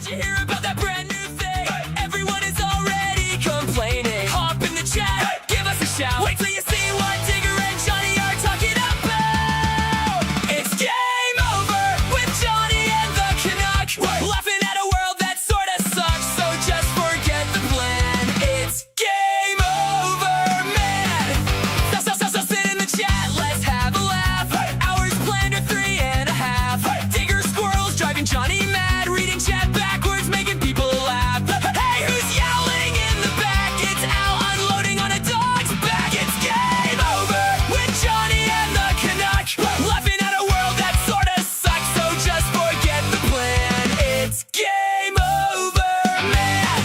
Did you hear about that brand new thing? Everyone is already complaining. Hop in the chat, give us a shout. Wait till you see what Digger and Johnny are talking about. It's game over with Johnny and the Canuck. Laughing at a world that sort of sucks, so just forget the plan. It's game over, man. So sit in the chat, let's have a laugh. Hours planned are 3.5. Digger squirrels driving Johnny mad, reading chat backwards, making people laugh. Hey, who's yowling in the back? It's Al unloading on a dog's back. It's game over with Johnny and the Canuck. Laughing at a world that sort of sucks, so just forget the plan. It's game over, man.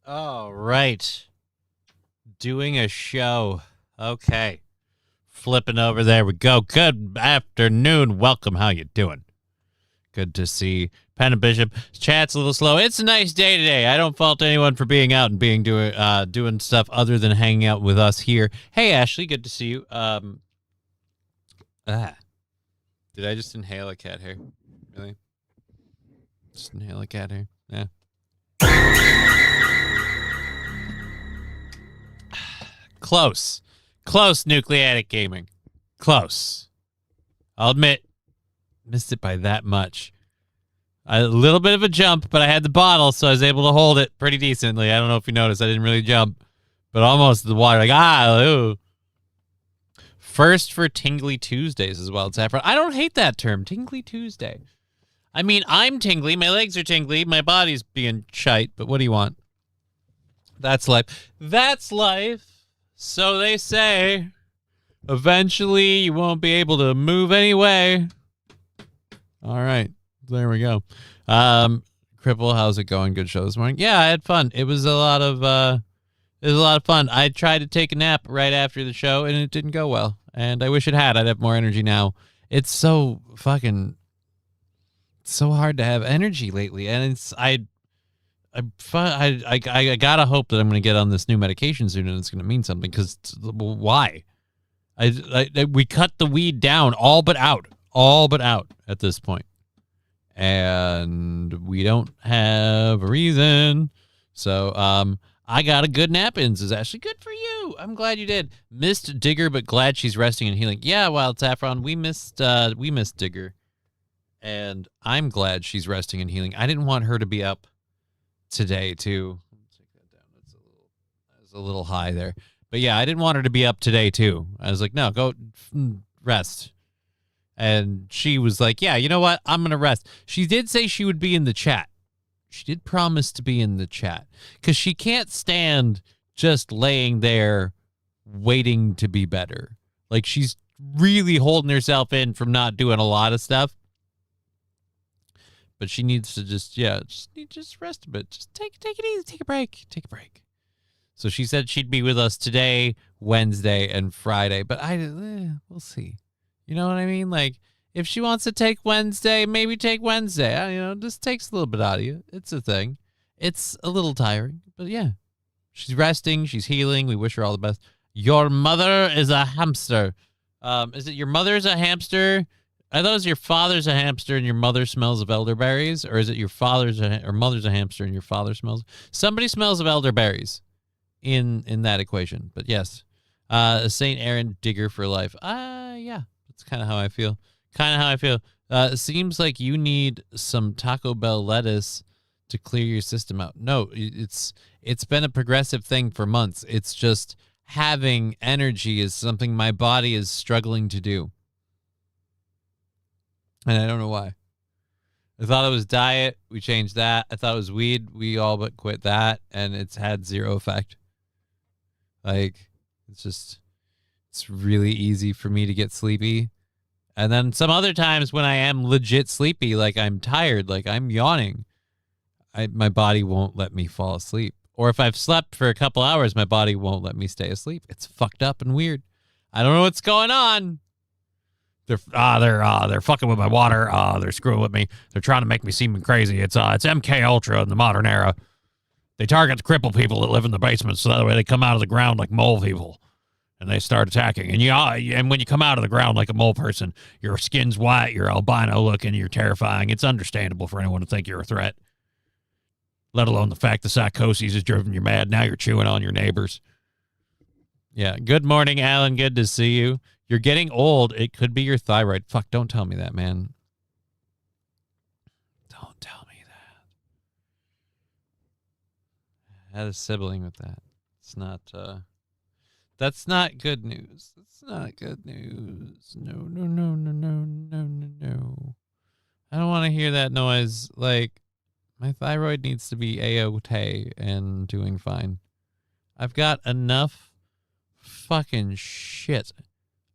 All right. Doing a show. Okay. Flipping over, there we go. Good afternoon. Welcome. How you doing? Good to see Penn and Bishop. Chat's a little slow. It's a nice day today. I don't fault anyone for being out and doing stuff other than hanging out with us here. Hey, Ashley, good to see you. Did I just inhale a cat hair? Really? Just inhale a cat hair? Yeah. Close. Close, Nucleatic Gaming. Close. I'll admit, missed it by that much. A little bit of a jump, but I had the bottle, so I was able to hold it pretty decently. I don't know if you noticed. I didn't really jump, but almost the water. Ooh. First for Tingly Tuesdays as well, Saffron. I don't hate that term, Tingly Tuesday. I mean, I'm tingly. My legs are tingly. My body's being shite, but what do you want? That's life. That's life. So they say. Eventually, you won't be able to move anyway. All right. There we go. Cripple, how's it going? Good show this morning. Yeah, I had fun. It was a lot of fun. I tried to take a nap right after the show, and it didn't go well. And I wish it had. I'd have more energy now. It's so hard to have energy lately, and I gotta hope that I'm gonna get on this new medication soon, and it's gonna mean something. Because why? We cut the weed down, all but out at this point, and we don't have a reason. So I got a good nap in. Is actually good for you. I'm glad you did. Missed Digger, but glad she's resting and healing. Yeah, Wild Saffron, we missed Digger, and I'm glad she's resting and healing. I didn't want her to be up today too. Take that down. That's a little high there. But yeah, I didn't want her to be up today too. I was like, no, go rest. And she was like, yeah, you know what? I'm going to rest. She did say she would be in the chat. She did promise to be in the chat because she can't stand just laying there waiting to be better. Like, she's really holding herself in from not doing a lot of stuff. But she needs to just rest a bit. Just take it easy. Take a break. So she said she'd be with us today, Wednesday, and Friday. But we'll see. You know what I mean? Like, if she wants to take Wednesday, maybe take Wednesday. Just takes a little bit out of you. It's a thing. It's a little tiring. But yeah, she's resting. She's healing. We wish her all the best. Your mother is a hamster. Is it your mother's a hamster? I thought it was your father's a hamster and your mother smells of elderberries. Or is it your father's or mother's a hamster and your father smells? Somebody smells of elderberries in that equation. But yes, St. Aaron Digger for life. Yeah, that's kind of how I feel. It seems like you need some Taco Bell lettuce to clear your system out. No, it's been a progressive thing for months. It's just having energy is something my body is struggling to do. And I don't know why. I thought it was diet. We changed that. I thought it was weed. We all but quit that. And it's had zero effect. Like, it's really easy for me to get sleepy. And then some other times when I am legit sleepy, like I'm tired, like I'm yawning, my body won't let me fall asleep. Or if I've slept for a couple hours, my body won't let me stay asleep. It's fucked up and weird. I don't know what's going on. They're fucking with my water. They're screwing with me. They're trying to make me seem crazy. It's MK Ultra in the modern era. They target the crippled people that live in the basement so that way they come out of the ground like mole people. and they start attacking. And when you come out of the ground like a mole person, your skin's white, you're albino looking, you're terrifying. It's understandable for anyone to think you're a threat. Let alone the fact the psychosis has driven you mad. Now you're chewing on your neighbors. Yeah. Good morning, Alan. Good to see you. You're getting old. It could be your thyroid. Fuck, don't tell me that, man. Don't tell me that. I had a sibling with that. It's not, that's not good news. That's not good news. No. I don't want to hear that noise. Like, my thyroid needs to be A-OK and doing fine. I've got enough fucking shit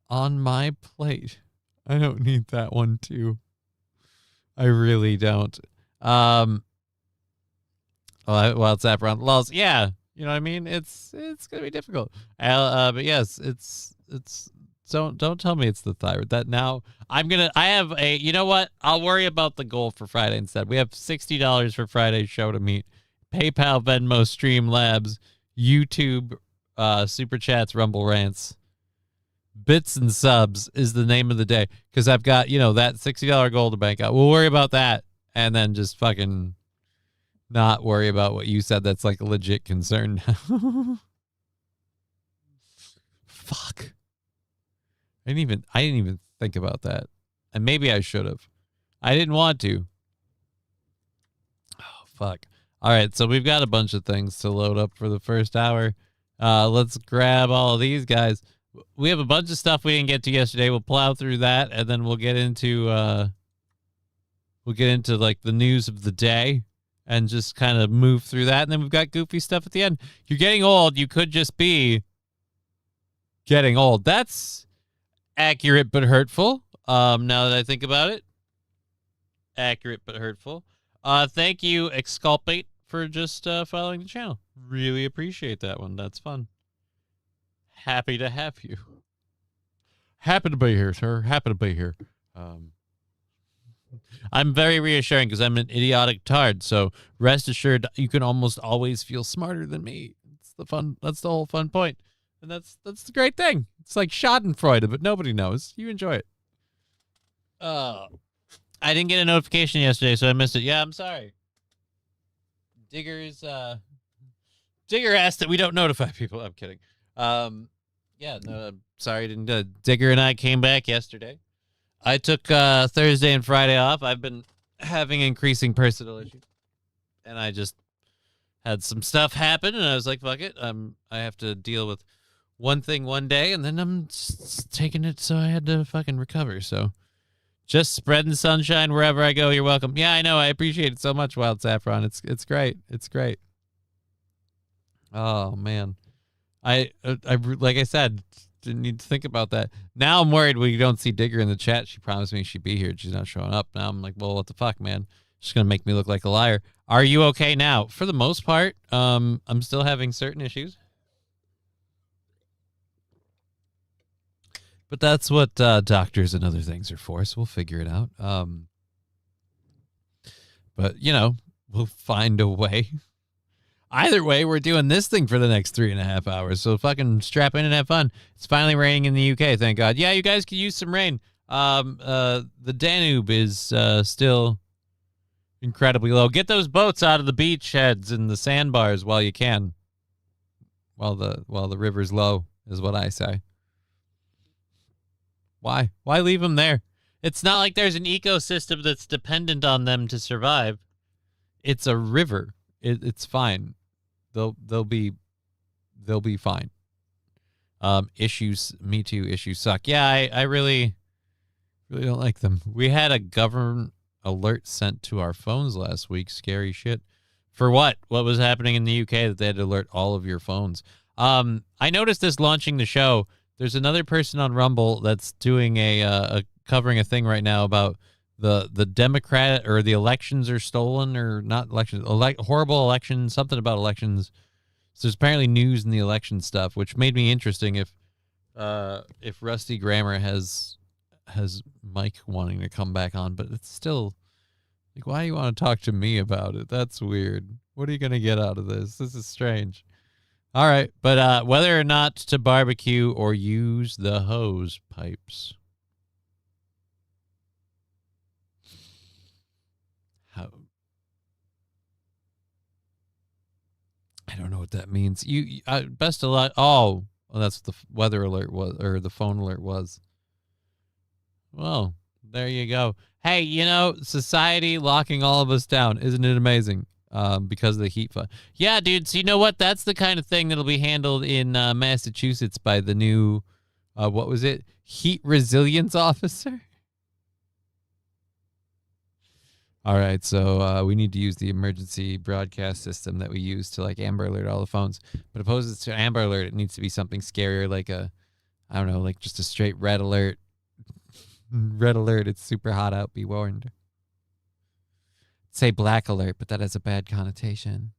on my plate. I don't need that one too. I really don't. WhatsApp around lols. Yeah, you know what I mean. It's gonna be difficult. But yes, it's. Don't tell me it's the thyroid. That now I have a. You know what? I'll worry about the goal for Friday instead. We have $60 for Friday's show to meet. PayPal, Venmo, Streamlabs, YouTube, Super Chats, Rumble Rants. Bits and subs is the name of the day because I've got, that $60 goal to bank out. We'll worry about that and then just fucking not worry about what you said. That's like a legit concern. Fuck. I didn't even think about that. And maybe I should have. I didn't want to. Oh, fuck. All right, so we've got a bunch of things to load up for the first hour. Let's grab all of these guys. We have a bunch of stuff we didn't get to yesterday. We'll plow through that, and then we'll get into like the news of the day and just kind of move through that. And then we've got goofy stuff at the end. You're getting old. You could just be getting old. That's accurate but hurtful. Now that I think about it, accurate but hurtful. Thank you, Exculpate, for just following the channel. Really appreciate that one. That's fun. Happy to have you. Happy to be here, sir. Happy to be here. I'm very reassuring because I'm an idiotic tard. So rest assured, you can almost always feel smarter than me. It's the fun. That's the whole fun point. And that's the great thing. It's like Schadenfreude, but nobody knows. You enjoy it. I didn't get a notification yesterday, so I missed it. Yeah, I'm sorry. Digger asked that we don't notify people. I'm kidding. Yeah, no, I'm sorry. Digger and I came back yesterday. I took Thursday and Friday off. I've been having increasing personal issues, and I just had some stuff happen, and I was like, fuck it. I have to deal with one thing one day, and then I'm just taking it, so I had to fucking recover. So just spreading sunshine wherever I go. You're welcome. Yeah, I know. I appreciate it so much, Wild Saffron. It's great. It's great. Oh, man. I like I said, didn't need to think about that. Now I'm worried we don't see Digger in the chat. She promised me she'd be here. She's not showing up. Now I'm like, well, what the fuck, man? She's going to make me look like a liar. Are you okay now? For the most part, I'm still having certain issues. But that's what doctors and other things are for, so we'll figure it out. But, we'll find a way. Either way, we're doing this thing for the next 3.5 hours, so fucking strap in and have fun. It's finally raining in the UK, thank God. Yeah, you guys could use some rain. The Danube is still incredibly low. Get those boats out of the beach heads and the sandbars while you can. While the river's low, is what I say. Why? Why leave them there? It's not like there's an ecosystem that's dependent on them to survive. It's a river. It's fine. They'll be fine. Issues, Me Too issues suck. Yeah, I really don't like them. We had a government alert sent to our phones last week. Scary shit. For what? What was happening in the UK that they had to alert all of your phones? I noticed this launching the show. There's another person on Rumble that's doing covering a thing right now about the Democrat or the elections are stolen or not elections, horrible elections, something about elections. So there's apparently news in the election stuff, which made me interesting if Rusty Grammar has Mike wanting to come back on, but it's still like, why do you want to talk to me about it? That's weird. What are you going to get out of this? This is strange. All right, but whether or not to barbecue or use the hose pipes. How? I don't know what that means. Best of luck. Oh, well, that's what the weather alert was, or the phone alert was. Well, there you go. Hey, society locking all of us down. Isn't it amazing? Because of the heat. Yeah, dude. So you know what? That's the kind of thing that'll be handled in Massachusetts by the new, what was it? Heat resilience officer? All right, so we need to use the emergency broadcast system that we use to like Amber Alert all the phones. But opposed to Amber Alert, it needs to be something scarier, like I don't know, like just a straight red alert. Red alert, it's super hot out, be warned. Say black alert, but that has a bad connotation.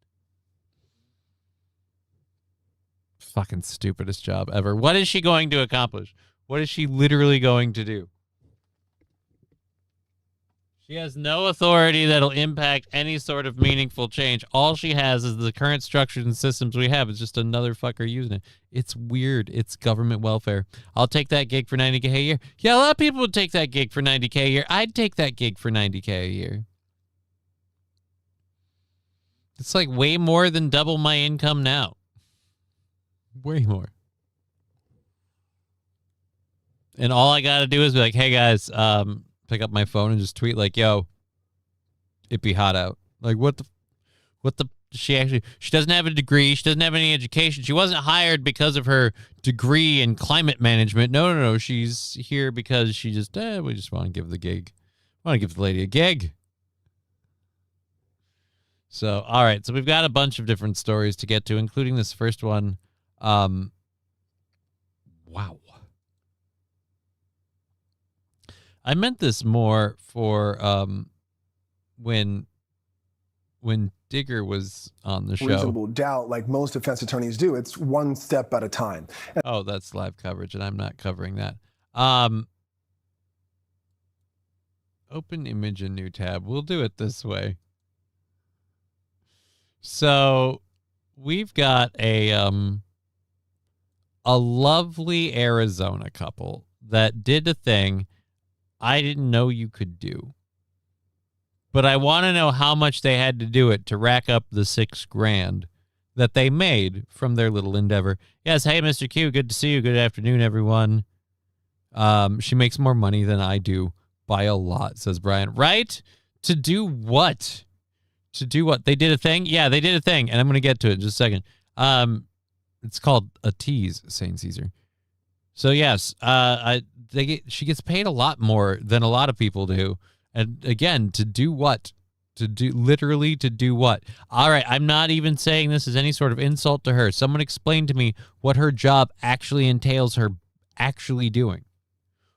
Fucking stupidest job ever. What is she going to accomplish? What is she literally going to do? She has no authority that'll impact any sort of meaningful change. All she has is the current structures and systems we have. It's just another fucker using it. It's weird. It's government welfare. I'll take that gig for $90K a year. Yeah, a lot of people would take that gig for $90K a year. I'd take that gig for $90K a year. It's like way more than double my income now. Way more. And all I got to do is be like, hey, guys, pick up my phone and just tweet like, yo, it be hot out. Like, what the, she doesn't have a degree. She doesn't have any education. She wasn't hired because of her degree in climate management. No. She's here because we just want to give the gig. Want to give the lady a gig. So, all right. So we've got a bunch of different stories to get to, including this first one. Wow. I meant this more for when Digger was on the show. Reasonable doubt, like most defense attorneys do. It's one step at a time. Oh, that's live coverage, and I'm not covering that. Open image in new tab. We'll do it this way. So we've got a lovely Arizona couple that did a thing I didn't know you could do. But I want to know how much they had to do it to rack up the $6,000 that they made from their little endeavor. Yes, hey, Mr. Q, good to see you. Good afternoon, everyone. She makes more money than I do by a lot, says Brian. Right? To do what? To do what? They did a thing? Yeah, they did a thing, and I'm going to get to it in just a second. It's called a tease, St. Caesar. So, yes, she gets paid a lot more than a lot of people do. And again, to do what? To do what? All right, I'm not even saying this as any sort of insult to her. Someone explain to me what her job actually entails her actually doing.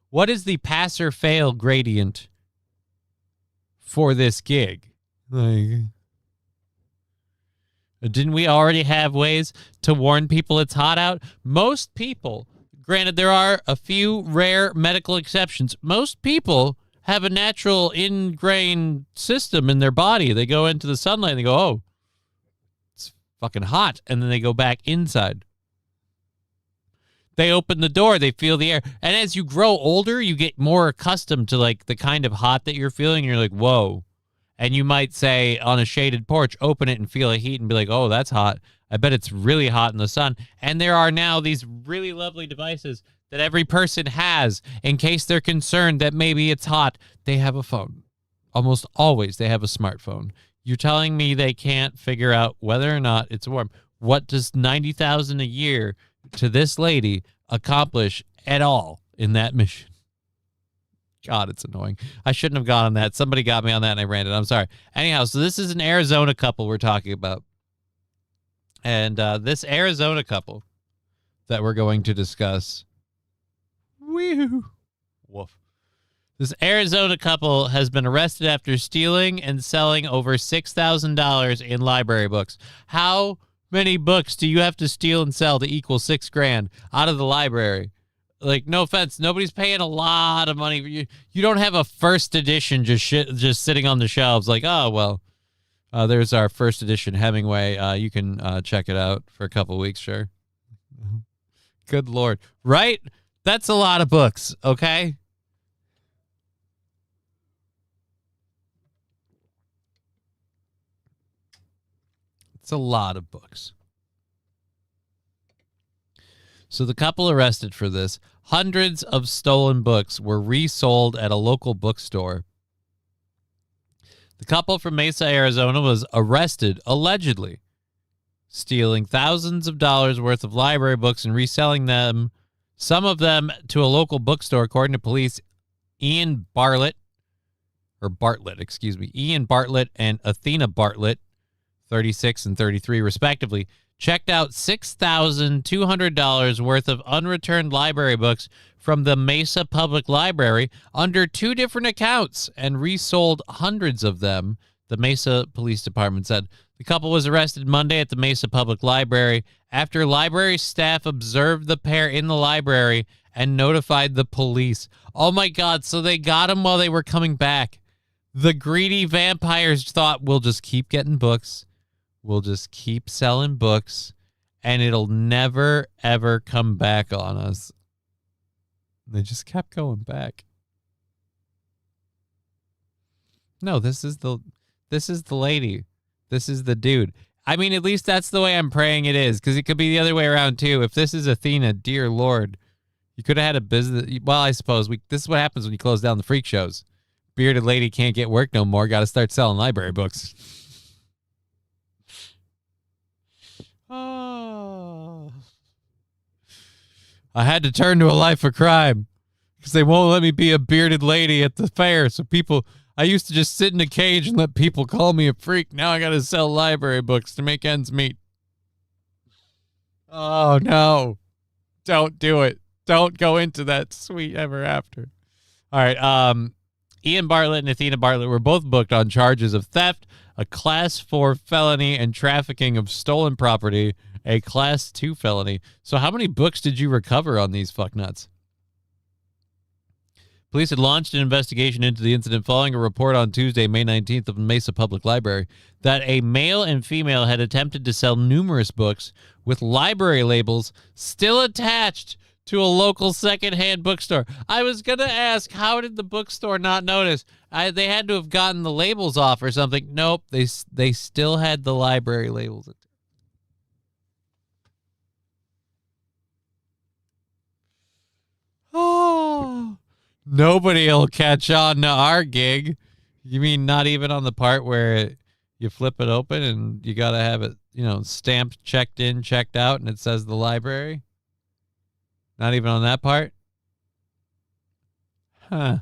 What is the pass or fail gradient for this gig? Like, didn't we already have ways to warn people it's hot out? Most people, granted there are a few rare medical exceptions, most people have a natural ingrained system in their body. They go into the sunlight and they go, oh, it's fucking hot. And then they go back inside. They open the door, they feel the air. And as you grow older, you get more accustomed to like the kind of hot that you're feeling. You're like, whoa. And you might say on a shaded porch, open it and feel a heat and be like, oh, that's hot. I bet it's really hot in the sun. And there are now these really lovely devices that every person has in case they're concerned that maybe it's hot. They have a phone. Almost always they have a smartphone. You're telling me they can't figure out whether or not it's warm. What does $90,000 a year to this lady accomplish at all in that mission? God, it's annoying. I shouldn't have gone on that. Somebody got me on that and I ranted. I'm sorry. Anyhow, so this is an Arizona couple we're talking about. And this Arizona couple that we're going to discuss. Woo. Woof. This Arizona couple has been arrested after stealing and selling over $6,000 in library books. How many books do you have to steal and sell to equal $6,000 out of the library? Like, no offense, nobody's paying a lot of money. You don't have a first edition just sitting on the shelves like, oh, well, There's our first edition Hemingway. You can check it out for a couple weeks, sure. Good Lord. Right? That's a lot of books, okay? It's a lot of books. So the couple arrested for this. Hundreds of stolen books were resold at a local bookstore. The couple from Mesa, Arizona was arrested, allegedly, stealing thousands of dollars worth of library books and reselling them, some of them to a local bookstore, according to police. Ian Bartlett and Athena Bartlett, 36 and 33 respectively, checked out $6,200 worth of unreturned library books from the Mesa Public Library under 2 different accounts and resold hundreds of them, the Mesa Police Department said. The couple was arrested Monday at the Mesa Public Library after library staff observed the pair in the library and notified the police. Oh my God, so they got them while they were coming back. The greedy vampires thought, we'll just keep getting books. We'll just keep selling books, and it'll never, ever come back on us. They just kept going back. No, this is the lady. This is the dude. I mean, at least that's the way I'm praying it is, because it could be the other way around, too. If this is Athena, dear Lord, you could have had a business. Well, I suppose this is what happens when you close down the freak shows. Bearded lady can't get work no more. Got to start selling library books. Oh. I had to turn to a life of crime because they won't let me be a bearded lady at the fair. So I used to just sit in a cage and let people call me a freak. Now I got to sell library books to make ends meet. Oh, no. Don't do it. Don't go into that sweet ever after. All right. Ian Bartlett and Athena Bartlett were both booked on charges of theft, a Class 4 felony, and trafficking of stolen property, a Class 2 felony. So how many books did you recover on these fucknuts? Police had launched an investigation into the incident following a report on Tuesday, May 19th of Mesa Public Library that a male and female had attempted to sell numerous books with library labels still attached to a local secondhand bookstore. I was going to ask, how did the bookstore not notice? They had to have gotten the labels off or something. Nope, they still had the library labels. Oh, nobody will catch on to our gig. You mean not even on the part where you flip it open and you got to have it, stamped, checked in, checked out, and it says the library? Not even on that part? Huh.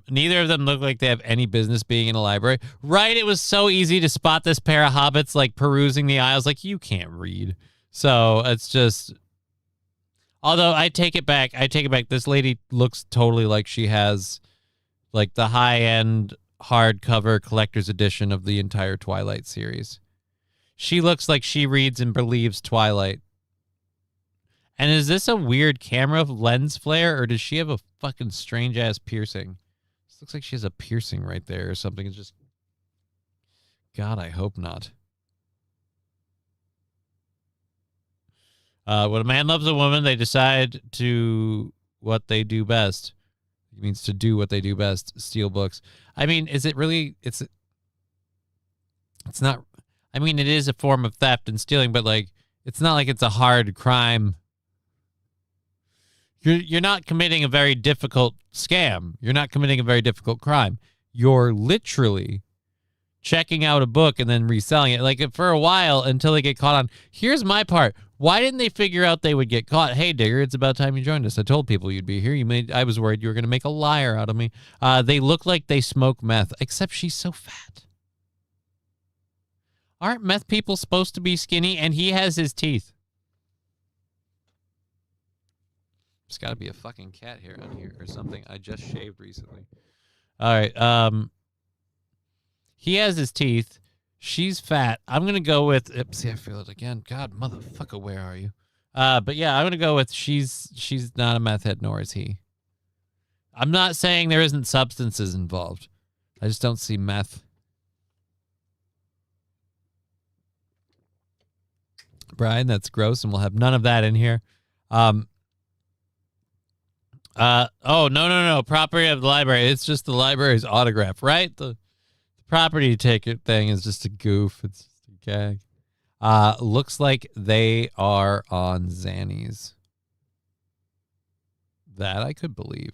Neither of them look like they have any business being in a library. Right? It was so easy to spot this pair of hobbits, like, perusing the aisles. Like, you can't read. So, it's just... Although, I take it back. This lady looks totally like she has, like, the high-end hardcover collector's edition of the entire Twilight series. She looks like she reads and believes Twilight. And is this a weird camera lens flare, or does she have a fucking strange-ass piercing? This looks like she has a piercing right there or something. It's just... God, I hope not. When a man loves a woman, they decide to what they do best. It means to do what they do best, steal books. I mean, is it really... It's not... I mean, it is a form of theft and stealing, but, like, it's not like it's a hard crime. You're not committing a very difficult scam. You're not committing a very difficult crime. You're literally checking out a book and then reselling it. Like, for a while, until they get caught on. Here's my part. Why didn't they figure out they would get caught? Hey, Digger, it's about time you joined us. I told people you'd be here. I was worried you were going to make a liar out of me. They look like they smoke meth, except she's so fat. Aren't meth people supposed to be skinny? And he has his teeth. There's got to be a fucking cat hair on here or something. I just shaved recently. All right. He has his teeth. She's fat. I'm going to go with... See, I feel it again. God, motherfucker, where are you? But yeah, I'm gonna go with she's not a meth head, nor is he. I'm not saying there isn't substances involved. I just don't see meth. Brian, that's gross, and we'll have none of that in here. Oh, no. Property of the library. It's just the library's autograph, right? The property ticket thing is just a goof. It's just a gag. Looks like they are on Xannies. That I could believe.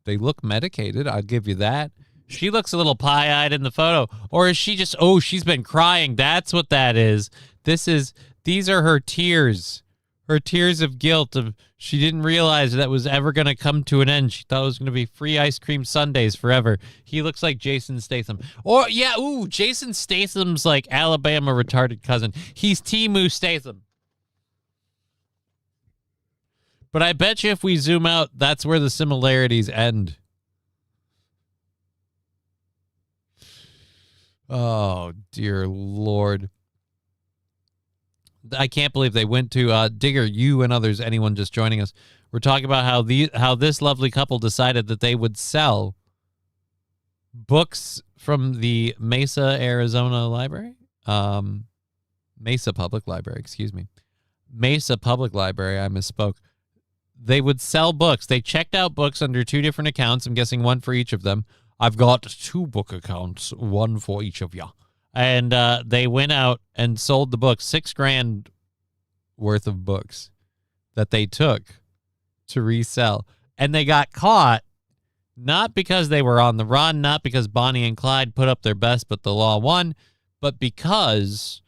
They look medicated. I'll give you that. She looks a little pie-eyed in the photo. Or is she just, she's been crying. That's what that is. These are her tears. Her tears of guilt. She didn't realize that was ever going to come to an end. She thought it was going to be free ice cream sundaes forever. He looks like Jason Statham. Or, yeah, Jason Statham's like Alabama retarded cousin. He's Timu Statham. But I bet you if we zoom out, that's where the similarities end. Oh, dear Lord. I can't believe they went to Digger, you and others, anyone just joining us. We're talking about how this lovely couple decided that they would sell books from the Mesa, Arizona library. Mesa Public Library, excuse me. Mesa Public Library, I misspoke. They would sell books. They checked out books under 2 different accounts. I'm guessing one for each of them. I've got 2 book accounts, one for each of you. And they went out and sold the books, $6,000 worth of books that they took to resell. And they got caught, not because they were on the run, not because Bonnie and Clyde put up their best, but the law won, but because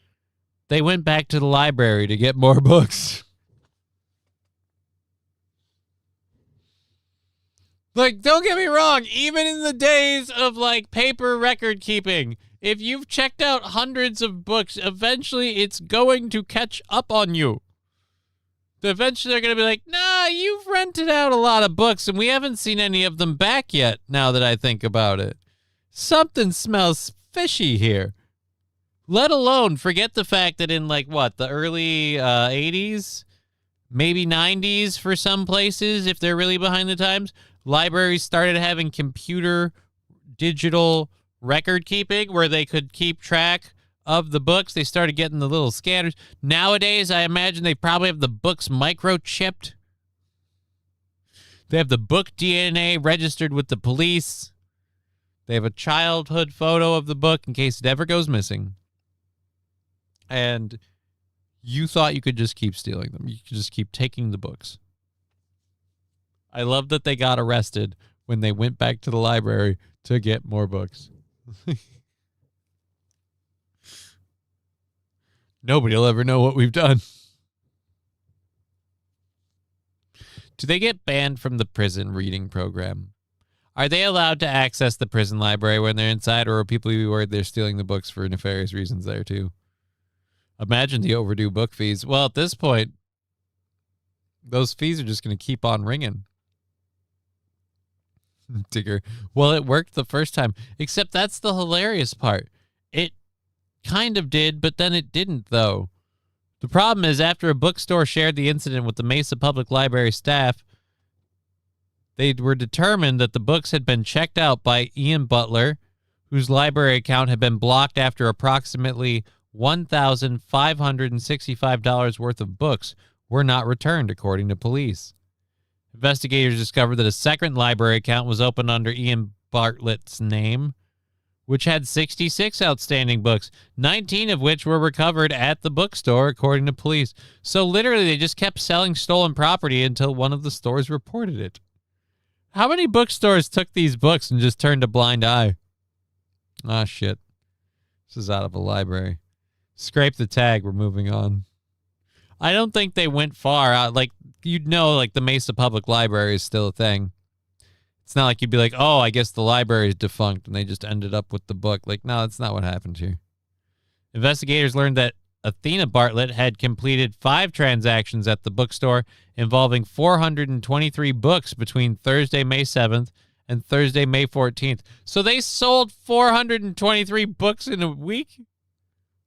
they went back to the library to get more books. Like, don't get me wrong, even in the days of, like, paper record keeping, if you've checked out hundreds of books, eventually it's going to catch up on you. Eventually they're going to be like, nah, you've rented out a lot of books, and we haven't seen any of them back yet, now that I think about it. Something smells fishy here. Let alone, forget the fact that in, like, the early 80s, maybe 90s for some places, if they're really behind the times, libraries started having computer digital record keeping where they could keep track of the books. They started getting the little scanners. Nowadays, I imagine they probably have the books microchipped. They have the book DNA registered with the police. They have a childhood photo of the book in case it ever goes missing. And you thought you could just keep stealing them. You could just keep taking the books. I love that they got arrested when they went back to the library to get more books. Nobody will ever know what we've done. Do they get banned from the prison reading program? Are they allowed to access the prison library when they're inside, or are people worried they're stealing the books for nefarious reasons there too? Imagine the overdue book fees. Well, at this point, those fees are just going to keep on ringing. Digger. Well, it worked the first time, except that's the hilarious part. It kind of did, but then it didn't, though. The problem is, after a bookstore shared the incident with the Mesa Public Library staff, they were determined that the books had been checked out by Ian Butler, whose library account had been blocked after approximately $1,565 worth of books were not returned, according to police. Investigators discovered that a second library account was opened under Ian Bartlett's name, which had 66 outstanding books, 19 of which were recovered at the bookstore, according to police. So literally, they just kept selling stolen property until one of the stores reported it. How many bookstores took these books and just turned a blind eye? Ah, shit. This is out of a library. Scrape the tag. We're moving on. I don't think they went far out. Like, you'd know, like, the Mesa Public Library is still a thing. It's not like you'd be like, oh, I guess the library is defunct, and they just ended up with the book. Like, no, that's not what happened here. Investigators learned that Athena Bartlett had completed 5 transactions at the bookstore involving 423 books between Thursday, May 7th and Thursday, May 14th. So they sold 423 books in a week?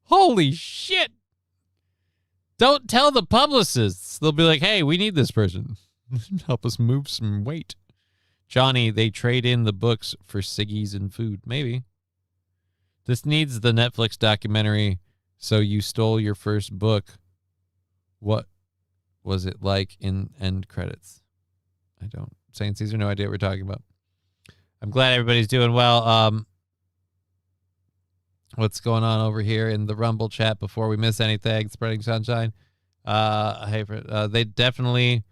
Holy shit! Don't tell the publicists. They'll be like, hey, we need this person. Help us move some weight. Johnny, they trade in the books for ciggies and food. Maybe. This needs the Netflix documentary. So you stole your first book. What was it like in end credits? I don't. Saint Caesar, no idea what we're talking about. I'm glad everybody's doing well. What's going on over here in the Rumble chat before we miss anything? Spreading sunshine. They definitely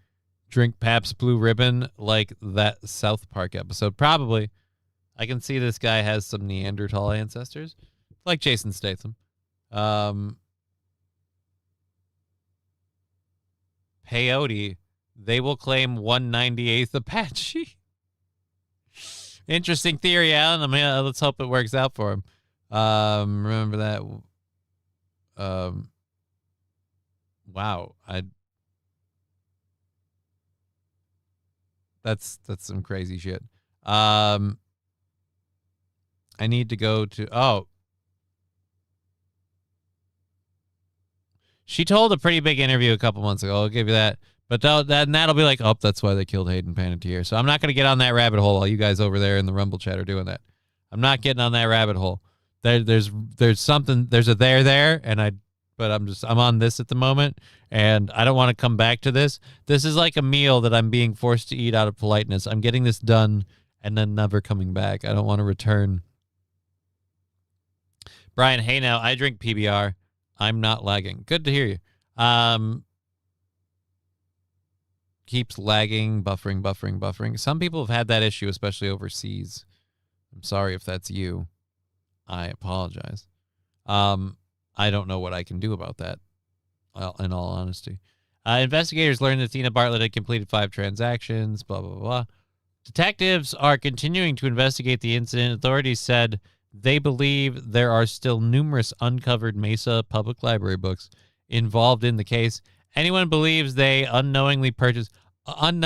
drink Pabst Blue Ribbon like that South Park episode. Probably. I can see this guy has some Neanderthal ancestors, like Jason Statham. Peyote, they will claim 198th Apache. Interesting theory, Alan. I mean, let's hope it works out for him. Remember that. Wow. That's some crazy shit. I need to go to, she told a pretty big interview a couple months ago. I'll give you that. But that'll be like, that's why they killed Hayden Panettiere. So I'm not going to get on that rabbit hole while you guys over there in the Rumble chat are doing that. I'm not getting on that rabbit hole. There's something, there's a there, but I'm on this at the moment, and I don't want to come back to this. This is like a meal that I'm being forced to eat out of politeness. I'm getting this done and then never coming back. I don't want to return. Brian, hey now, I drink PBR. I'm not lagging. Good to hear you. Keeps lagging, buffering. Some people have had that issue, especially overseas. I'm sorry if that's you. I apologize. I don't know what I can do about that, in all honesty. Investigators learned that Tina Bartlett had completed 5 transactions, blah, blah, blah. Detectives are continuing to investigate the incident. Authorities said they believe there are still numerous uncovered Mesa Public Library books involved in the case. Anyone believes they unknowingly purchased... How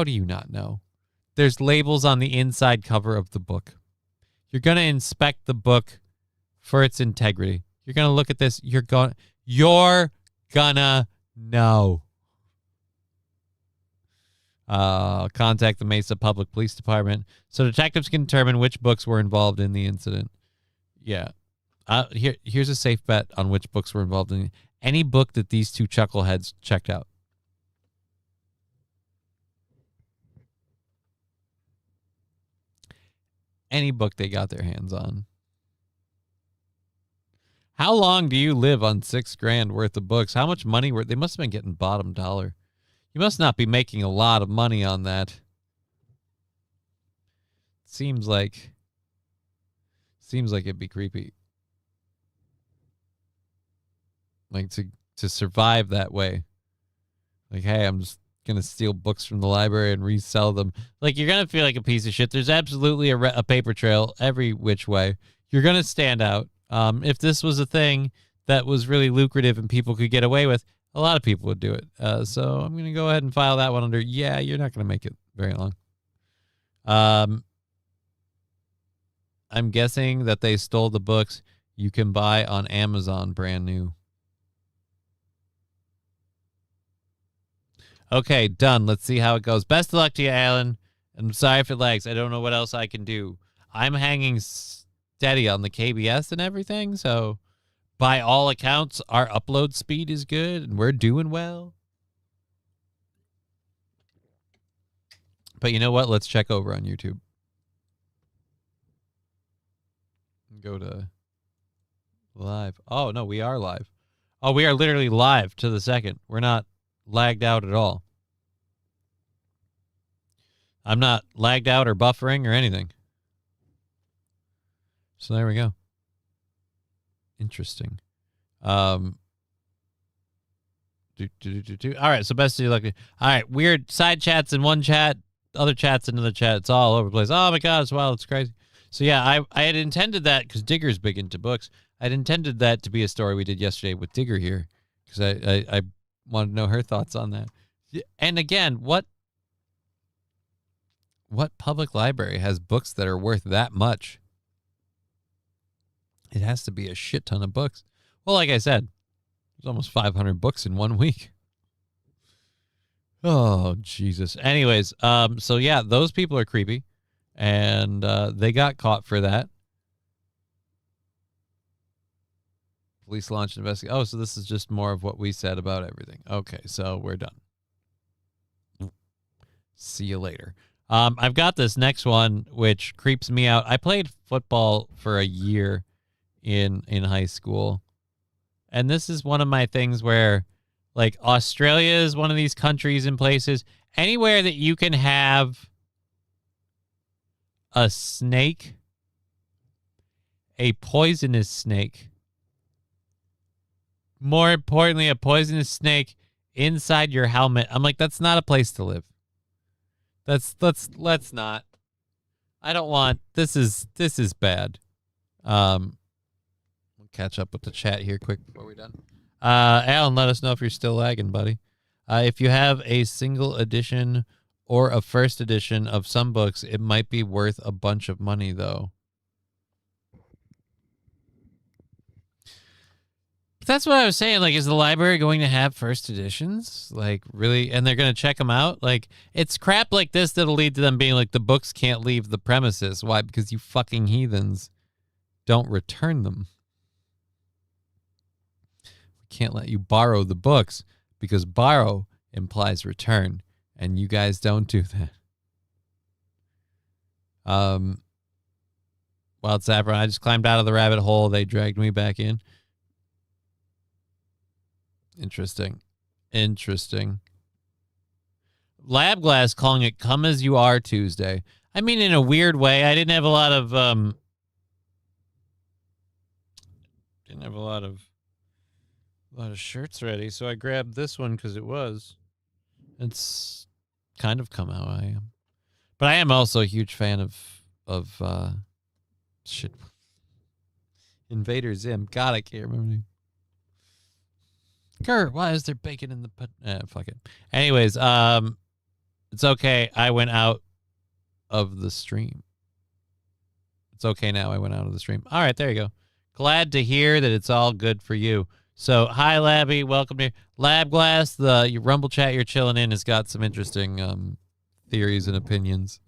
do you not know? There's labels on the inside cover of the book. You're going to inspect the book for its integrity. You're going to look at this. You're gonna know. Contact the Mesa Public Police Department so detectives can determine which books were involved in the incident. Yeah. Here's a safe bet on which books were involved in any book that these two chuckleheads checked out. Any book they got their hands on. How long do you live on $6,000 worth of books? How much money were they? Must have been getting bottom dollar. You must not be making a lot of money on that. Seems like it'd be creepy. Like to survive that way. Like, hey, I'm just going to steal books from the library and resell them. Like, you're going to feel like a piece of shit. There's absolutely a paper trail every which way. You're going to stand out. If this was a thing that was really lucrative and people could get away with, a lot of people would do it. So I'm going to go ahead and file that one under, yeah, you're not going to make it very long. I'm guessing that they stole the books you can buy on Amazon brand new. Okay, done. Let's see how it goes. Best of luck to you, Alan. I'm sorry if it lags. I don't know what else I can do. I'm hanging steady on the KBS and everything, so by all accounts, our upload speed is good, and we're doing well. But you know what? Let's check over on YouTube. Go to live. Oh, no, we are live. Oh, we are literally live to the second. We're not lagged out at all. I'm not lagged out or buffering or anything. So there we go. Interesting. All right, so best of luck. All right, weird side chats in one chat, other chats in another chat. It's all over the place. Oh my God, it's crazy. So yeah, I had intended that because Digger's big into books. I'd intended that to be a story we did yesterday with Digger here because I wanted to know her thoughts on that. And again, what public library has books that are worth that much? It has to be a shit ton of books. Well, like I said, There's almost 500 books in 1 week. Oh, Jesus. Anyways, so yeah, those people are creepy, and they got caught for that. Police launched an investigation. Oh, so this is just more of what we said about everything. Okay, so we're done. See you later. I've got this next one, which creeps me out. I played football for a year in high school, and this is one of my things where, like, Australia is one of these countries and places, anywhere that you can have a snake, a poisonous snake, more importantly, a poisonous snake inside your helmet. I'm like, that's not a place to live. Let's not. I don't want, this is bad. We'll catch up with the chat here quick before we're done. Alan, let us know if you're still lagging, buddy. If you have a single edition or a first edition of some books, it might be worth a bunch of money, though. But that's what I was saying. Like, is the library going to have first editions? Like, really? And they're going to check them out? Like, it's crap like this that'll lead to them being like, the books can't leave the premises. Why? Because you fucking heathens don't return them. We can't let you borrow the books because borrow implies return, and you guys don't do that. Well, it's Saffron. I just climbed out of the rabbit hole. They dragged me back in. Interesting. Lab Glass calling it Come As You Are Tuesday. I mean, in a weird way. I didn't have a lot of shirts ready, so I grabbed this one because it's kind of come how I am. But I am also a huge fan of shit. Invader Zim. God, I can't remember the name. Kurt, why is there bacon in the fuck it. Anyways, it's okay. I went out of the stream. It's okay now. I went out of the stream. All right, there you go. Glad to hear that it's all good for you. So, hi, Labby. Welcome to Lab Glass. Your Rumble chat you're chilling in has got some interesting theories and opinions.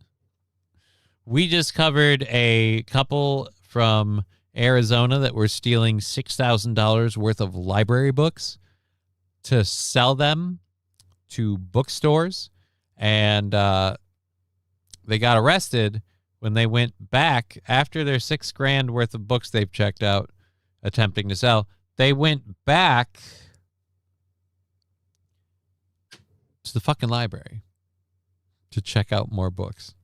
We just covered a couple from Arizona that were stealing $6,000 worth of library books to sell them to bookstores, and they got arrested when they went back after their $6,000 worth of books they've checked out attempting to sell. They went back to the fucking library to check out more books.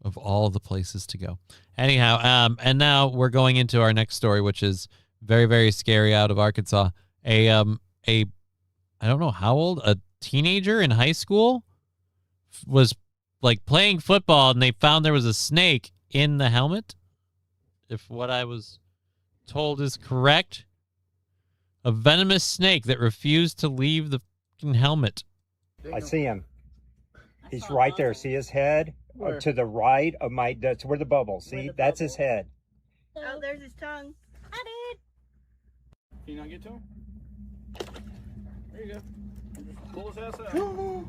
Of all the places to go. Anyhow, and now we're going into our next story, which is very, very scary out of Arkansas. I don't know how old, a teenager in high school was like playing football, and they found there was a snake in the helmet. If what I was told is correct, a venomous snake that refused to leave the fucking helmet. I see him. He's right there. See his head? To the right of my, that's where the bubble. See, that's his head. Oh, there's his tongue. I did. Can you not get to him? There you go. Pull his ass out.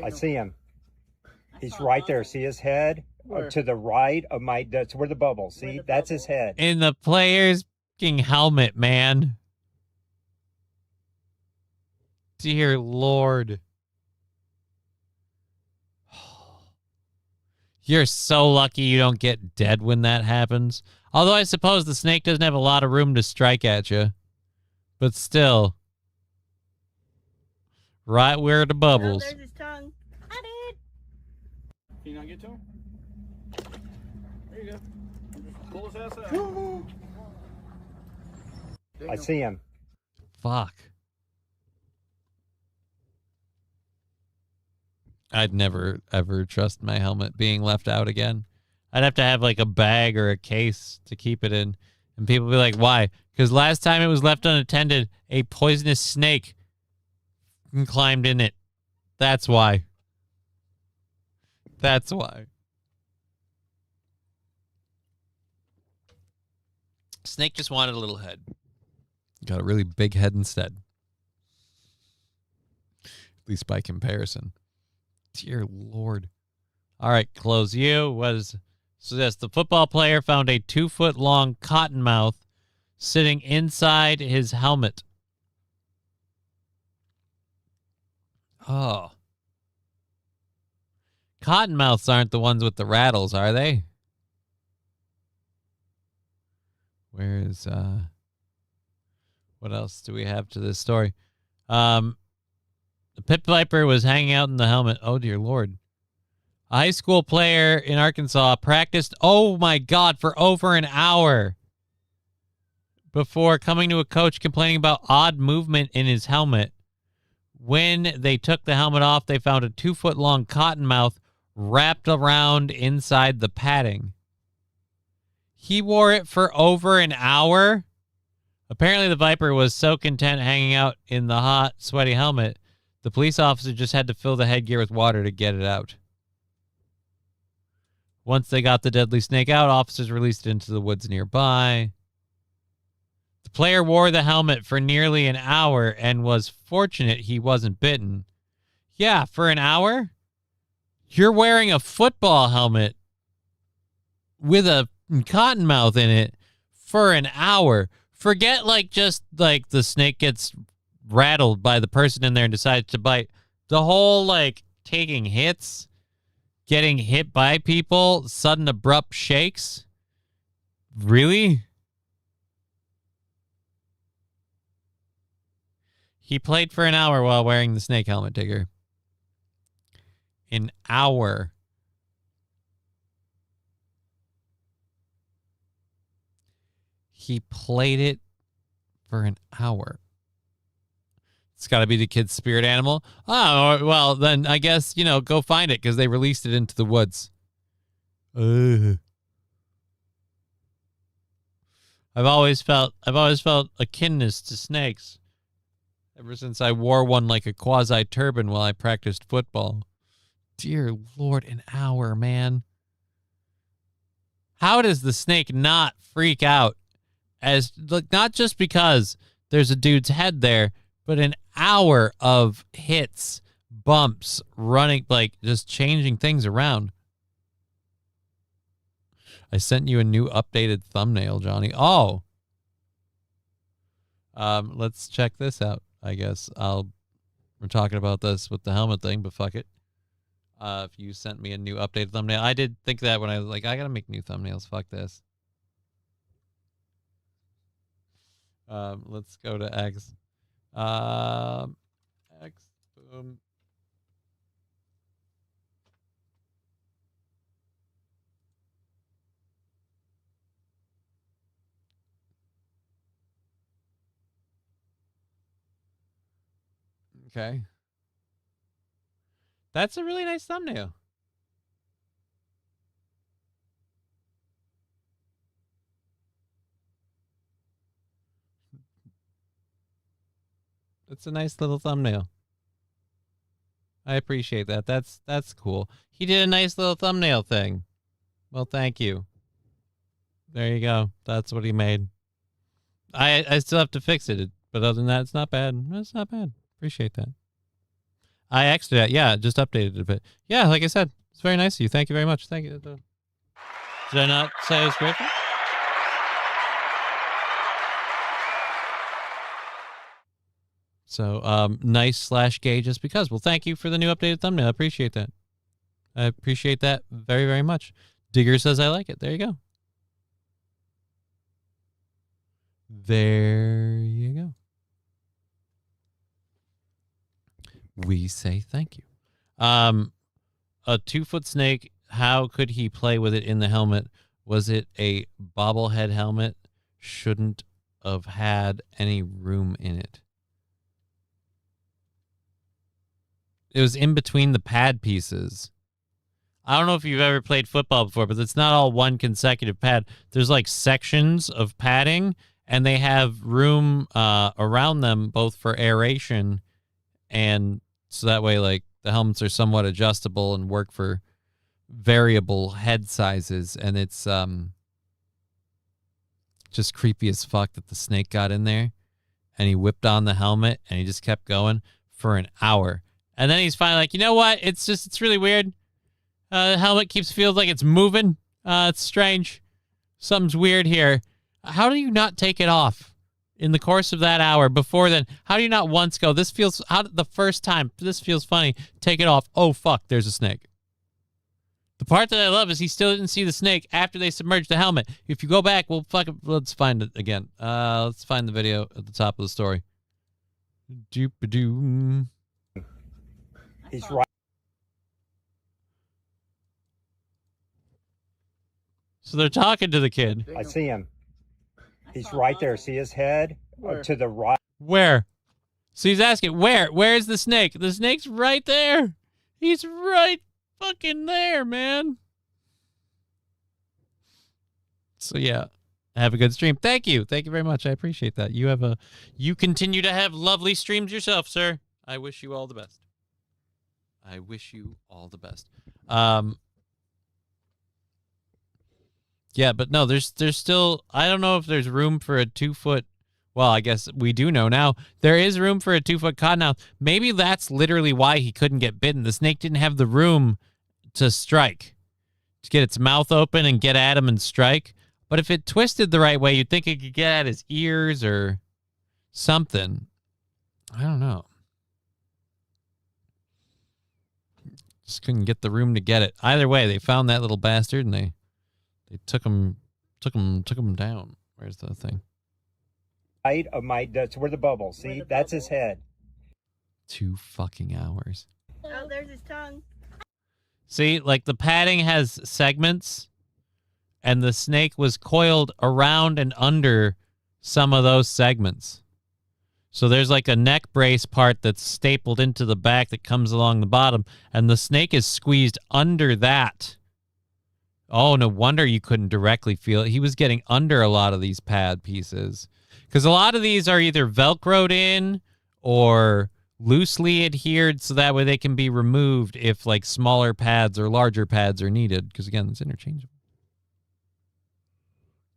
I see him. He's right there. See his head? To the right of my, that's where the bubble. See, that's his head. In the player's fucking helmet, man. Dear Lord. You're so lucky you don't get dead when that happens. Although I suppose the snake doesn't have a lot of room to strike at you. But still. Right where the bubbles. Oh, there's his tongue. I did. Can you not get to him? There you go. Pull his ass out. I see him. Fuck. I'd never, ever trust my helmet being left out again. I'd have to have like a bag or a case to keep it in. And people be like, why? Because last time it was left unattended, a poisonous snake climbed in it. That's why. That's why. Snake just wanted a little head. Got a really big head instead. At least by comparison. Dear Lord. All right, close you. So yes, the football player found a 2-foot-long cottonmouth sitting inside his helmet. Oh. Cottonmouths aren't the ones with the rattles, are they? Where's what else do we have to this story? The pit viper was hanging out in the helmet. Oh dear Lord. A high school player in Arkansas practiced, oh my God, for over an hour before coming to a coach complaining about odd movement in his helmet. When they took the helmet off, they found a 2-foot-long cottonmouth wrapped around inside the padding. He wore it for over an hour. Apparently, the Viper was so content hanging out in the hot, sweaty helmet, the police officer just had to fill the headgear with water to get it out. Once they got the deadly snake out, officers released it into the woods nearby. The player wore the helmet for nearly an hour and was fortunate he wasn't bitten. Yeah, for an hour? You're wearing a football helmet with a cottonmouth in it for an hour. Forget just the snake gets rattled by the person in there and decides to bite. The whole taking hits, getting hit by people, sudden abrupt shakes. Really? He played for an hour while wearing the snake helmet, Digger. An hour. He played it for an hour. It's got to be the kid's spirit animal. Oh, well, then I guess, go find it because they released it into the woods. I've always felt a kinness to snakes ever since I wore one like a quasi turban while I practiced football. Dear Lord, an hour, man. How does the snake not freak out? Not just because there's a dude's head there, but an hour of hits, bumps, running, just changing things around. I sent you a new updated thumbnail, Johnny. Oh. Let's check this out, I guess. We're talking about this with the helmet thing, but fuck it. If you sent me a new updated thumbnail. I did think that when I was I gotta make new thumbnails. Fuck this. Let's go to X. X. Boom. Okay. That's a really nice thumbnail. It's a nice little thumbnail. I appreciate that. That's cool. He did a nice little thumbnail thing. Well, thank you. There you go. That's what he made. I still have to fix it, but other than that, it's not bad. It's not bad. Appreciate that. I actually, just updated it a bit. Yeah, like I said, it's very nice of you. Thank you very much. Thank you. Did I not say I was grateful? So, nice/gay just because. Well, thank you for the new updated thumbnail. I appreciate that. I appreciate that very, very much. Digger says I like it. There you go. There you go. We say thank you. A 2-foot snake, how could he play with it in the helmet? Was it a bobblehead helmet? Shouldn't have had any room in it. It was in between the pad pieces. I don't know if you've ever played football before, but it's not all one consecutive pad. There's sections of padding, and they have room around them both for aeration, and so that way the helmets are somewhat adjustable and work for variable head sizes. And it's just creepy as fuck that the snake got in there, and he whipped on the helmet, and he just kept going for an hour. And then he's finally like, you know what? It's really weird. The helmet feels like it's moving. It's strange. Something's weird here. How do you not take it off in the course of that hour? Before then, how do you not once go, the first time, this feels funny, take it off. Oh, fuck, there's a snake. The part that I love is he still didn't see the snake after they submerged the helmet. If you go back, let's find it again. Let's find the video at the top of the story. Doop-a-doo. He's right. So they're talking to the kid. I see him. He's right there. See his head? To the right. Where? So he's asking, where? Where's the snake? The snake's right there. He's right fucking there, man. So yeah, have a good stream. Thank you. Thank you very much. I appreciate that. You continue to have lovely streams yourself, sir. I wish you all the best. I wish you all the best. Yeah, but no, there's still, I don't know if there's room for a 2-foot. Well, I guess we do know now. There is room for a 2-foot cottonmouth. Maybe that's literally why he couldn't get bitten. The snake didn't have the room to strike, to get its mouth open and get at him and strike. But if it twisted the right way, you'd think it could get at his ears or something. I don't know. Just couldn't get the room to get it. Either way, they found that little bastard and they took him down. Where's the thing? Right of my, that's where the bubbles. See, that's his head. 2 fucking hours. Oh, there's his tongue. See, like the padding has segments, and the snake was coiled around and under some of those segments. So there's like a neck brace part that's stapled into the back that comes along the bottom, and the snake is squeezed under that. Oh, no wonder you couldn't directly feel it. He was getting under a lot of these pad pieces. Because a lot of these are either Velcroed in or loosely adhered so that way they can be removed if like smaller pads or larger pads are needed. Because again, it's interchangeable.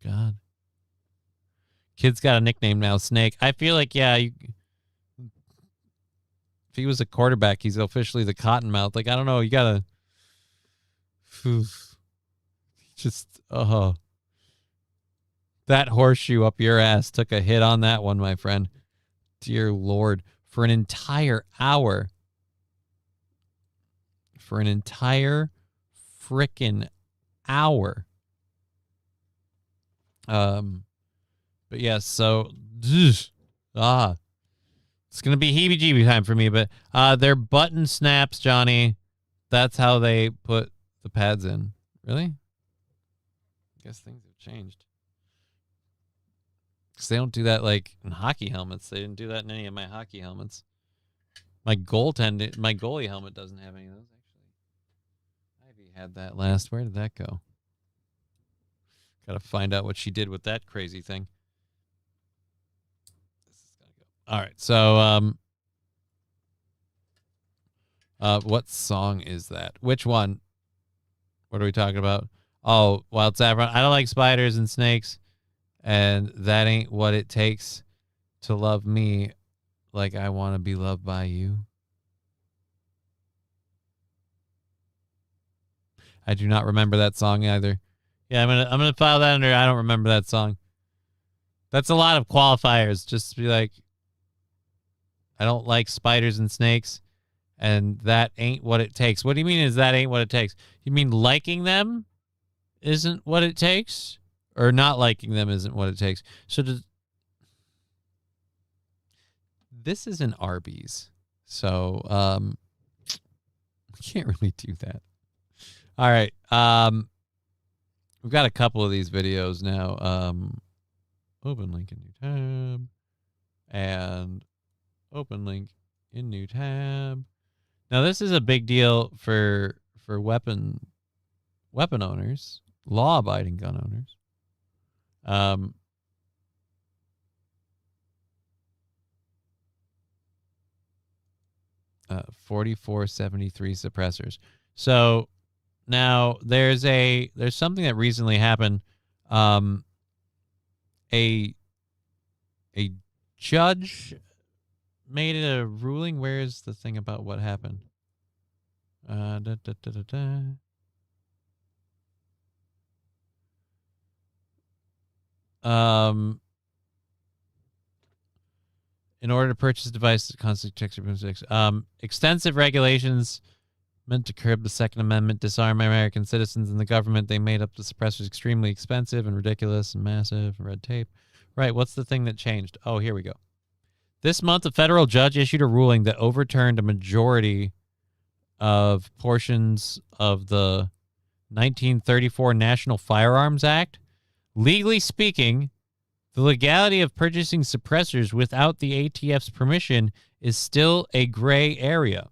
God. Kid's got a nickname now, Snake. I feel like, yeah, if he was a quarterback, he's officially the Cottonmouth. Like, I don't know, you gotta... Just, that horseshoe up your ass took a hit on that one, my friend. Dear Lord. For an entire hour. For an entire frickin' hour. But yes, so it's gonna be heebie-jeebie time for me, but they're button snaps, Johnny. That's how they put the pads in. Really? I guess things have changed. Because they don't do that like in hockey helmets. They didn't do that in any of my hockey helmets. My goalie helmet doesn't have any of those, actually. Ivy had that last. Where did that go? Gotta find out what she did with that crazy thing. This is gotta go. All right, so what song is that? Which one? What are we talking about? Oh, Wild Saffron. I don't like spiders and snakes, and that ain't what it takes to love me like I want to be loved by you. I do not remember that song either. Yeah, I'm gonna file that under I don't remember that song. That's a lot of qualifiers. Just to be like, I don't like spiders and snakes, and that ain't what it takes. What do you mean is that ain't what it takes? You mean liking them isn't what it takes? Or not liking them isn't what it takes? So this is an Arby's. So we can't really do that. All right. We've got a couple of these videos now. Open link in new tab. And open link in new tab. Now this is a big deal for weapon owners, law-abiding gun owners. 4473 suppressors. So now there's something that recently happened. a judge made a ruling. Where is the thing about what happened? In order to purchase a device that constitutes extensive regulations meant to curb the Second Amendment, disarm American citizens and the government. They made up the suppressors extremely expensive and ridiculous and massive red tape. Right, what's the thing that changed? Oh, here we go. This month, a federal judge issued a ruling that overturned a majority of portions of the 1934 National Firearms Act. Legally speaking, the legality of purchasing suppressors without the ATF's permission is still a gray area.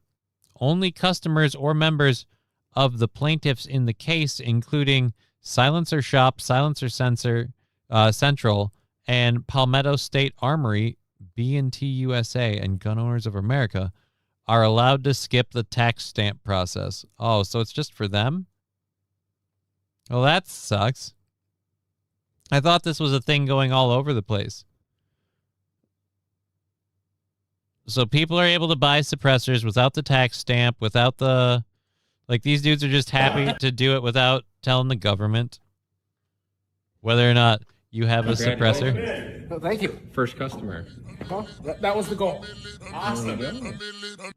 Only customers or members of the plaintiffs in the case, including Silencer Shop, Silencer Central, and Palmetto State Armory, B&T USA, and Gun Owners of America, are allowed to skip the tax stamp process. Oh, so it's just for them? Well, that sucks. I thought this was a thing going all over the place. So people are able to buy suppressors without the tax stamp, without the... Like, these dudes are just happy to do it without telling the government whether or not you have a suppressor. Oh, thank you. First customer. Well, that was the goal. Awesome.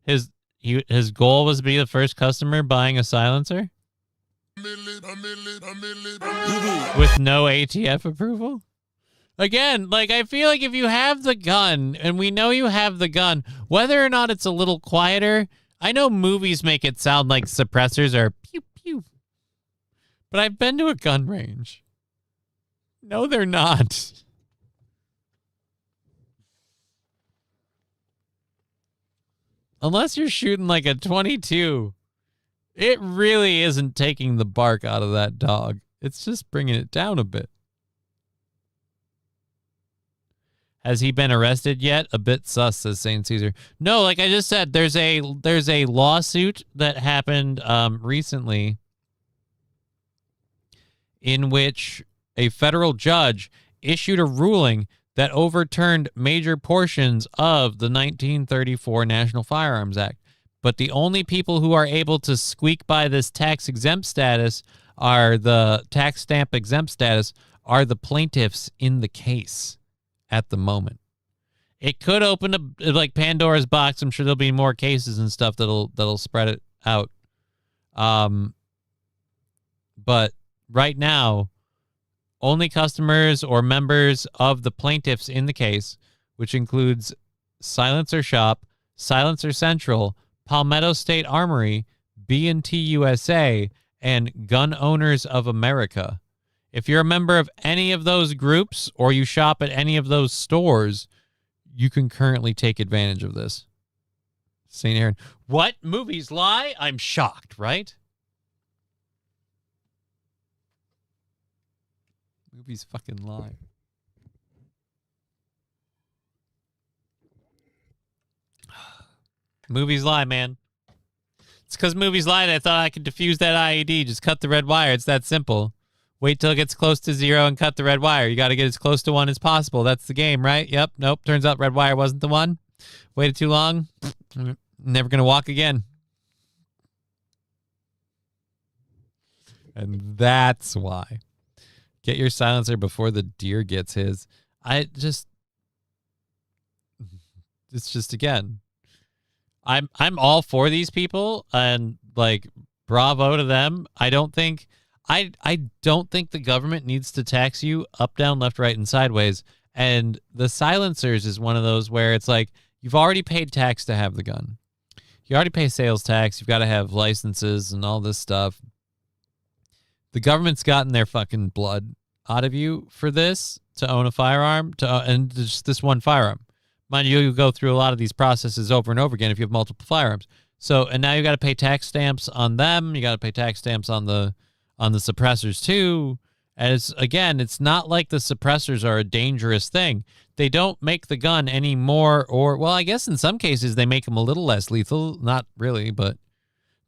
His goal was to be the first customer buying a silencer? With no ATF approval? Again, like, I feel like if you have the gun, and we know you have the gun, whether or not it's a little quieter, I know movies make it sound like suppressors are pew pew. But I've been to a gun range. No, they're not. Unless you're shooting like a 22, it really isn't taking the bark out of that dog. It's just bringing it down a bit. Has he been arrested yet? A bit sus, says St. Caesar. No, like I just said, there's a lawsuit that happened recently in which a federal judge issued a ruling that overturned major portions of the 1934 National Firearms Act. But the only people who are able to squeak by this tax exempt status are the tax stamp exempt status are the plaintiffs in the case at the moment. It could open up like Pandora's box. I'm sure there'll be more cases and stuff that'll spread it out. But right now, only customers or members of the plaintiffs in the case, which includes Silencer Shop, Silencer Central, Palmetto State Armory, B&T USA, and Gun Owners of America. If you're a member of any of those groups or you shop at any of those stores, you can currently take advantage of this. St. Aaron. What? Movies lie? I'm shocked, right? Movies fucking lie. Movies lie, man. It's because movies lie that I thought I could defuse that IED. Just cut the red wire. It's that simple. Wait till it gets close to 0 and cut the red wire. You got to get as close to 1 as possible. That's the game, right? Yep. Nope. Turns out red wire wasn't the one. Waited too long. Never going to walk again. And that's why. Get your silencer before the deer gets his. It's just, again, I'm all for these people and like bravo to them. I don't think the government needs to tax you up, down, left, right, and sideways. And the silencers is one of those where it's like you've already paid tax to have the gun. You already pay sales tax. You've got to have licenses and all this stuff. The government's gotten their fucking blood out of you for this to own a firearm and just this one firearm. Mind you, you go through a lot of these processes over and over again if you have multiple firearms. So, and now you got to pay tax stamps on them. You got to pay tax stamps on the suppressors too. And it's not like the suppressors are a dangerous thing. They don't make the gun any more, or, well, I guess in some cases they make them a little less lethal. Not really, but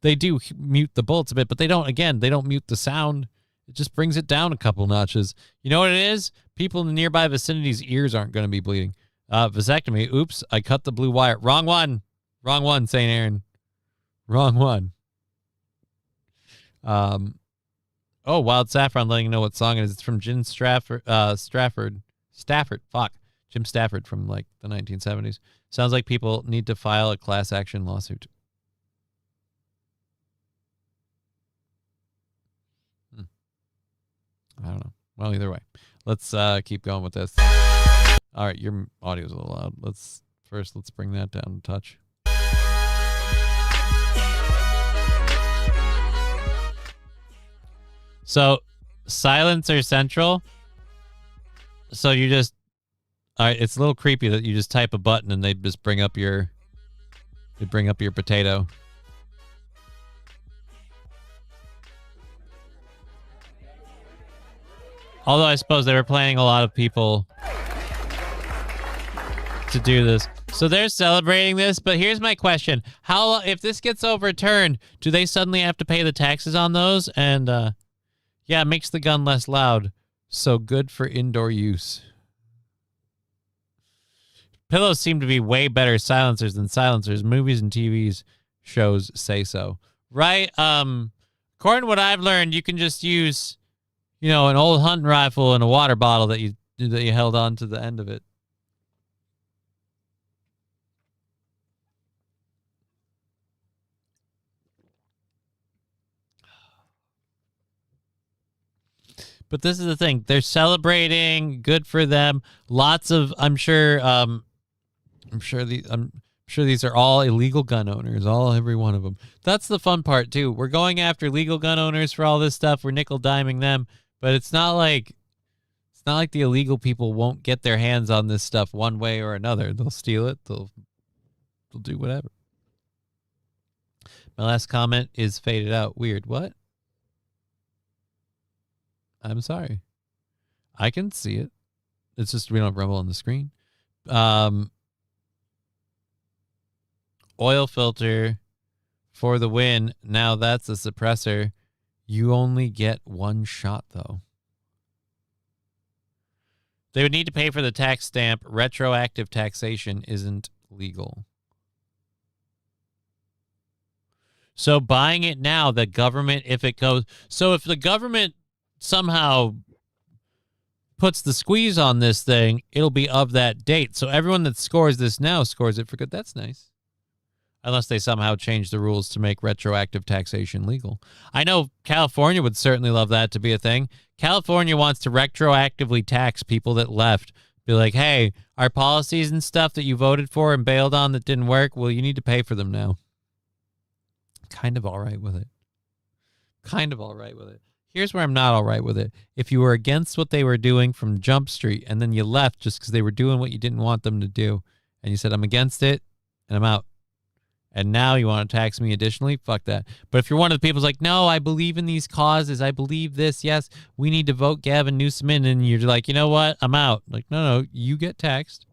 they do mute the bullets a bit, but they don't mute the sound. It just brings it down a couple notches. You know what it is? People in the nearby vicinity's ears aren't going to be bleeding. Vasectomy. Oops, I cut the blue wire. Wrong one. Wrong one, St. Aaron. Wrong one. Oh, Wild Saffron letting you know what song it is. It's from Jim Stafford. Fuck. Jim Stafford from like the 1970s. Sounds like people need to file a class action lawsuit. I don't know. Well, either way. Let's keep going with this. All right, your audio's a little loud. Let's bring that down a touch. So, silencer central. So you just, all right, it's a little creepy that you just type a button and they just bring up your potato. Although I suppose they were planning a lot of people to do this. So they're celebrating this, but here's my question. If this gets overturned, do they suddenly have to pay the taxes on those? And yeah, it makes the gun less loud. So good for indoor use. Pillows seem to be way better silencers than silencers. Movies and TVs shows say so. Right? According to what I've learned, you can just use, an old hunting rifle and a water bottle that you held on to the end of it. But this is the thing. They're celebrating. Good for them. Lots of, I'm sure these are all illegal gun owners, every one of them. That's the fun part too. We're going after legal gun owners for all this stuff. We're nickel-diming them, but it's not like the illegal people won't get their hands on this stuff one way or another. They'll steal it. They'll do whatever. My last comment is faded out. Weird. What? I'm sorry. I can see it. It's just we don't have rumble on the screen. Oil filter for the win. Now that's a suppressor. You only get one shot, though. They would need to pay for the tax stamp. Retroactive taxation isn't legal. So buying it now, the government, if the government somehow puts the squeeze on this thing, it'll be of that date. So everyone that scores this now scores it for good. That's nice. Unless they somehow change the rules to make retroactive taxation legal. I know California would certainly love that to be a thing. California wants to retroactively tax people that left. Be like, hey, our policies and stuff that you voted for and bailed on that didn't work, well, you need to pay for them now. Kind of all right with it. Here's where I'm not all right with it. If you were against what they were doing from Jump Street and then you left just because they were doing what you didn't want them to do, and you said, I'm against it, and I'm out. And now you want to tax me additionally? Fuck that. But if you're one of the people who's like, no, I believe in these causes. I believe this. Yes, we need to vote Gavin Newsom in. And you're like, you know what? I'm out. Like, no, you get taxed.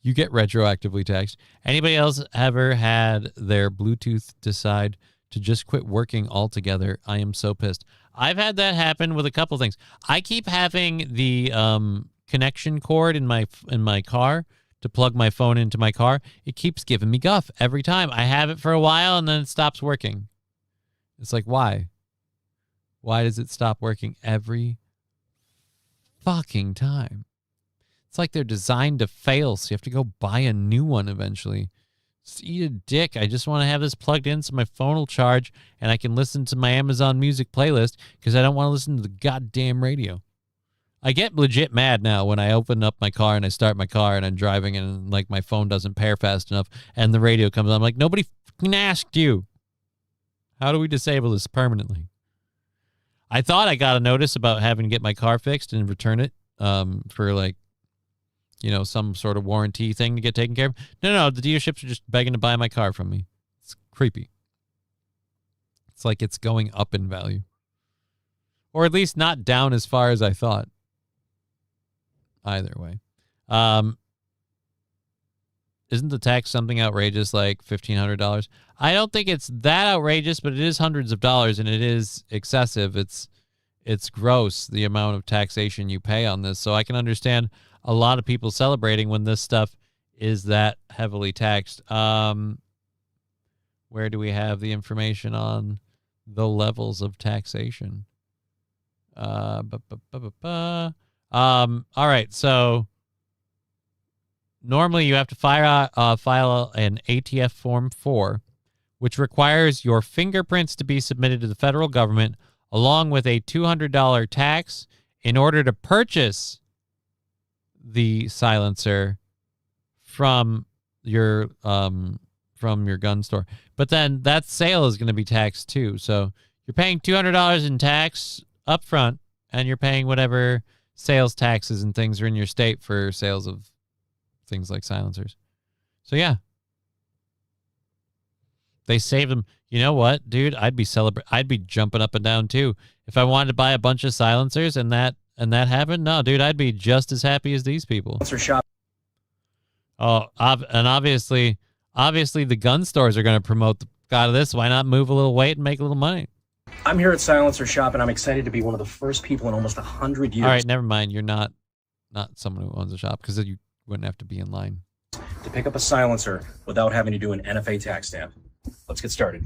You get retroactively taxed. Anybody else ever had their Bluetooth decide to just quit working altogether? I am so pissed. I've had that happen with a couple things. I keep having the connection cord in my car to plug my phone into my car. It keeps giving me guff every time. I have it for a while and then it stops working. It's like, why? Why does it stop working every fucking time? It's like they're designed to fail, so you have to go buy a new one eventually. Just eat a dick. I just want to have this plugged in so my phone will charge and I can listen to my Amazon Music playlist because I don't want to listen to the goddamn radio. I get legit mad now when I open up my car and I start my car and I'm driving and like my phone doesn't pair fast enough and the radio comes on. I'm like, nobody fucking asked you. How do we disable this permanently? I thought I got a notice about having to get my car fixed and return it for like, some sort of warranty thing to get taken care of. No, the dealerships are just begging to buy my car from me. It's creepy. It's like it's going up in value. Or at least not down as far as I thought. Either way. Isn't the tax something outrageous like $1,500? I don't think it's that outrageous, but it is hundreds of dollars and it is excessive. It's it's gross the amount of taxation you pay on this. So I can understand a lot of people celebrating when this stuff is that heavily taxed. Where do we have the information on the levels of taxation? All right, so normally you have to file an ATF Form 4, which requires your fingerprints to be submitted to the federal government along with a $200 tax in order to purchase the silencer from your gun store. But then that sale is going to be taxed too. So you're paying $200 in tax up front, and you're paying whatever sales taxes and things are in your state for sales of things like silencers. So yeah, they save them. You know what, dude? I'd be jumping up and down too if I wanted to buy a bunch of silencers and that happened. No, dude, I'd be just as happy as these people. Oh, and obviously the gun stores are going to promote the out of this. Why not move a little weight and make a little money? I'm here at Silencer Shop, and I'm excited to be one of the first people in almost 100 years. All right, never mind. You're not someone who owns a shop, because then you wouldn't have to be in line to pick up a silencer without having to do an NFA tax stamp. Let's get started.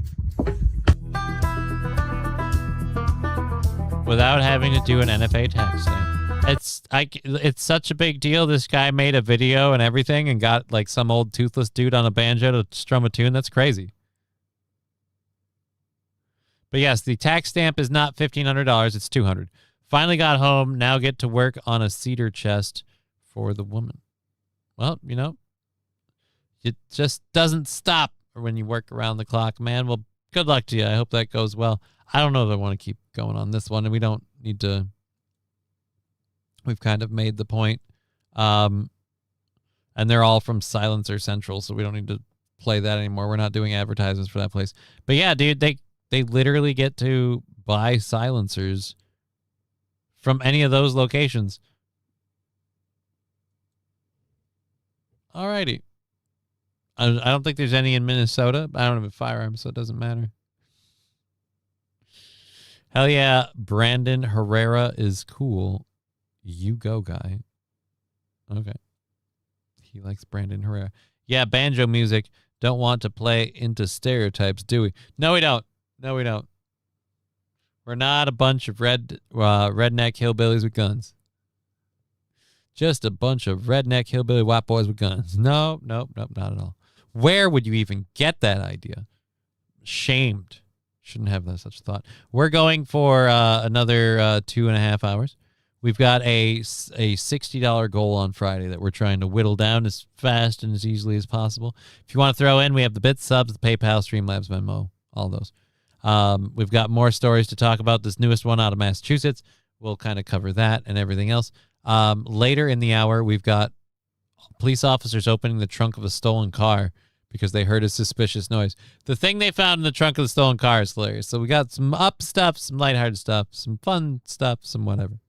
Without having to do an NFA tax stamp. It's such a big deal. This guy made a video and everything and got like some old toothless dude on a banjo to strum a tune. That's crazy. But yes, the tax stamp is not $1,500. It's $200. Finally got home. Now get to work on a cedar chest for the woman. Well, you know, it just doesn't stop when you work around the clock, man. Well, good luck to you. I hope that goes well. I don't know if I want to keep going on this one, and we don't need to. We've kind of made the point. And they're all from Silencer Central, so we don't need to play that anymore. We're not doing advertisements for that place. But yeah, dude, they literally get to buy silencers from any of those locations. Alrighty. I don't think there's any in Minnesota. I don't have a firearm, so it doesn't matter. Hell yeah, Brandon Herrera is cool. You go, guy. Okay. He likes Brandon Herrera. Yeah, banjo music. Don't want to play into stereotypes, do we? No, we don't. No, we don't. We're not a bunch of redneck hillbillies with guns. Just a bunch of redneck hillbilly white boys with guns. Nope, not at all. Where would you even get that idea? Shamed. Shouldn't have such a thought. We're going for another 2.5 hours. We've got a $60 goal on Friday that we're trying to whittle down as fast and as easily as possible. If you want to throw in, we have the bits, subs, the PayPal, Streamlabs, Venmo, all those. We've got more stories to talk about. This newest one out of Massachusetts. We'll kind of cover that and everything else. Later in the hour, we've got police officers opening the trunk of a stolen car because they heard a suspicious noise. The thing they found in the trunk of the stolen car is hilarious. So we got some up stuff, some lighthearted stuff, some fun stuff, some whatever.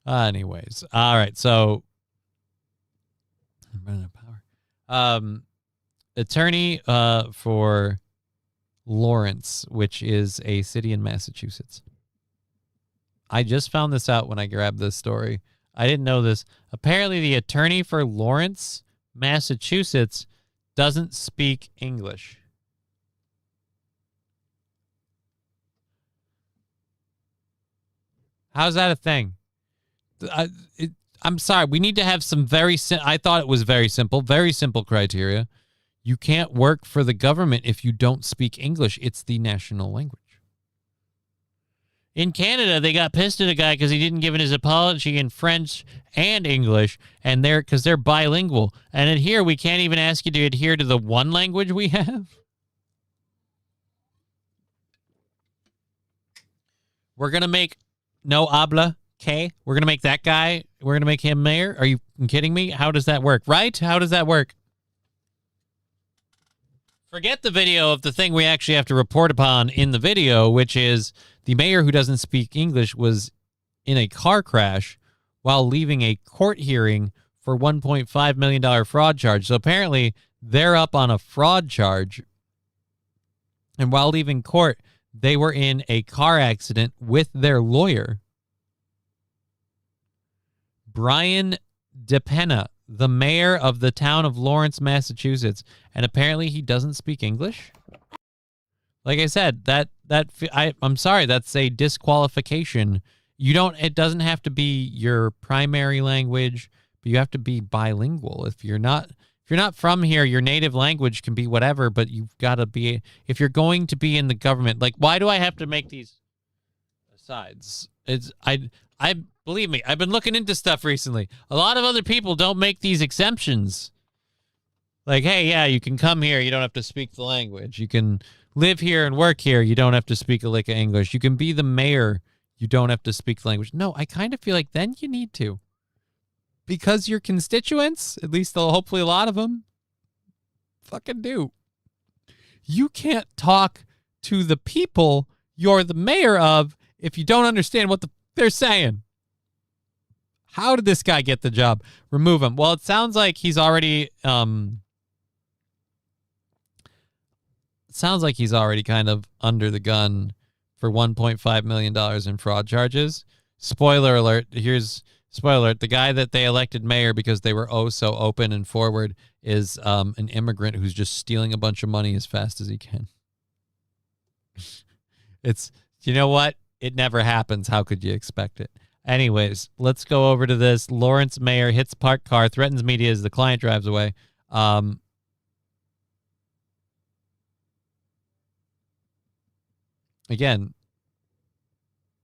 Anyways, all right. So I'm running out of power. Attorney for Lawrence, which is a city in Massachusetts. I just found this out when I grabbed this story. I didn't know this. Apparently, the attorney for Lawrence, Massachusetts, doesn't speak English. How's that a thing? I'm sorry. We need to have some I thought it was very simple criteria. You can't work for the government if you don't speak English. It's the national language. In Canada, they got pissed at a guy because he didn't give in his apology in French and English, and because they're bilingual. And in here, we can't even ask you to adhere to the one language we have. We're gonna make no habla que. We're gonna make that guy. We're gonna make him mayor. Are you kidding me? How does that work? Right? How does that work? Forget the video of the thing we actually have to report upon in the video, which is the mayor who doesn't speak English was in a car crash while leaving a court hearing for $1.5 million fraud charge. So apparently they're up on a fraud charge. And while leaving court, they were in a car accident with their lawyer. Brian DePena, the mayor of the town of Lawrence, Massachusetts, and apparently he doesn't speak English. Like I said, I'm sorry, that's a disqualification. It doesn't have to be your primary language, but you have to be bilingual. If you're not from here, your native language can be whatever, but you've got to be, if you're going to be in the government, like, why do I have to make these asides? I believe me, I've been looking into stuff recently. A lot of other people don't make these exemptions. Like, hey, yeah, you can come here, you don't have to speak the language. You can live here and work here, you don't have to speak a lick of English. You can be the mayor, you don't have to speak the language. No, I kind of feel like then you need to. Because your constituents, at least hopefully a lot of them, fucking do. You can't talk to the people you're the mayor of if you don't understand what they're saying. How did this guy get the job? Remove him. Well, it sounds like he's already kind of under the gun for $1.5 million in fraud charges. Spoiler alert. Spoiler alert. The guy that they elected mayor because they were oh so open and forward is an immigrant who's just stealing a bunch of money as fast as he can. You know what? It never happens. How could you expect it? Anyways, let's go over to this. Lawrence mayor hits parked car, threatens media as the client drives away. Again,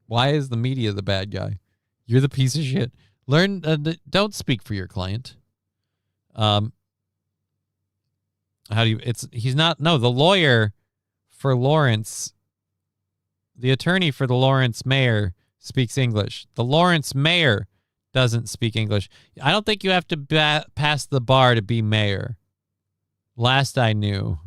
why is the media the bad guy? You're the piece of shit. Don't speak for your client. The lawyer for Lawrence, the attorney for the Lawrence mayor speaks English. The Lawrence mayor doesn't speak English. I don't think you have to pass the bar to be mayor. Last I knew.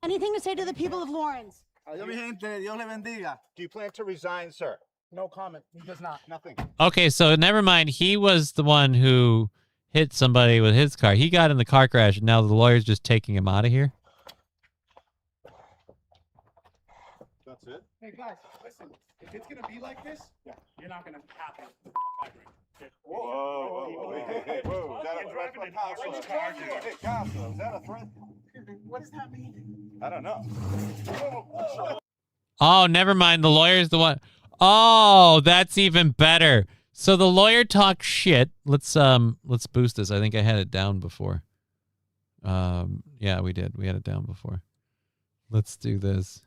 Anything to say to the people of Lawrence? Adiós, mi gente. Dios le bendiga. Do you plan to resign, sir? No comment. He does not. Nothing. Okay, so never mind. He was the one who hit somebody with his car. He got in the car crash, and now the lawyer's just taking him out of here. That's it? Hey guys, listen. If it's gonna be like this, you're not gonna happen. Whoa. Hey, whoa. Is that a threat from Casa? Hey, Casa, is that a threat? What does that mean? I don't know. Oh, never mind. The lawyer's the one. Oh, that's even better. So the lawyer talks shit. Let's boost this. I think I had it down before. Yeah, we did. We had it down before. Let's do this.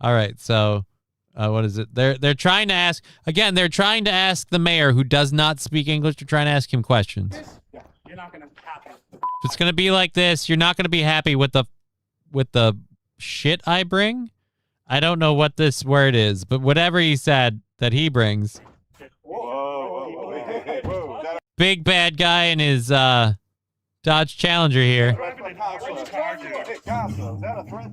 All right. So, what is it? They're trying to ask again. They're trying to ask the mayor who does not speak English. They're trying to ask him questions. You're not gonna happen. If it's gonna be like this, you're not gonna be happy with the shit I bring. I don't know what this word is, but whatever he said that he brings. Whoa. Big bad guy in his Dodge Challenger here. Hey, Casa, is that a threat?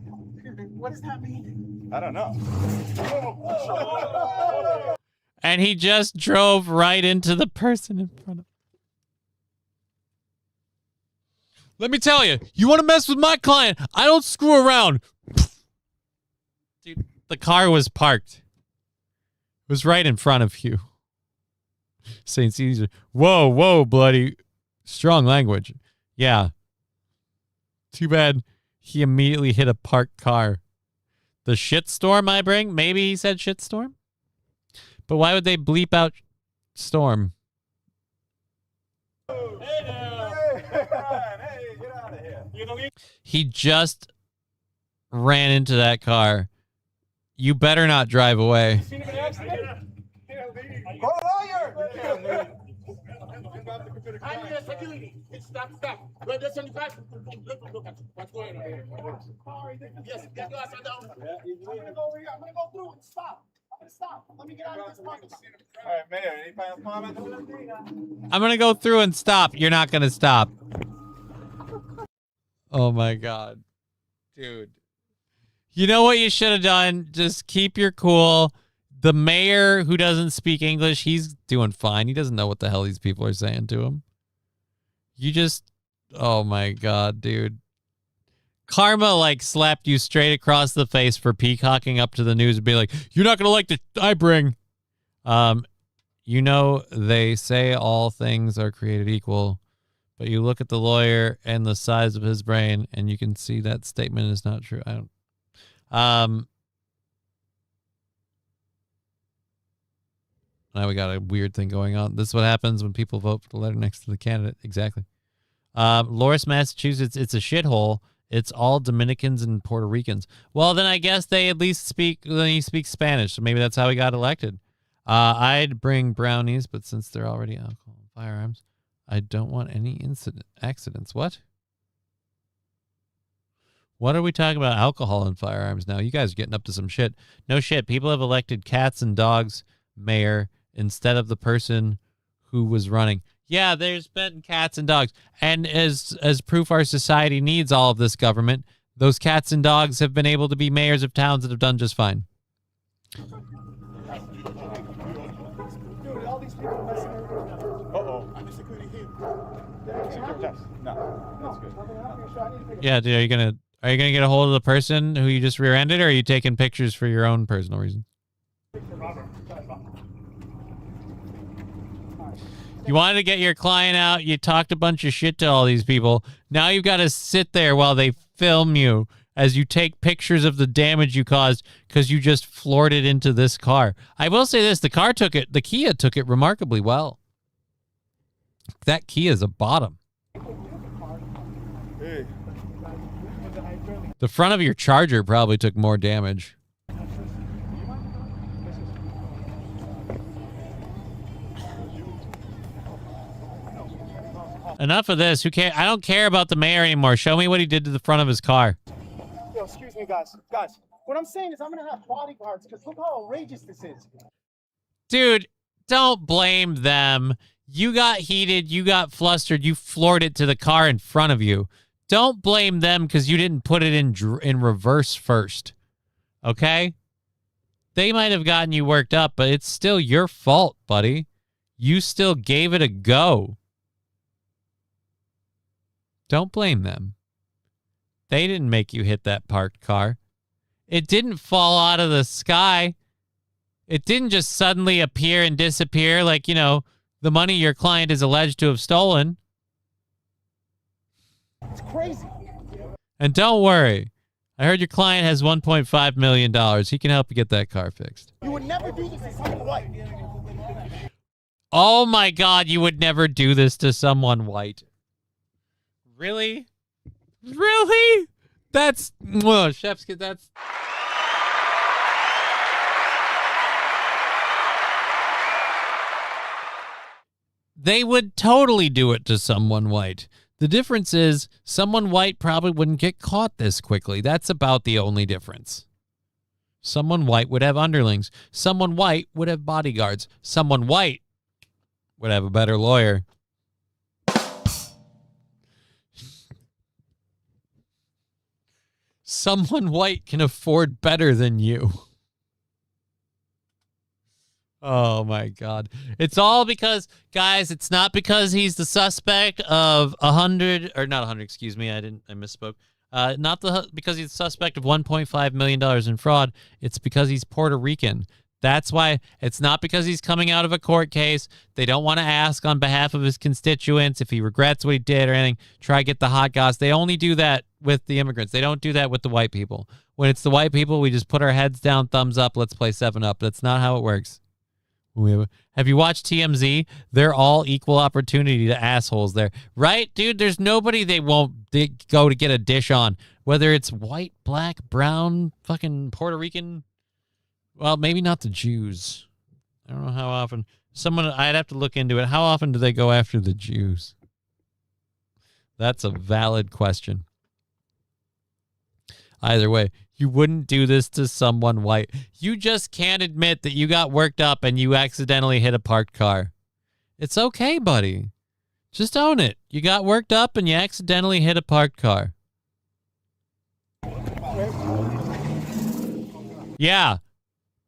What does that mean? I don't know. And he just drove right into the person in front of him. Let me tell you, you want to mess with my client, I don't screw around. Dude, the car was parked. It was right in front of you. St. Caesar. Whoa, bloody strong language. Yeah. Too bad he immediately hit a parked car. The shitstorm I bring? Maybe he said shitstorm? But why would they bleep out storm? Hey, get out of here. He just ran into that car. You better not drive away. Call a lawyer. I'm the security. Stop. Wait, listen, look at what's going on here. Yes, get your ass down. I'm gonna go through and stop. Stop. Let me get out of this parking lot. All right, Mayor, any final comments? I'm going to go through and stop. You're not going to stop. Oh, my God. Dude. You know what you should have done? Just keep your cool. The mayor who doesn't speak English, he's doing fine. He doesn't know what the hell these people are saying to him. You just Oh my God, dude. Karma like slapped you straight across the face for peacocking up to the news and being like, you're not going to like the I bring. You know, they say all things are created equal, but you look at the lawyer and the size of his brain and you can see that statement is not true. I don't, now we got a weird thing going on. This is what happens when people vote for the letter next to the candidate. Exactly. Loris, Massachusetts, it's a shithole. It's all Dominicans and Puerto Ricans. Well, then I guess they at least speak Spanish, so maybe that's how he got elected. I'd bring brownies, but since they're already alcohol and firearms, I don't want any accidents. What? What are we talking about? Alcohol and firearms now? You guys are getting up to some shit. No shit. People have elected cats and dogs mayor instead of the person who was running. Yeah, there's been cats and dogs. And as proof our society needs all of this government, those cats and dogs have been able to be mayors of towns that have done just fine. Uh-oh. I'm the security here. Security test. No, that's good. Yeah, dude, are you gonna get a hold of the person who you just rear-ended, or are you taking pictures for your own personal reasons? You wanted to get your client out. You talked a bunch of shit to all these people. Now you've got to sit there while they film you as you take pictures of the damage you caused because you just floored it into this car. I will say this. The Kia took it remarkably well. That Kia's a bottom. Hey. The front of your Charger probably took more damage. Enough of this. Who cares? I don't care about the mayor anymore. Show me what he did to the front of his car. Yo, excuse me, guys. Guys, what I'm saying is I'm going to have bodyguards because look how outrageous this is. Dude, don't blame them. You got heated. You got flustered. You floored it to the car in front of you. Don't blame them because you didn't put it in reverse first. Okay? They might have gotten you worked up, but it's still your fault, buddy. You still gave it a go. Don't blame them. They didn't make you hit that parked car. It didn't fall out of the sky. It didn't just suddenly appear and disappear like, you know, the money your client is alleged to have stolen. It's crazy. And don't worry. I heard your client has $1.5 million. He can help you get that car fixed. You would never do this to someone white. Oh my God, you would never do this to someone white. Really? Really? That's chef's kid. That's they would totally do it to someone white. The difference is someone white probably wouldn't get caught this quickly. That's about the only difference. Someone white would have underlings. Someone white would have bodyguards. Someone white would have a better lawyer. Someone white can afford better than you. Oh my God. It's all because, guys, it's not because he's the suspect of 100, or not 100, excuse me, I misspoke. Because he's the suspect of $1.5 million in fraud. It's because he's Puerto Rican. That's why. It's not because he's coming out of a court case. They don't want to ask on behalf of his constituents if he regrets what he did or anything. Try to get the hot goss. They only do that with the immigrants. They don't do that with the white people. When it's the white people, we just put our heads down, thumbs up, let's play 7-Up. That's not how it works. Have you watched TMZ? They're all equal opportunity to assholes there. Right, dude? There's nobody they won't go to get a dish on. Whether it's white, black, brown, fucking Puerto Rican. Well, maybe not the Jews. I don't know how often. I'd have to look into it. How often do they go after the Jews? That's a valid question. Either way, you wouldn't do this to someone white. You just can't admit that you got worked up and you accidentally hit a parked car. It's okay, buddy. Just own it. You got worked up and you accidentally hit a parked car. Yeah.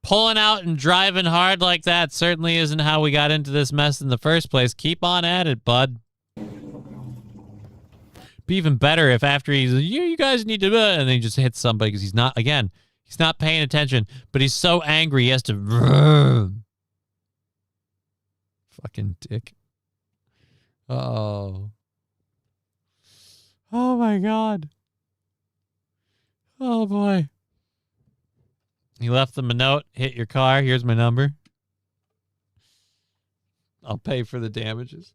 Pulling out and driving hard like that certainly isn't how we got into this mess in the first place. Keep on at it, bud. Be even better if after he's like, you guys need to, and then he just hits somebody because he's not paying attention, but he's so angry he has to. Fucking dick. Oh. Oh my God. Oh boy. He left them a note. Hit your car. Here's my number. I'll pay for the damages.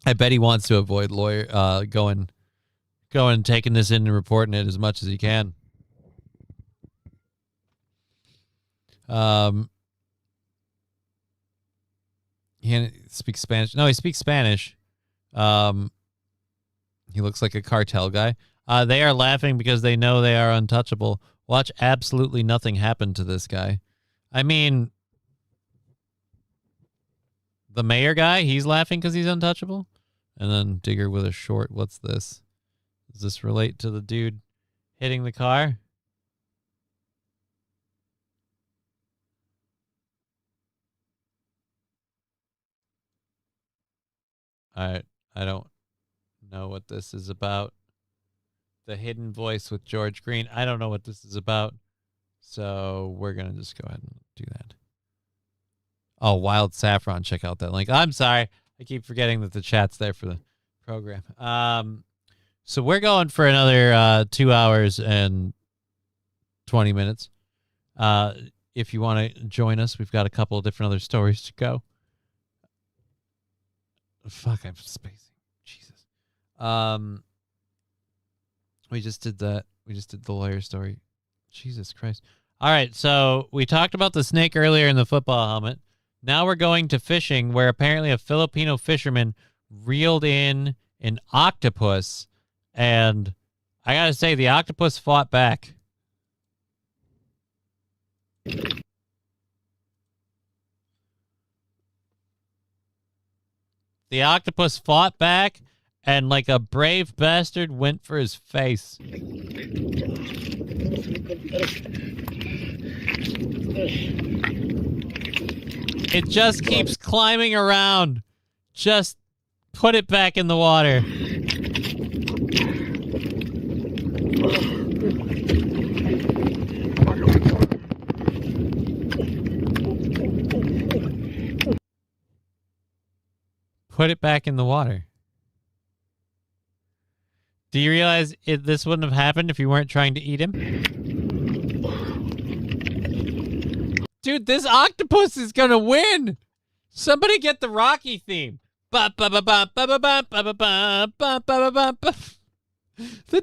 I bet he wants to avoid going and taking this in and reporting it as much as he can. He speaks Spanish. No, he speaks Spanish. He looks like a cartel guy. They are laughing because they know they are untouchable. Watch absolutely nothing happen to this guy. I mean, the mayor guy, he's laughing because he's untouchable. And then Digger with a short. What's this? Does this relate to the dude hitting the car? I don't know what this is about. The Hidden Voice with George Green. I don't know what this is about. So we're going to just go ahead and do that. Oh, Wild Saffron. Check out that link. I'm sorry. I keep forgetting that the chat's there for the program. So we're going for another 2 hours and 20 minutes. If you want to join us, we've got a couple of different other stories to go. Fuck, I'm spacing. Jesus. We just did that. We just did the lawyer story. Jesus Christ. All right, so we talked about the snake earlier in the football helmet. Now we're going to fishing, where apparently a Filipino fisherman reeled in an octopus, and I gotta say, the octopus fought back. The octopus fought back, and like a brave bastard went for his face. It just keeps climbing around. Just put it back in the water. Put it back in the water. Do you realize this wouldn't have happened if you weren't trying to eat him? Dude, this octopus is gonna win! Somebody get the Rocky theme. The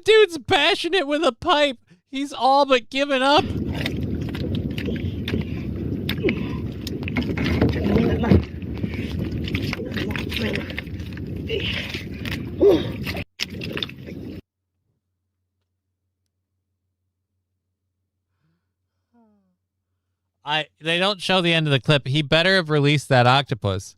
dude's bashing it with a pipe. He's all but given up. They don't show the end of the clip. He better have released that octopus.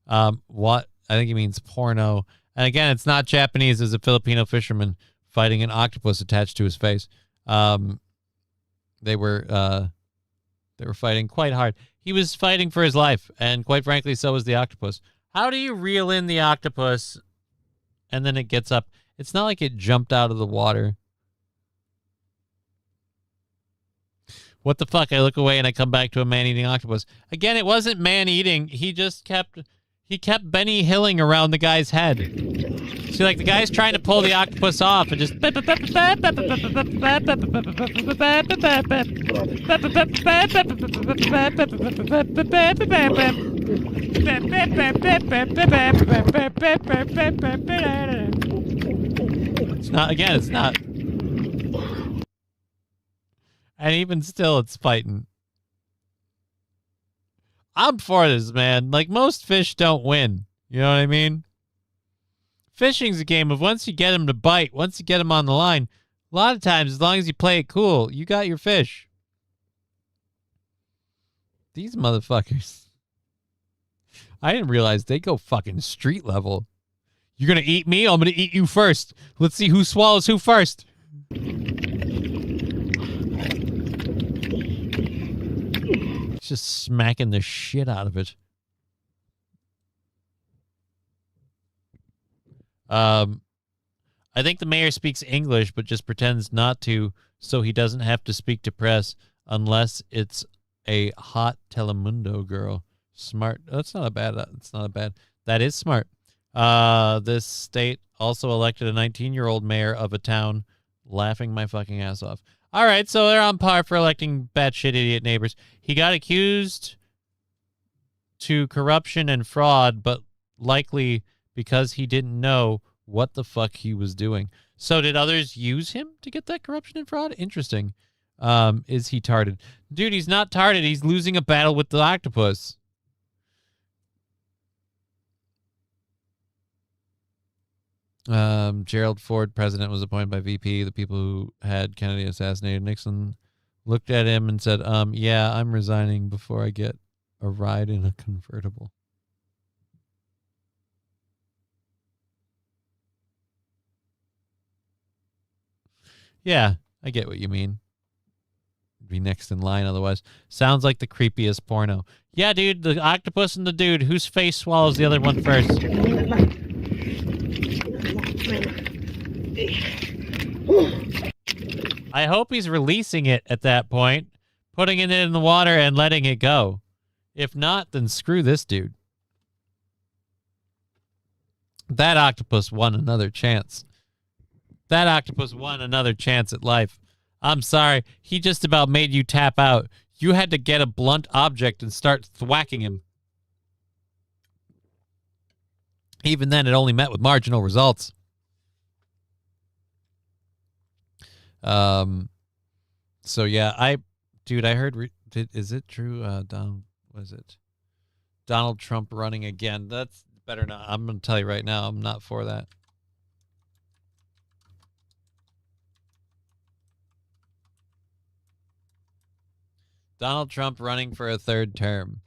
What? I think he means porno. And again, it's not Japanese. It's a Filipino fisherman fighting an octopus attached to his face. They were fighting quite hard. He was fighting for his life, and quite frankly, so was the octopus. How do you reel in the octopus and then it gets up? It's not like it jumped out of the water. What the fuck? I look away and I come back to a man-eating octopus. Again, it wasn't man-eating. He just kept Benny Hilling around the guy's head. See, like, the guy's trying to pull the octopus off and just... It's not, again, it's not... And even still, it's fighting. I'm for this, man. Like, most fish don't win. You know what I mean? Fishing's a game of once you get them to bite, once you get them on the line, a lot of times, as long as you play it cool, you got your fish. These motherfuckers. I didn't realize they go fucking street level. You're going to eat me? I'm going to eat you first. Let's see who swallows who first. just smacking the shit out of it. I think the mayor speaks English, but just pretends not to, so he doesn't have to speak to press unless it's a hot Telemundo girl. Smart. That's not a bad. That's not a bad. That is smart. This state also elected a 19-year-old mayor of a town, laughing my fucking ass off. All right, so they're on par for electing batshit idiot neighbors. He got accused to corruption and fraud, but likely because he didn't know what the fuck he was doing. So did others use him to get that corruption and fraud? Interesting. Is he tarded? Dude, he's not tarded. He's losing a battle with the octopus. Gerald Ford, president, was appointed by VP. The people who had Kennedy assassinated Nixon looked at him and said, yeah, I'm resigning before I get a ride in a convertible. Yeah, I get what you mean. Be next in line otherwise. Sounds like the creepiest porno. Yeah, dude, the octopus and the dude whose face swallows the other one first. I hope he's releasing it at that point, putting it in the water and letting it go. If not, then screw this dude. That octopus won another chance. That octopus won another chance at life. I'm sorry. He just about made you tap out. You had to get a blunt object and start thwacking him. Even then, it only met with marginal results. So yeah, I heard, is it true? Donald Trump running again. That's better not. I'm going to tell you right now, I'm not for that. Donald Trump running for a third term.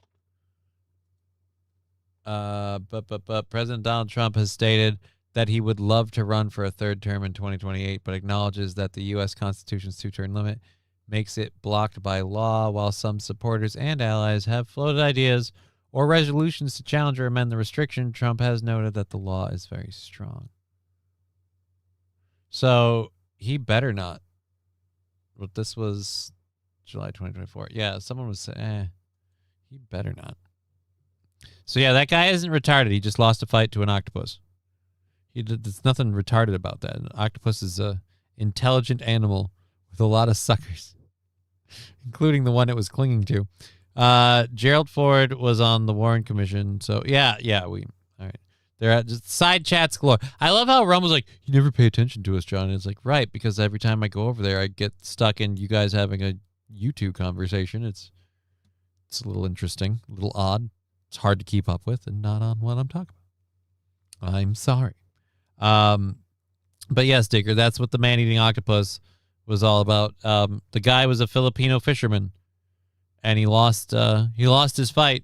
But President Donald Trump has stated that he would love to run for a third term in 2028, but acknowledges that the U.S. Constitution's two-term limit makes it blocked by law, while some supporters and allies have floated ideas or resolutions to challenge or amend the restriction. Trump has noted that the law is very strong. So he better not. But this was July 2024. Yeah, someone was saying, he better not. So yeah, that guy isn't retarded. He just lost a fight to an octopus. There's nothing retarded about that. An octopus is a intelligent animal with a lot of suckers, including the one it was clinging to. Gerald Ford was on the Warren Commission. So yeah, all right. They're at just side chats galore. I love how Rumble's like, you never pay attention to us, John. And it's like, right, because every time I go over there, I get stuck in you guys having a YouTube conversation. It's a little interesting, a little odd. It's hard to keep up with and not on what I'm talking about. I'm sorry. But yes, Digger, that's what the man-eating octopus was all about. The guy was a Filipino fisherman, and he lost his fight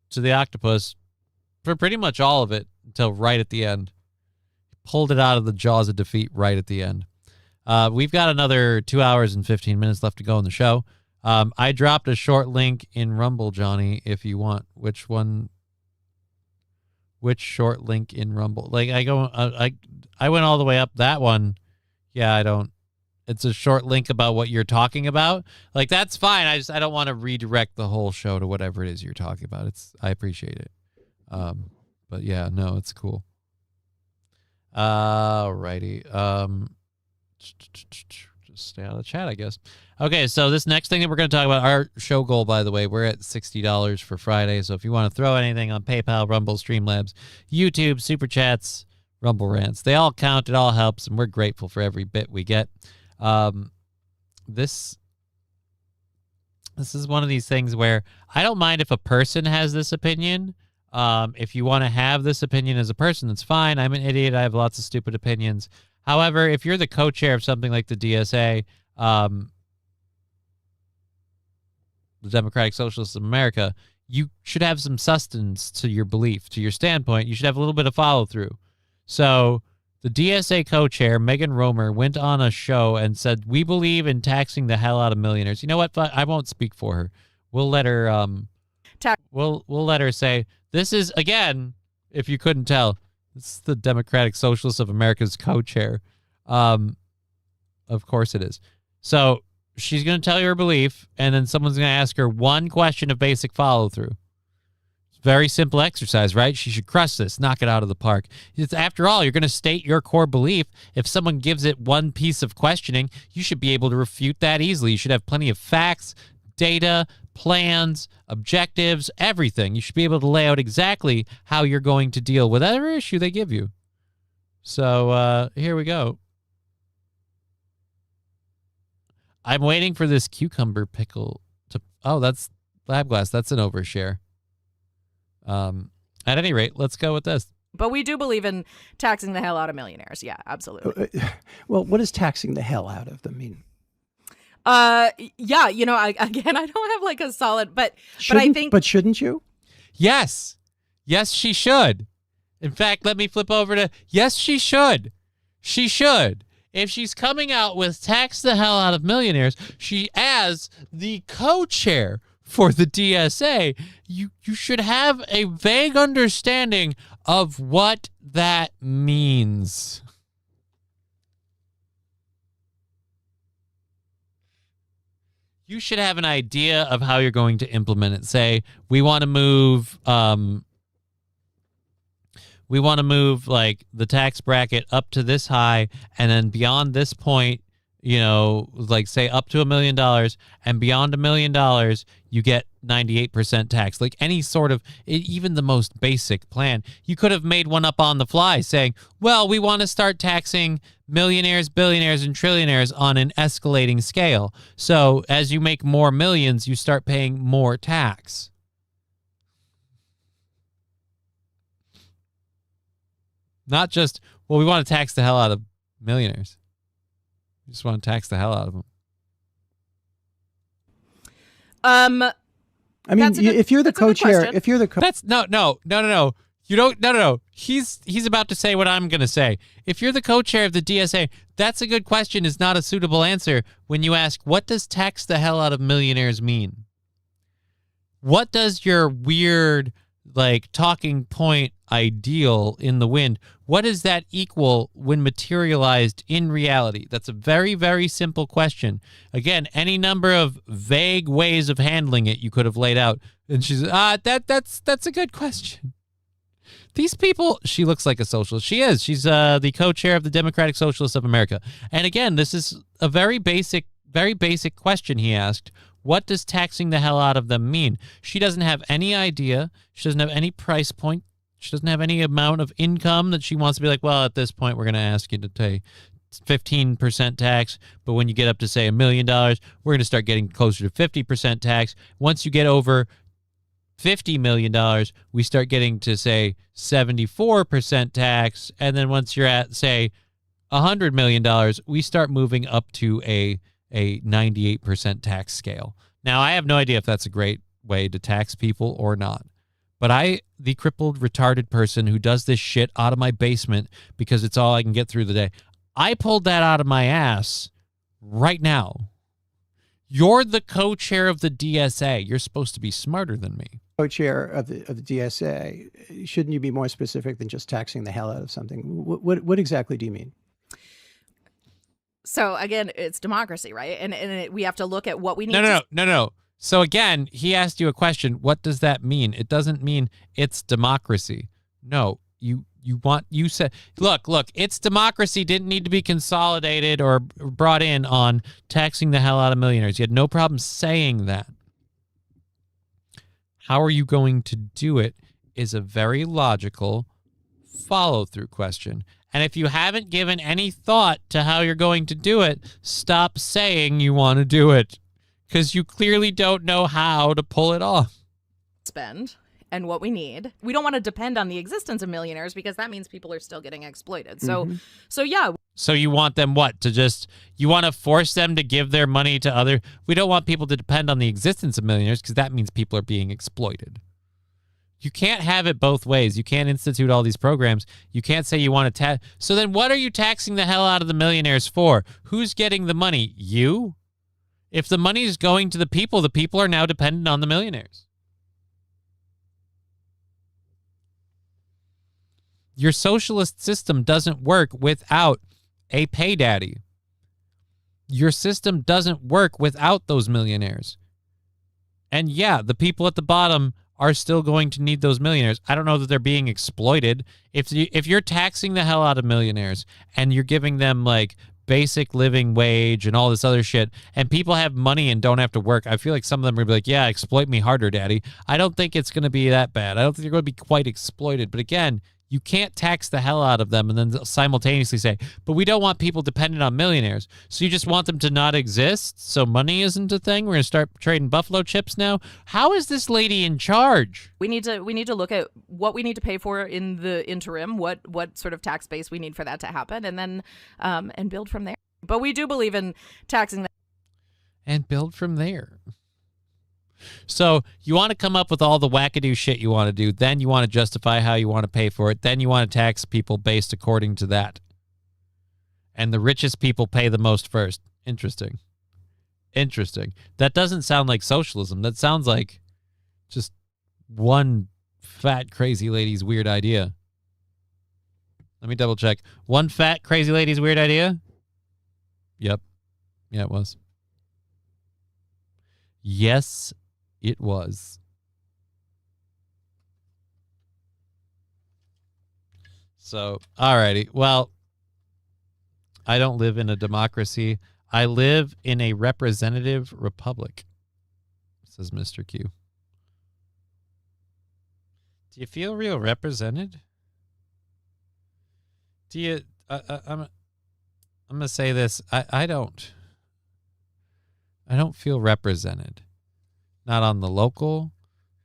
to the octopus for pretty much all of it until right at the end. He pulled it out of the jaws of defeat right at the end. We've got another 2 hours and 15 minutes left to go in the show. I dropped a short link in Rumble, Johnny, if you want. Which one? Which short link in Rumble? Like I went all the way up that one. Yeah, I don't. It's a short link about what you're talking about. Like, that's fine. I don't want to redirect the whole show to whatever it is you're talking about. I appreciate it. But yeah, no, it's cool. Alrighty. Just stay out of the chat, I guess. Okay, so this next thing that we're going to talk about, our show goal, by the way, we're at $60 for Friday. So if you want to throw anything on PayPal, Rumble, Streamlabs, YouTube, Super Chats, Rumble Rants, they all count. It all helps, and we're grateful for every bit we get. This is one of these things where I don't mind if a person has this opinion. If you want to have this opinion as a person, that's fine. I'm an idiot. I have lots of stupid opinions. However, if you're the co-chair of something like the DSA, the Democratic Socialists of America, you should have some sustenance to your belief, to your standpoint. You should have a little bit of follow-through. So the DSA co-chair, Megan Romer, went on a show and said, we believe in taxing the hell out of millionaires. You know what? I won't speak for her. We'll let her Ta- we'll let her say, this is, again, if you couldn't tell, this is the Democratic Socialists of America's co-chair. Of course it is. So she's going to tell you her belief, and then someone's going to ask her one question of basic follow-through. Very simple exercise, right? She should crush this, knock it out of the park. After all, you're going to state your core belief. If someone gives it one piece of questioning, you should be able to refute that easily. You should have plenty of facts, data, plans, objectives, everything. You should be able to lay out exactly how you're going to deal with whatever issue they give you. So here we go. I'm waiting for this cucumber pickle to... Oh, that's Lab Glass. That's an overshare. At any rate, let's go with this. But we do believe in taxing the hell out of millionaires. Yeah, absolutely. Well, what does taxing the hell out of them mean? Yeah, you know, I don't have like a solid, but I think. But shouldn't you? Yes. Yes, she should. In fact, let me flip over to, yes, she should. She should. If she's coming out with tax the hell out of millionaires, she, as the co-chair for the DSA, you should have a vague understanding of what that means. You should have an idea of how you're going to implement it. Say, we want to move like the tax bracket up to this high, and then beyond this point, you know, like say up to $1 million, and beyond $1 million, you get 98% tax. Like any sort of, even the most basic plan. You could have made one up on the fly saying, well, we want to start taxing millionaires, billionaires, and trillionaires on an escalating scale. So as you make more millions, you start paying more tax. Not just, well, we want to tax the hell out of millionaires. We just want to tax the hell out of them. I mean, if you're the co-chair, if you're the that's no. You don't. No. He's about to say what I'm going to say. If you're the co-chair of the DSA, that's a good question. Is not a suitable answer when you ask, what does tax the hell out of millionaires mean? What does your weird, like, talking point ideal in the wind, what does that equal when materialized in reality? That's a very, very simple question. Again, any number of vague ways of handling it you could have laid out. And she's, that's a good question. These people, she looks like a socialist. She is. She's the co-chair of the Democratic Socialists of America. And again, this is a very basic question he asked. What does taxing the hell out of them mean? She doesn't have any idea. She doesn't have any price point. She doesn't have any amount of income that she wants to be like, well, at this point, we're going to ask you to pay 15% tax. But when you get up to, say, $1 million, we're going to start getting closer to 50% tax. Once you get over $50 million, we start getting to, say, 74% tax. And then once you're at, say, $100 million, we start moving up to a 98% tax scale. Now, I have no idea if that's a great way to tax people or not. But I, the crippled, retarded person who does this shit out of my basement because it's all I can get through the day, I pulled that out of my ass right now. You're the co-chair of the DSA. You're supposed to be smarter than me. Co-chair of the DSA, shouldn't you be more specific than just taxing the hell out of something? What exactly do you mean? So again, it's democracy, right? And we have to look at what we need. No. So again, he asked you a question. What does that mean? It doesn't mean it's democracy. No, you said, look, it's democracy didn't need to be consolidated or brought in on taxing the hell out of millionaires. You had no problem saying that. How are you going to do it is a very logical follow-through question. And if you haven't given any thought to how you're going to do it, stop saying you want to do it. Because you clearly don't know how to pull it off. Spend and what we need. We don't want to depend on the existence of millionaires because that means people are still getting exploited. So yeah. So you want them what? You want to force them to give their money to other... We don't want people to depend on the existence of millionaires because that means people are being exploited. You can't have it both ways. You can't institute all these programs. You can't say you want to tax... So then what are you taxing the hell out of the millionaires for? Who's getting the money? You? If the money is going to the people are now dependent on the millionaires. Your socialist system doesn't work without a pay daddy. Your system doesn't work without those millionaires. And yeah, the people at the bottom are still going to need those millionaires. I don't know that they're being exploited. If you're taxing the hell out of millionaires and you're giving them like basic living wage and all this other shit, and people have money and don't have to work, I feel like some of them are going to be like, yeah, exploit me harder, daddy. I don't think it's going to be that bad. I don't think they're going to be quite exploited. But again, you can't tax the hell out of them and then simultaneously say, but we don't want people dependent on millionaires. So you just want them to not exist? So money isn't a thing? We're going to start trading buffalo chips now? How is this lady in charge? We need to look at what we need to pay for in the interim, what sort of tax base we need for that to happen, and then and build from there. But we do believe in taxing them. And build from there. So you want to come up with all the wackadoo shit you want to do. Then you want to justify how you want to pay for it. Then you want to tax people based according to that. And the richest people pay the most first. Interesting. That doesn't sound like socialism. That sounds like just one fat, crazy lady's weird idea. Let me double check. One fat, crazy lady's weird idea? Yep. Yeah, it was. Yes, it was. So, alrighty. Well, I don't live in a democracy. I live in a representative republic, says Mr. Q. Do you feel real represented? Do you... I'm going to say this. I don't feel represented. Not on the local,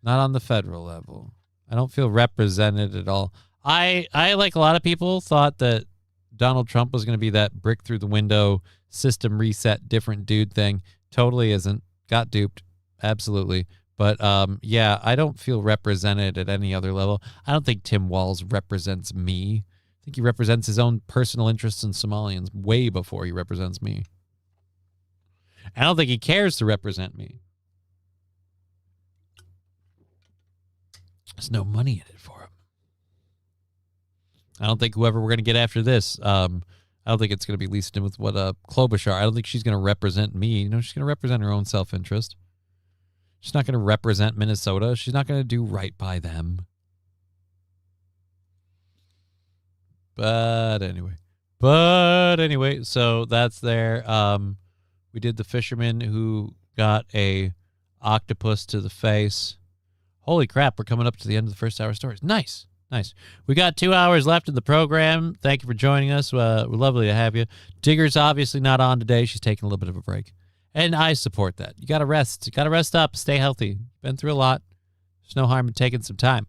not on the federal level. I don't feel represented at all. I like a lot of people, thought that Donald Trump was going to be that brick through the window, system reset, different dude thing. Totally isn't. Got duped. Absolutely. But yeah, I don't feel represented at any other level. I don't think Tim Walz represents me. I think he represents his own personal interests in Somalians way before he represents me. I don't think he cares to represent me. There's no money in it for him. I don't think whoever we're going to get after this, I don't think it's going to be leased in with what Klobuchar. I don't think she's going to represent me. You know, she's going to represent her own self-interest. She's not going to represent Minnesota. She's not going to do right by them. But anyway, so that's there. We did the fisherman who got a octopus to the face. Holy crap, we're coming up to the end of the first hour stories. Nice. We got 2 hours left in the program. Thank you for joining us. We're lovely to have you. Digger's obviously not on today. She's taking a little bit of a break. And I support that. You got to rest. You got to rest up. Stay healthy. Been through a lot. There's no harm in taking some time.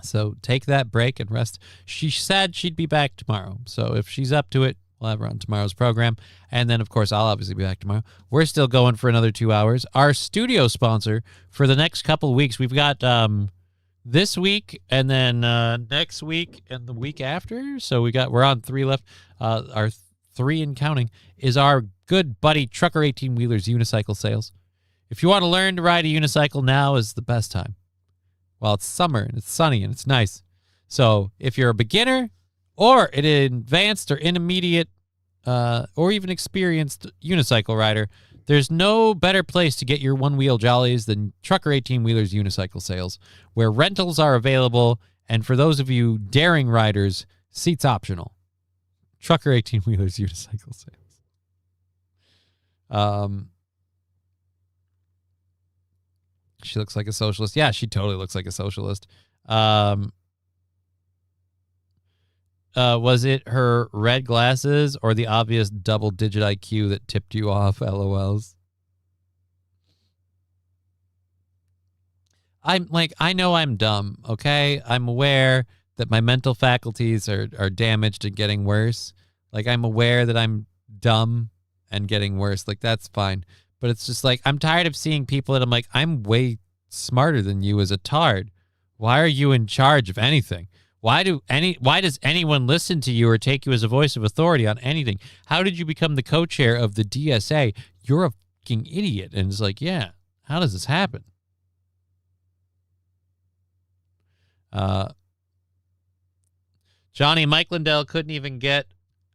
So take that break and rest. She said she'd be back tomorrow. So if she's up to it, we'll have her on tomorrow's program. And then, of course, I'll obviously be back tomorrow. We're still going for another 2 hours. Our studio sponsor for the next couple of weeks, we've got this week and then next week and the week after. So we're on 3 left. Our 3 and counting is our good buddy Trucker 18-Wheelers unicycle sales. If you want to learn to ride a unicycle, now is the best time. Well, it's summer and it's sunny and it's nice. So if you're a beginner or an advanced or intermediate or even experienced unicycle rider, there's no better place to get your one-wheel jollies than Trucker 18-Wheelers unicycle sales, where rentals are available, and for those of you daring riders, seats optional. Trucker 18-Wheelers unicycle sales. She looks like a socialist. Yeah, she totally looks like a socialist. Was it her red glasses or the obvious double-digit IQ that tipped you off? LOLs. I know I'm dumb, okay? I'm aware that my mental faculties are damaged and getting worse. Like, I'm aware that I'm dumb and getting worse. Like, that's fine. But it's just like, I'm tired of seeing people that I'm like, I'm way smarter than you as a tard. Why are you in charge of anything? Why does anyone listen to you or take you as a voice of authority on anything? How did you become the co-chair of the DSA? You're a fucking idiot. And it's like, yeah, how does this happen? Johnny, Mike Lindell couldn't even get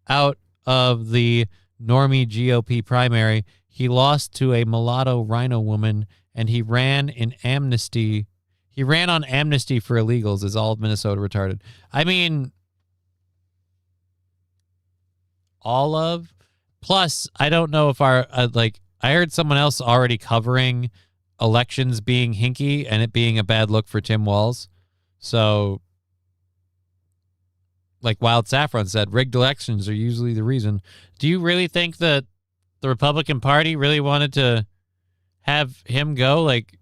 out of the normie GOP primary. He lost to a mulatto rhino woman, and he ran in amnesty. He ran on amnesty for illegals. Is all of Minnesota retarded? I mean, all of. Plus, I don't know if our I heard someone else already covering elections being hinky and it being a bad look for Tim Walz. So, like Wild Saffron said, rigged elections are usually the reason. Do you really think that the Republican Party really wanted to have him go? Like,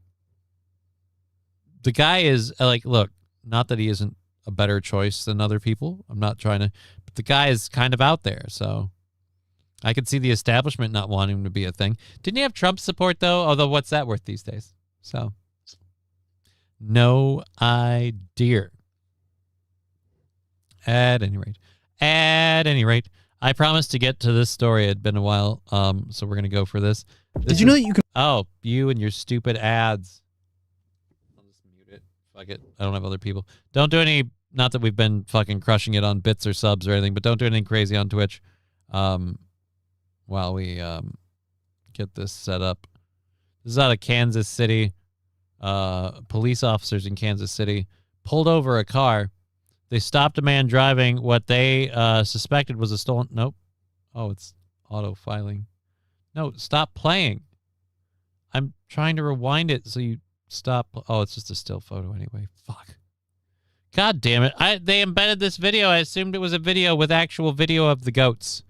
the guy is look, not that he isn't a better choice than other people. I'm not trying to, but the guy is kind of out there. So I could see the establishment not wanting him to be a thing. Didn't he have Trump's support though? Although what's that worth these days? So no idea. At any rate, I promised to get to this story. It had been a while, so we're gonna go for this. Did you know that you can? Oh, you and your stupid ads. I'll just mute it. Fuck it. I don't have other people. Don't do any. Not that we've been fucking crushing it on bits or subs or anything, but don't do anything crazy on Twitch. While we get this set up. This is out of Kansas City. Police officers in Kansas City pulled over a car. They stopped a man driving what they suspected was a stolen... Nope. Oh, it's auto-filing. No, stop playing. I'm trying to rewind it so you stop... Oh, it's just a still photo anyway. Fuck. God damn it. They embedded this video. I assumed it was a video with actual video of the goats.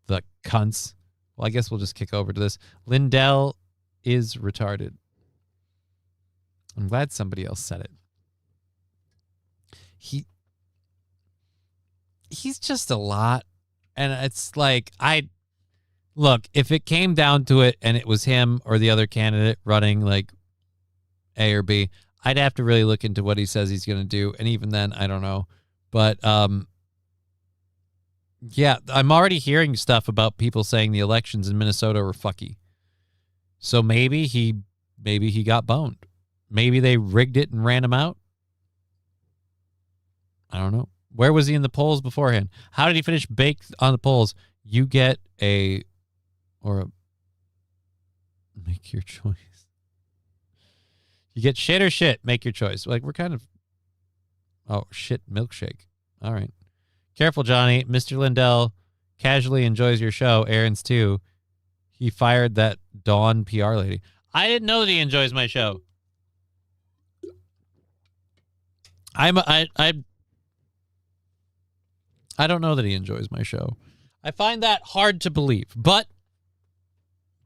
The cunts. Well, I guess we'll just kick over to this. Lindell is retarded. I'm glad somebody else said it. He's just a lot. And it's like, look, if it came down to it and it was him or the other candidate running like A or B, I'd have to really look into what he says he's going to do. And even then, I don't know. But, yeah, I'm already hearing stuff about people saying the elections in Minnesota were fucky. So maybe he got boned. Maybe they rigged it and ran him out. I don't know. Where was he in the polls beforehand? How did he finish baked on the polls? You get make your choice. You get shit or shit, make your choice. Like, we're kind of, oh, shit, milkshake. All right. Careful, Johnny. Mr. Lindell casually enjoys your show. Aaron's too. He fired that Dawn PR lady. I didn't know that he enjoys my show. I don't know that he enjoys my show. I find that hard to believe. But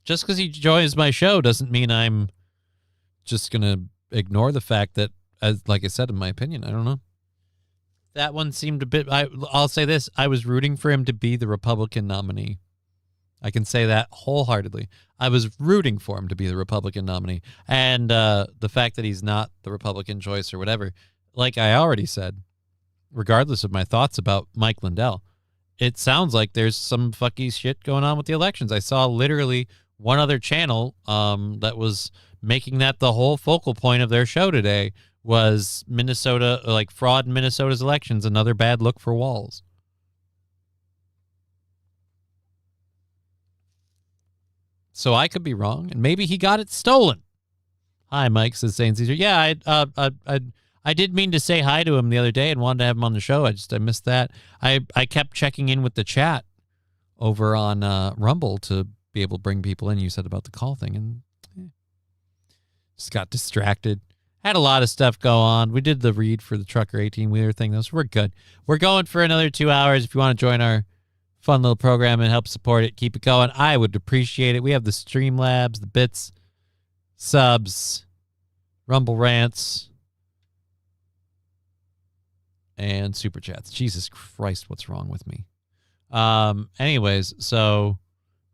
just because he enjoys my show doesn't mean I'm just going to ignore the fact that, like I said, in my opinion, I don't know. That one seemed a bit... I'll say this. I was rooting for him to be the Republican nominee. I can say that wholeheartedly. I was rooting for him to be the Republican nominee. And the fact that he's not the Republican choice or whatever, like I already said, regardless of my thoughts about Mike Lindell, it sounds like there's some fucky shit going on with the elections. I saw literally one other channel that was making that the whole focal point of their show today was Minnesota, like fraud in Minnesota's elections, another bad look for Walz. So I could be wrong, and maybe he got it stolen. Hi, Mike, says Saint Caesar. Yeah, I did mean to say hi to him the other day and wanted to have him on the show. I missed that. I kept checking in with the chat over on Rumble to be able to bring people in. You said about the call thing, and just got distracted. Had a lot of stuff go on. We did the read for the trucker 18-wheeler thing. Those we're good. We're going for another 2 hours. If you want to join our fun little program and help support it, keep it going, I would appreciate it. We have the Streamlabs, the bits, subs, Rumble rants, and super chats. Jesus Christ, what's wrong with me? Anyways, so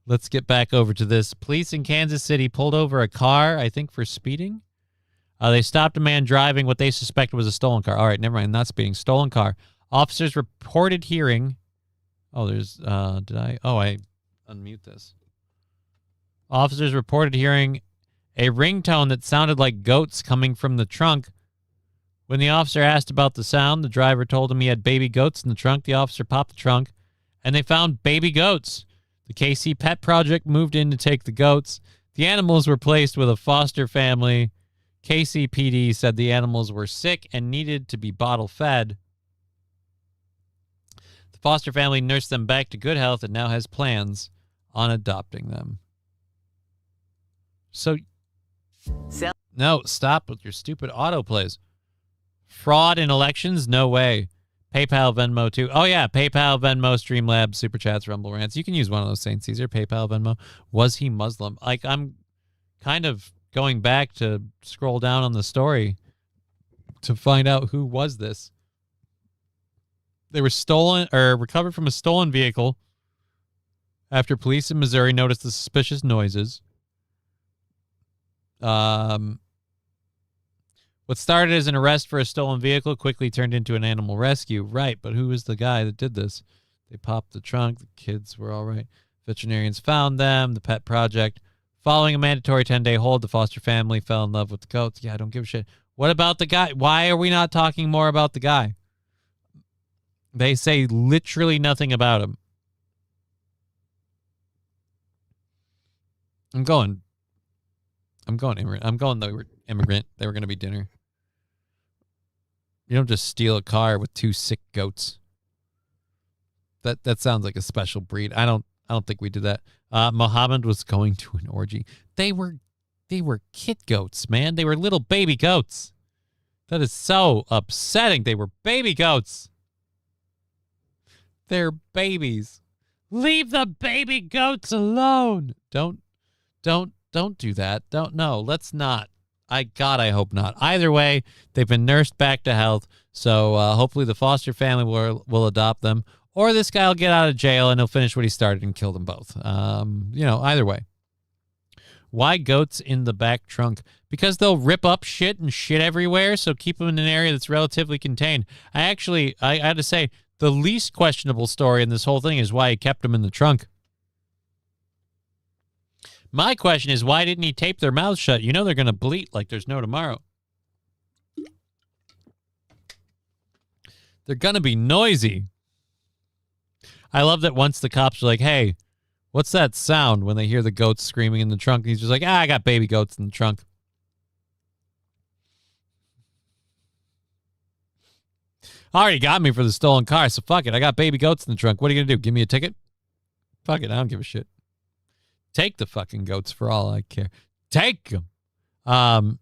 let's get back over to this. Police in Kansas City pulled over a car, I think, for speeding. They stopped a man driving what they suspected was a stolen car. All right, never mind. Not speeding. Stolen car. Officers reported hearing... Oh, there's... I unmute this. Officers reported hearing a ringtone that sounded like goats coming from the trunk. When the officer asked about the sound, the driver told him he had baby goats in the trunk. The officer popped the trunk, and they found baby goats. The KC Pet Project moved in to take the goats. The animals were placed with a foster family. KCPD said the animals were sick and needed to be bottle fed. The foster family nursed them back to good health and now has plans on adopting them. So, no, stop with your stupid autoplays. Fraud in elections? No way. PayPal, Venmo, too. Oh, yeah. PayPal, Venmo, Streamlabs, Super Chats, Rumble Rants. You can use one of those, St. Caesar. PayPal, Venmo. Was he Muslim? Like, I'm kind of going back to scroll down on the story to find out who was this. They were stolen or recovered from a stolen vehicle after police in Missouri noticed the suspicious noises. What started as an arrest for a stolen vehicle quickly turned into an animal rescue. Right, but who was the guy that did this? They popped the trunk. The kids were all right. Veterinarians found them. The Pet Project. Following a mandatory 10-day hold, the foster family fell in love with the goats. Yeah, I don't give a shit. What about the guy? Why are we not talking more about the guy? They say literally nothing about him. I'm going immigrant. They were immigrant. They were going to be dinner. You don't just steal a car with 2 sick goats. That sounds like a special breed. I don't think we did that. Mohammed was going to an orgy. They were kid goats, man. They were little baby goats. That is so upsetting. They were baby goats. They're babies. Leave the baby goats alone. Don't do that. Let's not. I hope not. Either way, they've been nursed back to health, so hopefully the foster family will adopt them, or this guy will get out of jail and he'll finish what he started and kill them both. Either way. Why goats in the back trunk? Because they'll rip up shit and shit everywhere, so keep them in an area that's relatively contained. I had to say, the least questionable story in this whole thing is why he kept them in the trunk. My question is, why didn't he tape their mouths shut? You know they're going to bleat like there's no tomorrow. They're going to be noisy. I love that once the cops are like, hey, what's that sound when they hear the goats screaming in the trunk? And he's just like, I got baby goats in the trunk. Already got me for the stolen car, so fuck it. I got baby goats in the trunk. What are you going to do? Give me a ticket? Fuck it. I don't give a shit. Take the fucking goats for all I care. Take them.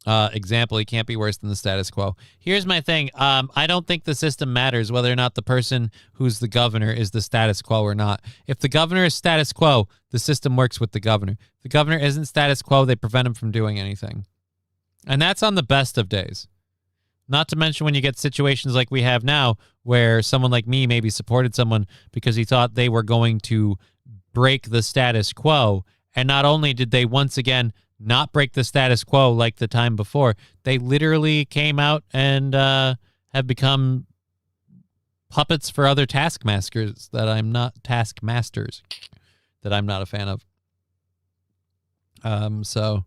Example, he can't be worse than the status quo. Here's my thing. I don't think the system matters whether or not the person who's the governor is the status quo or not. If the governor is status quo, the system works with the governor. If the governor isn't status quo, they prevent him from doing anything. And that's on the best of days. Not to mention when you get situations like we have now where someone like me maybe supported someone because he thought they were going to break the status quo. And not only did they once again not break the status quo like the time before, they literally came out and have become puppets for other taskmasters that I'm not a fan of. So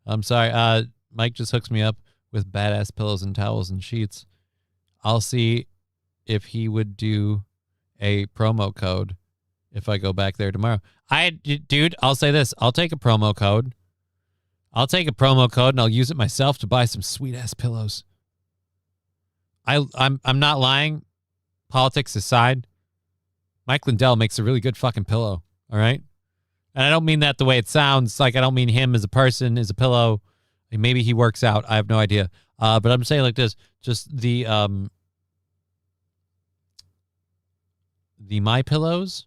I'm sorry. Mike just hooks me up with badass pillows and towels and sheets. I'll see if he would do a promo code if I go back there tomorrow. Dude, I'll say this. I'll take a promo code and I'll use it myself to buy some sweet ass pillows. I'm not lying. Politics aside, Mike Lindell makes a really good fucking pillow. All right. And I don't mean that the way it sounds. Like, I don't mean him as a person, as a pillow. Maybe he works out. I have no idea. But I'm saying like this, just the My Pillows.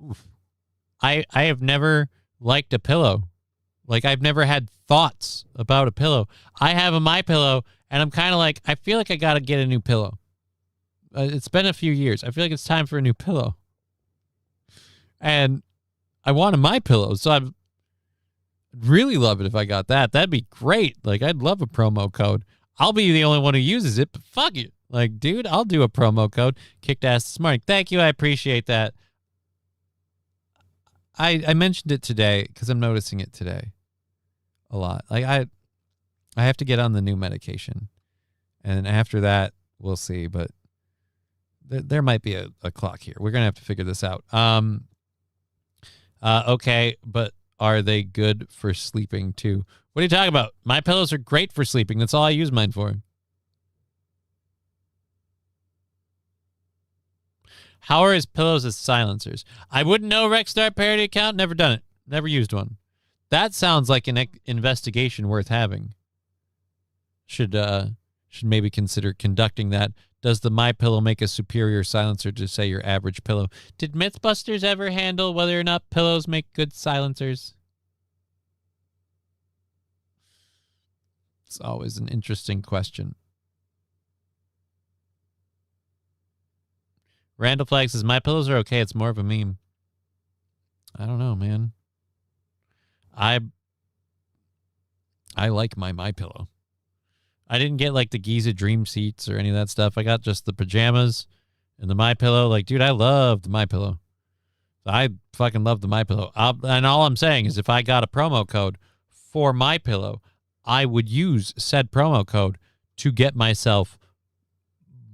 Oof. I have never liked a pillow. Like, I've never had thoughts about a pillow. I have a My Pillow, and I'm kind of like, I feel like I got to get a new pillow. It's been a few years. I feel like it's time for a new pillow. And I want a My Pillow, so I'd really love it if I got that. That'd be great. Like, I'd love a promo code. I'll be the only one who uses it, but fuck it. Like, dude, I'll do a promo code. Kicked ass this morning. Thank you. I appreciate that. I mentioned it today because I'm noticing it today a lot. Like I have to get on the new medication, and after that we'll see. But there might be a clock here. We're gonna have to figure this out. Okay, but are they good for sleeping too? What are you talking about? My pillows are great for sleeping. That's all I use mine for. How are his pillows as silencers? I wouldn't know. Rexstar parody account. Never done it. Never used one. That sounds like an investigation worth having. Should maybe consider conducting that. Does the My Pillow make a superior silencer to, say, your average pillow? Did Mythbusters ever handle whether or not pillows make good silencers? It's always an interesting question. Randall Flag says, my pillows are okay. It's more of a meme. I don't know, man. I like my pillow. I didn't get like the Giza Dream Seats or any of that stuff. I got just the pajamas and the My Pillow. Like, dude, I love the My Pillow. I fucking love the My Pillow. And all I'm saying is, if I got a promo code for My Pillow, I would use said promo code to get myself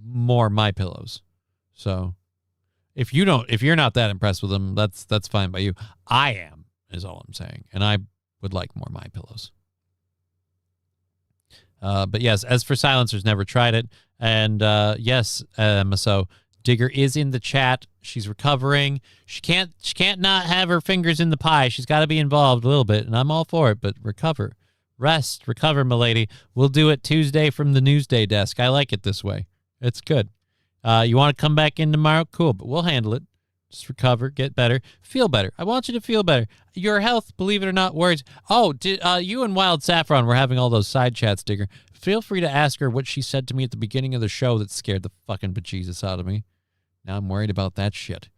more My Pillows. So, if you're not that impressed with them, that's fine by you. I am, is all I'm saying, and I would like more My Pillows. But yes, as for silencers, never tried it. And yes, so Digger is in the chat. She's recovering. She can't not have her fingers in the pie. She's got to be involved a little bit, and I'm all for it. But recover, rest, recover, milady. We'll do it Tuesday from the Newsday desk. I like it this way. It's good. You want to come back in tomorrow? Cool, but we'll handle it. Just recover, get better, feel better. I want you to feel better. Your health, believe it or not, worries. Oh, you and Wild Saffron were having all those side chats, Digger. Feel free to ask her what she said to me at the beginning of the show that scared the fucking bejesus out of me. Now I'm worried about that shit.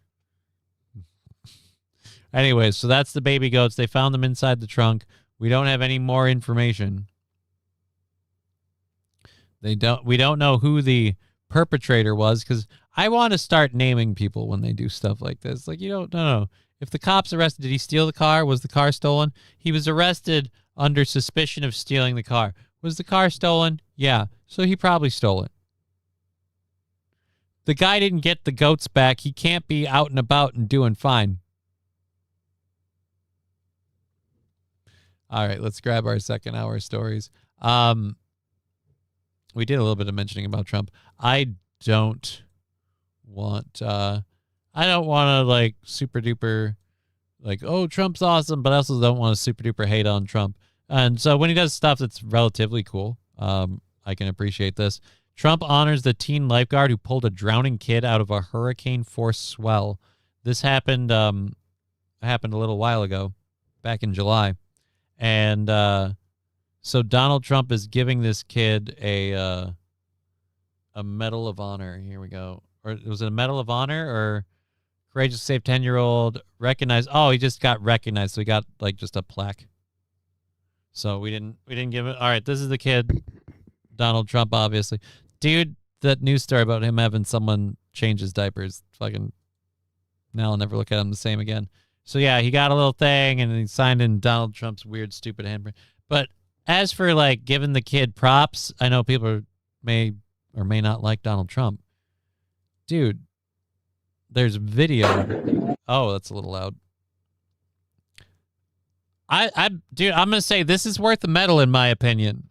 Anyways, so that's the baby goats. They found them inside the trunk. We don't have any more information. We don't know who the perpetrator was, because I want to start naming people when they do stuff like this. Like, you don't know. If the cops arrested, did he steal the car? Was the car stolen? He was arrested under suspicion of stealing the car. Was the car stolen? Yeah. So he probably stole it. The guy didn't get the goats back. He can't be out and about and doing fine. All right, let's grab our second hour stories. We did a little bit of mentioning about Trump. I don't want to like super duper like, oh, Trump's awesome, but I also don't want to super duper hate on Trump. And so when he does stuff that's relatively cool, I can appreciate this. Trump honors the teen lifeguard who pulled a drowning kid out of a hurricane-force swell. This happened a little while ago, back in July. And so Donald Trump is giving this kid a Medal of Honor. Here we go. Or was it a Medal of Honor or courageous to save 10-year-old recognized? Oh, he just got recognized, so he got like just a plaque. So we didn't give it. All right, this is the kid, Donald Trump, obviously. Dude, that news story about him having someone change his diapers, fucking, now I'll never look at him the same again. So yeah, he got a little thing and he signed in Donald Trump's weird, stupid handprint. But as for like giving the kid props, I know people may or may not like Donald Trump. Dude, there's video. Oh, that's a little loud. Dude, I'm going to say this is worth a medal in my opinion.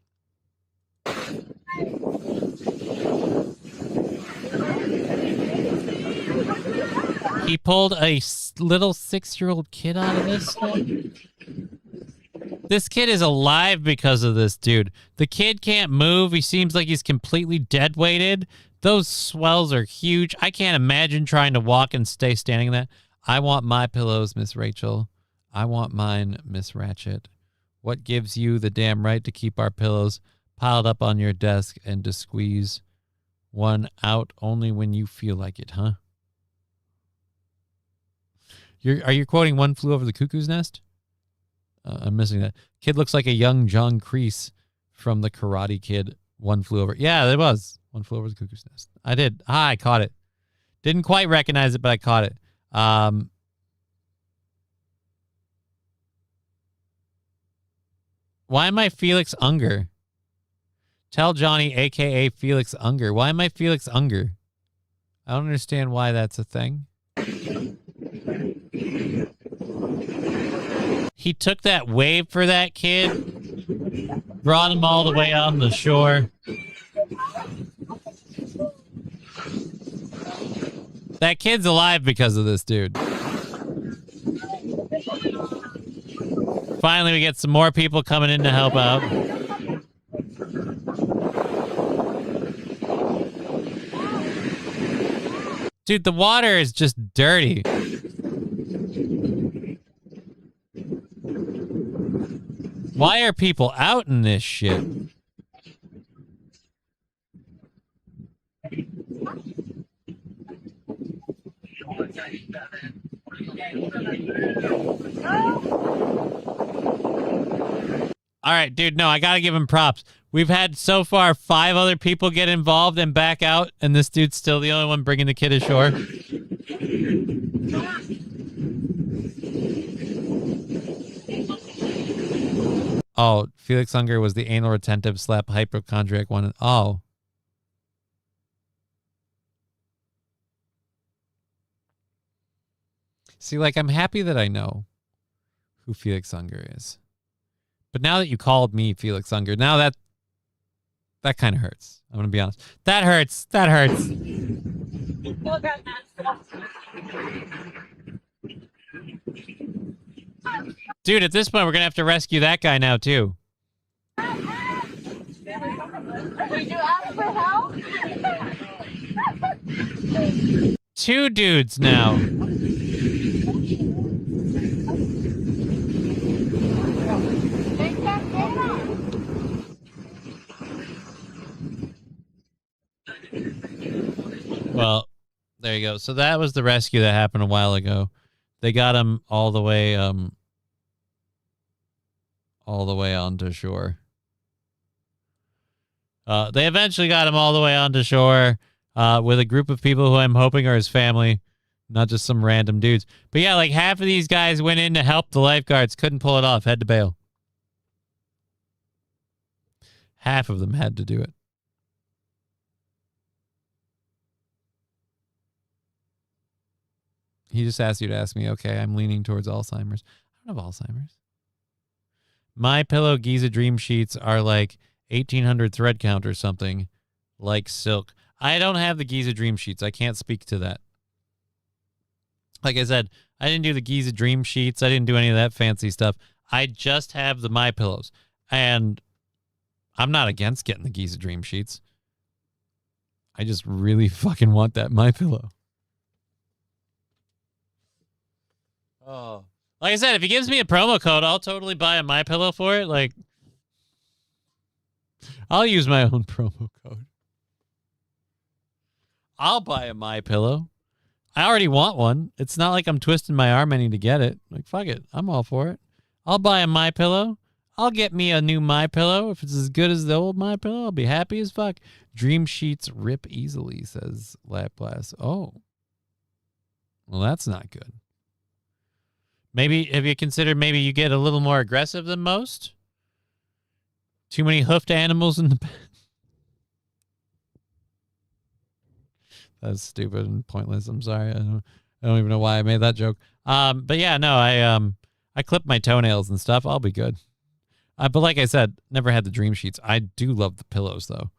He pulled a little 6-year-old kid out of this. This kid is alive because of this, dude. The kid can't move. He seems like he's completely dead-weighted. Those swells are huge. I can't imagine trying to walk and stay standing there. I want my pillows, Miss Rachel. I want mine, Miss Ratchet. What gives you the damn right to keep our pillows piled up on your desk and to squeeze one out only when you feel like it, huh? Are you quoting One Flew Over the Cuckoo's Nest? I'm missing that. Kid looks like a young John Kreese from the Karate Kid. One Flew Over. Yeah, it was. One flew over the cuckoo's nest. I did. I caught it. Didn't quite recognize it, but I caught it. Why am I Felix Unger? Tell Johnny, a.k.a. Felix Unger. Why am I Felix Unger? I don't understand why that's a thing. He took that wave for that kid, brought him all the way on the shore. That kid's alive because of this dude. Finally, we get some more people coming in to help out. Dude, the water is just dirty. Why are people out in this shit? All right, dude, no, I gotta give him props. We've had so far 5 other people get involved and back out, and this dude's still the only one bringing the kid ashore. Oh, Felix Unger was the anal retentive slap hypochondriac one. Oh. See, like, I'm happy that I know who Felix Unger is. But now that you called me Felix Unger, now that kind of hurts. I'm going to be honest. That hurts. That hurts. Dude, at this point, we're going to have to rescue that guy now, too. Did you ask for help? 2 dudes now. Well, there you go. So that was the rescue that happened a while ago. They got him all the way onto shore. They eventually got him all the way onto shore with a group of people who I'm hoping are his family, not just some random dudes. But yeah, like half of these guys went in to help the lifeguards, couldn't pull it off, had to bail. Half of them had to do it. He just asked you to ask me, okay, I'm leaning towards Alzheimer's. I don't have Alzheimer's. My Pillow Giza Dream Sheets are like 1,800 thread count or something, like silk. I don't have the Giza Dream Sheets. I can't speak to that. Like I said, I didn't do the Giza Dream Sheets. I didn't do any of that fancy stuff. I just have the My Pillows. And I'm not against getting the Giza Dream Sheets. I just really fucking want that My Pillow. Oh, like I said, if he gives me a promo code, I'll totally buy a My Pillow for it. Like, I'll use my own promo code. I'll buy a My Pillow. I already want one. It's not like I'm twisting my arm any to get it. Like, fuck it, I'm all for it. I'll buy a My Pillow. I'll get me a new My Pillow. If it's as good as the old My Pillow, I'll be happy as fuck. Dream sheets rip easily, says Laplace. Oh, well, that's not good. Maybe, have you considered maybe you get a little more aggressive than most? Too many hoofed animals in the bed. That's stupid and pointless. I'm sorry. I don't even know why I made that joke. But yeah, no, I clip my toenails and stuff. I'll be good. But like I said, never had the dream sheets. I do love the pillows though.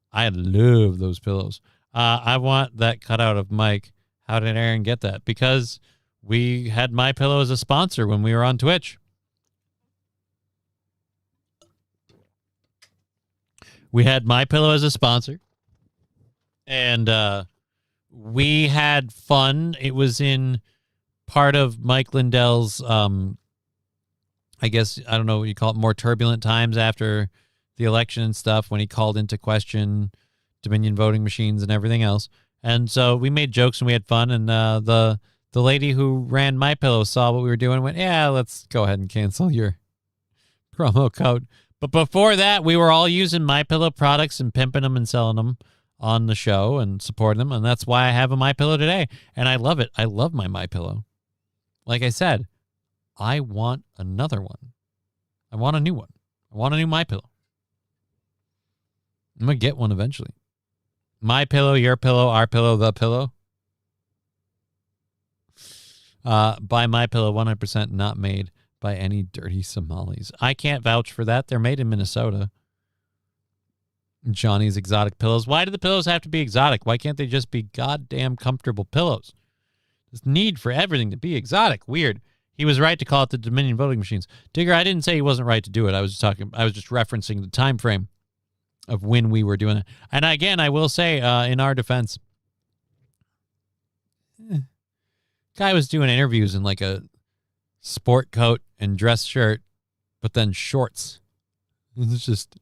I love those pillows. I want that cutout of Mike. How did Aaron get that? Because we had My Pillow as a sponsor when we were on Twitch. We had My Pillow as a sponsor. And we had fun. It was in part of Mike Lindell's, I guess, I don't know what you call it, more turbulent times after the election and stuff, when he called into question Dominion voting machines and everything else. And so we made jokes and we had fun. And the lady who ran My Pillow saw what we were doing and went, yeah, let's go ahead and cancel your promo code. But before that, we were all using My Pillow products and pimping them and selling them on the show and supporting them, and that's why I have a MyPillow today, and I love it. I love my MyPillow. Like I said, I want another one. I want a new one. I want a new MyPillow. I'm gonna get one eventually. My pillow, your pillow, our pillow, the pillow. Buy My Pillow, 100% not made by any dirty Somalis. I can't vouch for that. They're made in Minnesota. Johnny's Exotic Pillows. Why do the pillows have to be exotic? Why can't they just be goddamn comfortable pillows? This need for everything to be exotic. Weird. He was right to call it the Dominion voting machines. Digger, I didn't say he wasn't right to do it. I was just referencing the time frame of when we were doing it. And again, I will say, in our defense, guy was doing interviews in like a sport coat and dress shirt, but then shorts. It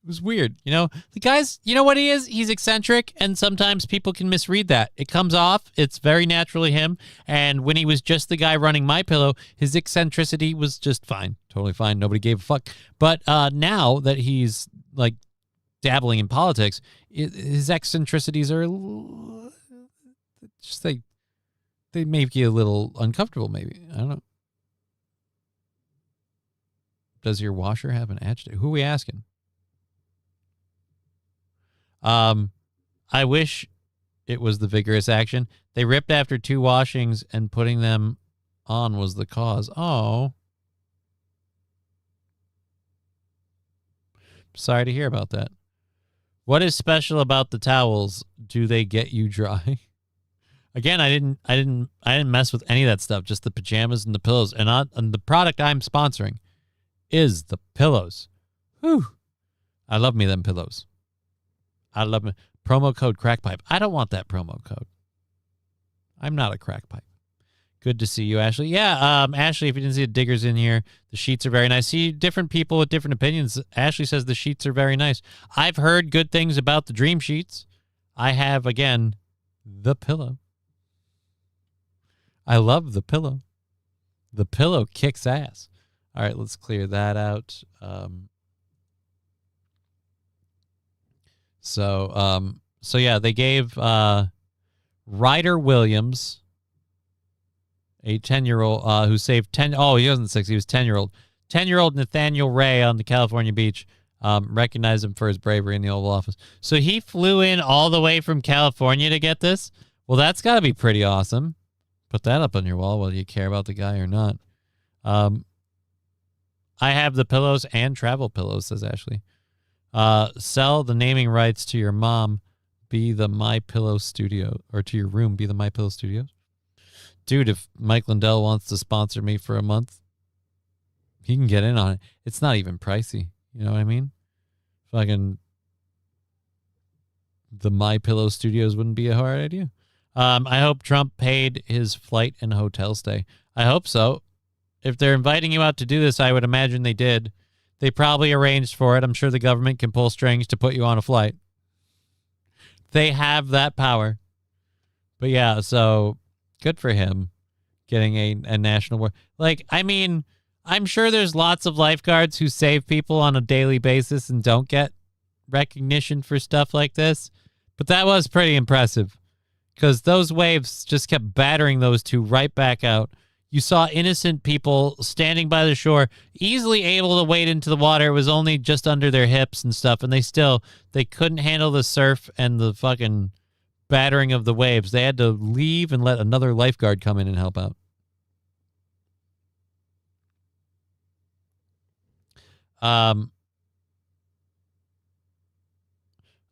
was weird. You know, the guy's, you know what he is? He's eccentric, and sometimes people can misread that. It comes off. It's very naturally him. And when he was just the guy running MyPillow, his eccentricity was just fine. Totally fine. Nobody gave a fuck. But now that he's like dabbling in politics, his eccentricities are just like, they make you a little uncomfortable, maybe. I don't know. Does your washer have an agitator? Who are we asking? I wish it was the vigorous action. They ripped after 2 washings and putting them on was the cause. Oh. Sorry to hear about that. What is special about the towels? Do they get you dry? Again, I didn't mess with any of that stuff, just the pajamas and the pillows. And the product I'm sponsoring is the pillows. Whew. I love me them pillows. I love it. Promo code crackpipe. I don't want that promo code. I'm not a crackpipe. Good to see you, Ashley. Yeah, Ashley, if you didn't see the Diggers in here, the sheets are very nice. See different people with different opinions. Ashley says the sheets are very nice. I've heard good things about the Dream Sheets. I have, again, the pillow. I love the pillow. The pillow kicks ass. All right, let's clear that out. So yeah, they gave Ryder Williams, a 10-year-old who saved 10. Oh, he wasn't 6. He was 10-year-old. 10-year-old Nathaniel Ray on the California beach. Recognized him for his bravery in the Oval Office. So he flew in all the way from California to get this. Well, that's got to be pretty awesome. Put that up on your wall, whether you care about the guy or not. I have the pillows and travel pillows, says Ashley. Sell the naming rights to your mom. Be the MyPillow Studio, or to your room. Be the MyPillow Studios. Dude, if Mike Lindell wants to sponsor me for a month, he can get in on it. It's not even pricey. You know what I mean? Fucking the MyPillow Studios wouldn't be a hard idea. I hope Trump paid his flight and hotel stay. I hope so. If they're inviting you out to do this, I would imagine they did. They probably arranged for it. I'm sure the government can pull strings to put you on a flight. They have that power. But yeah, so good for him getting a national award. Like, I mean, I'm sure there's lots of lifeguards who save people on a daily basis and don't get recognition for stuff like this. But that was pretty impressive because those waves just kept battering those two right back out. You saw innocent people standing by the shore, easily able to wade into the water. It was only just under their hips and stuff, and they couldn't handle the surf and the fucking battering of the waves. They had to leave and let another lifeguard come in and help out.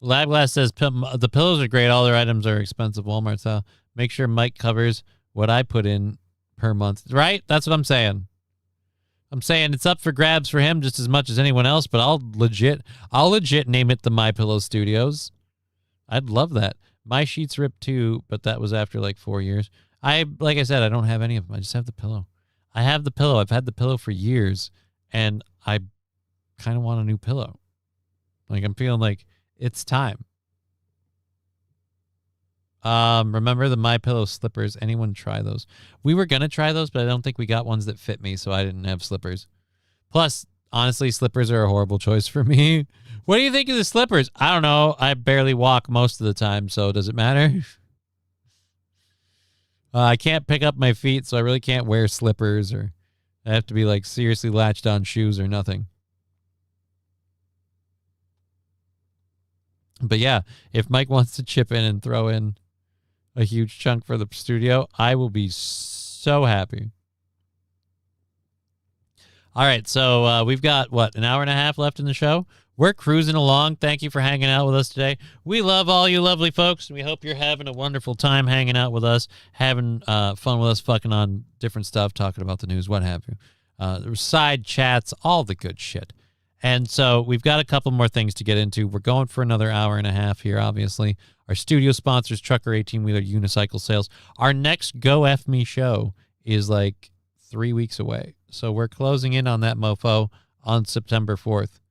Labglass says the pillows are great. All their items are expensive. Walmart style. Make sure Mike covers what I put in per month. Right? That's what I'm saying. I'm saying it's up for grabs for him just as much as anyone else, but I'll legit name it the MyPillow Studios. I'd love that. My sheets ripped too, but that was after like 4 years. Like I said, I don't have any of them. I just have the pillow. I have the pillow. I've had the pillow for years, and I kind of want a new pillow. Like, I'm feeling like it's time. Remember the MyPillow slippers? Anyone try those? We were gonna try those, but I don't think we got ones that fit me, so I didn't have slippers. Plus, honestly, slippers are a horrible choice for me. What do you think of the slippers? I don't know. I barely walk most of the time, so does it matter? I can't pick up my feet, so I really can't wear slippers, or I have to be like seriously latched on shoes or nothing. But yeah, if Mike wants to chip in and throw in a huge chunk for the studio, I will be so happy. All right, so we've got, an hour and a half left in the show? We're cruising along. Thank you for hanging out with us today. We love all you lovely folks, and we hope you're having a wonderful time hanging out with us, having fun with us, fucking on different stuff, talking about the news, what have you. There side chats, all the good shit. And so we've got a couple more things to get into. We're going for another hour and a half here, obviously. Our studio sponsors, Trucker 18-Wheeler Unicycle Sales. Our next Go F Me show is like 3 weeks away. So we're closing in on that mofo on September 4th.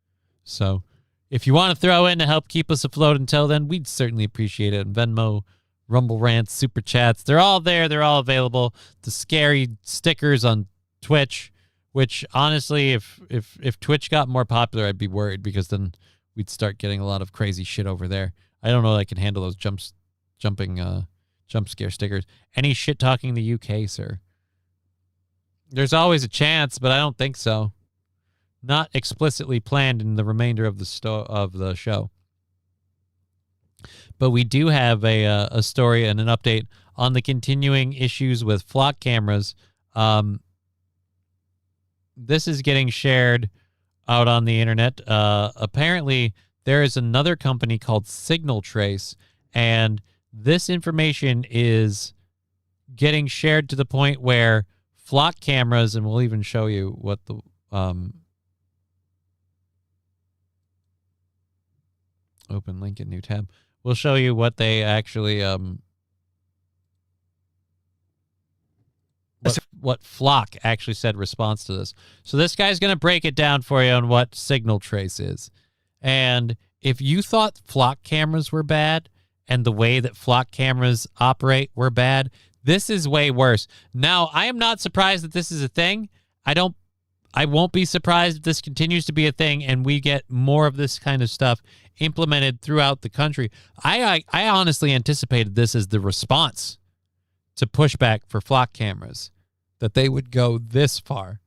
So if you want to throw in to help keep us afloat until then, we'd certainly appreciate it. Venmo, Rumble Rants, Super Chats, they're all there. They're all available. The scary stickers on Twitch, which honestly, if Twitch got more popular, I'd be worried because then we'd start getting a lot of crazy shit over there. I don't know that I can handle those jump scare stickers. Any shit talking the UK, sir? There's always a chance, but I don't think so. Not explicitly planned in the remainder of the show. But we do have a story and an update on the continuing issues with flock cameras. This is getting shared out on the internet. Apparently, there is another company called Signal Trace, and this information is getting shared to the point where flock cameras, and we'll even show you what the open link in new tab. We'll show you what they actually what Flock actually said in response to this. So this guy's going to break it down for you on what Signal Trace is. And if you thought Flock cameras were bad and the way that Flock cameras operate were bad, this is way worse. Now, I am not surprised that this is a thing. I won't be surprised if this continues to be a thing and we get more of this kind of stuff implemented throughout the country. I honestly anticipated this as the response to pushback for flock cameras, that they would go this far.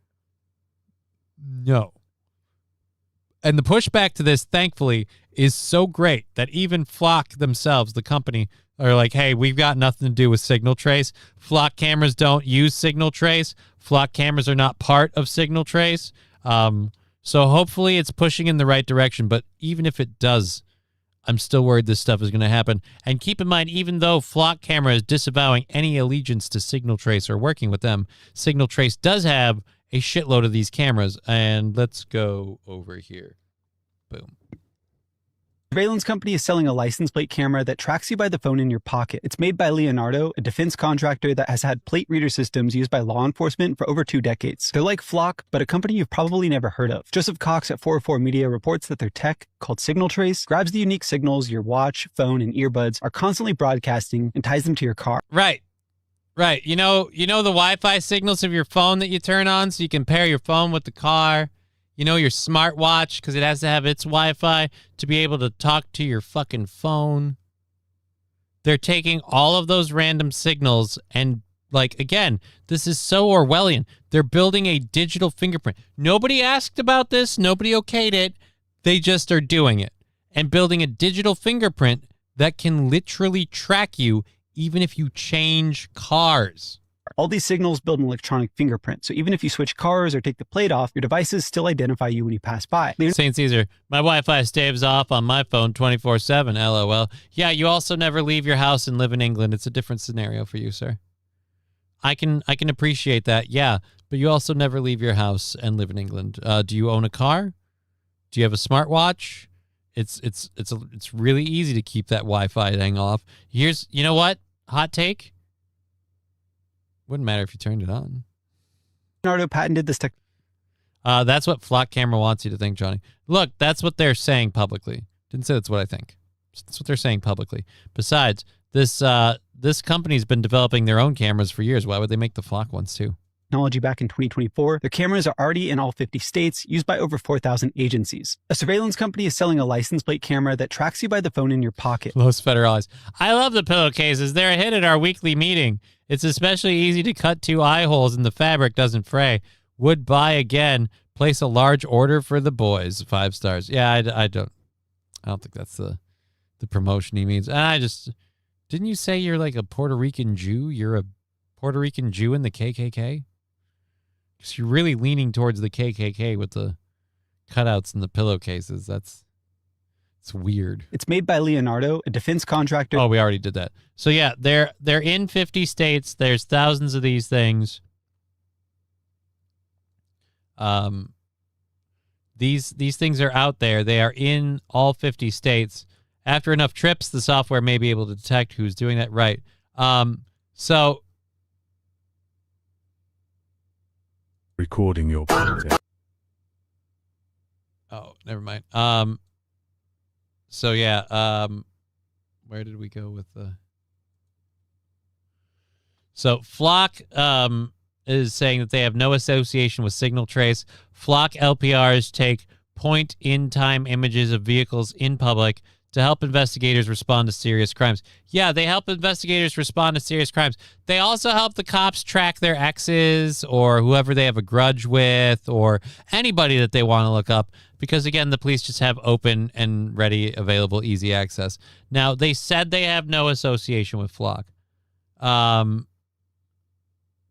No. And the pushback to this, thankfully, is so great that even Flock themselves, the company, are like, hey, we've got nothing to do with Signal Trace. Flock cameras don't use Signal Trace. Flock cameras are not part of Signal Trace. So hopefully it's pushing in the right direction. But even if it does, I'm still worried this stuff is going to happen. And keep in mind, even though Flock camera is disavowing any allegiance to Signal Trace or working with them, Signal Trace does have a shitload of these cameras. And let's go over here. Boom. Surveillance company is selling a license plate camera that tracks you by the phone in your pocket. It's made by Leonardo, a defense contractor that has had plate reader systems used by law enforcement for over 2 decades. They're like Flock, but a company you've probably never heard of. Joseph Cox at 404 Media reports that their tech, called Signal Trace, grabs the unique signals your watch, phone, and earbuds are constantly broadcasting and ties them to your car. Right. You know the Wi-Fi signals of your phone that you turn on so you can pair your phone with the car? You know, your smartwatch, because it has to have its Wi-Fi to be able to talk to your fucking phone. They're taking all of those random signals and, like, again, this is so Orwellian. They're building a digital fingerprint. Nobody asked about this. Nobody okayed it. They just are doing it and building a digital fingerprint that can literally track you even if you change cars. All these signals build an electronic fingerprint, so even if you switch cars or take the plate off, your devices still identify you when you pass by. St. Caesar, my Wi-Fi stays off on my phone 24/7, LOL. Yeah, you also never leave your house and live in England. It's a different scenario for you, sir. I can appreciate that, yeah, but you also never leave your house and live in England. Do you own a car? Do you have a smartwatch? It's really easy to keep that Wi-Fi thing off. You know what? Hot take? Wouldn't matter if you turned it on. Leonardo patented this tech. That's what Flock Camera wants you to think, Johnny. Look, that's what they're saying publicly. Didn't say that's what I think. That's what they're saying publicly. Besides, this company's been developing their own cameras for years. Why would they make the Flock ones too? technology back in 2024, their cameras are already in all 50 states, used by over 4,000 agencies. A surveillance company is selling a license plate camera that tracks you by the phone in your pocket. Los Federales. I love the pillowcases. They're a hit at our weekly meeting. It's especially easy to cut 2 eye holes and the fabric doesn't fray. Would buy again. Place a large order for the boys. 5 stars. Yeah, I don't think that's the promotion he means. Didn't you say you're like a Puerto Rican Jew? You're a Puerto Rican Jew in the KKK? Because you're really leaning towards the KKK with the cutouts and the pillowcases. It's weird. It's made by Leonardo, a defense contractor. Oh, we already did that. So yeah, they're in 50 states. There's thousands of these things. These things are out there. They are in all 50 states. After enough trips, the software may be able to detect who's doing that. Right. So recording your content. Oh, never mind. So yeah, where did we go with the? So Flock is saying that they have no association with Signal Trace. Flock LPRs take point-in-time images of vehicles in public to help investigators respond to serious crimes. Yeah, they help investigators respond to serious crimes. They also help the cops track their exes or whoever they have a grudge with or anybody that they want to look up because, again, the police just have open and ready, available, easy access. Now, they said they have no association with Flock.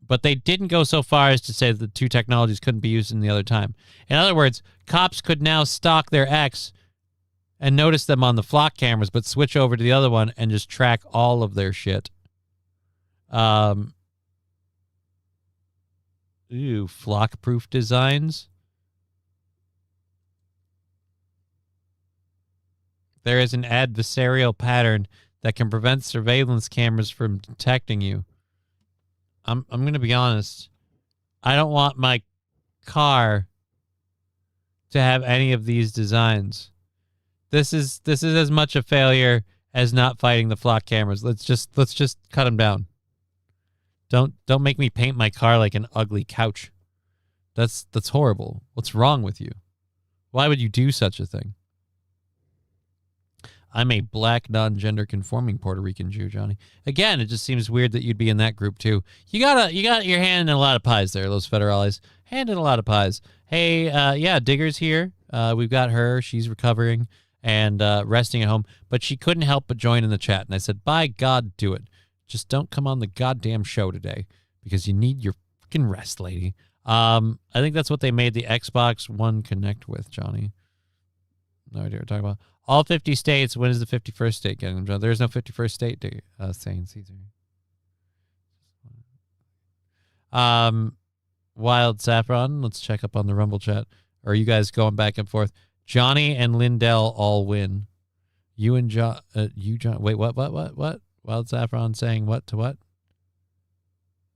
But they didn't go so far as to say that the 2 technologies couldn't be used in the other time. In other words, cops could now stalk their ex and notice them on the Flock cameras, but switch over to the other one and just track all of their shit. Flock-proof designs. There is an adversarial pattern that can prevent surveillance cameras from detecting you. I'm going to be honest. I don't want my car to have any of these designs. This is as much a failure as not fighting the Flock cameras. Let's just cut them down. Don't make me paint my car like an ugly couch. That's horrible. What's wrong with you? Why would you do such a thing? I'm a black, non-gender conforming Puerto Rican Jew, Johnny. Again, it just seems weird that you'd be in that group too. You got your hand in a lot of pies there, Los Federales. Hand in a lot of pies. Hey, yeah, Digger's here. We've got her. She's recovering and resting at home, but she couldn't help but join in the chat. And I said, by God, do it. Just don't come on the goddamn show today because you need your fucking rest, lady. I think that's what they made the Xbox One Connect with, Johnny. No idea what we're talking about. All 50 states. When is the 51st state getting them, John? There's no 51st state, saying Caesar. Wild Saffron. Let's check up on the Rumble chat. Or are you guys going back and forth? Johnny and Lindell all win. You and John. Wait, what? Wild Saffron saying what to what?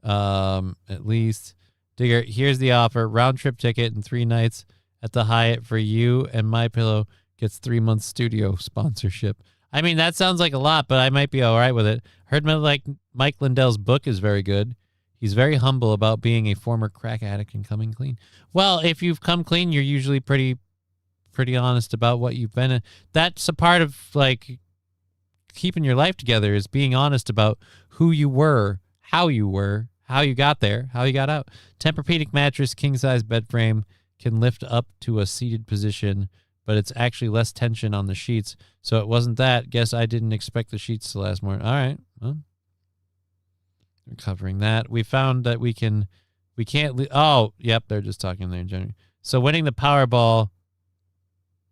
At least. Digger, here's the offer. Round trip ticket and 3 nights at the Hyatt for you and My Pillow. Gets 3 months studio sponsorship. I mean, that sounds like a lot, but I might be all right with it. Heard like Mike Lindell's book is very good. He's very humble about being a former crack addict and coming clean. Well, if you've come clean, you're usually pretty honest about what you've been in. That's a part of like keeping your life together is being honest about who you were, how you got there, how you got out. Tempur-Pedic mattress, king-size bed frame, can lift up to a seated position, but it's actually less tension on the sheets. So it wasn't that. Guess I didn't expect the sheets to last more. All right. Well, we're covering that. We found that we can't. Oh, yep. They're just talking there in general. So winning the Powerball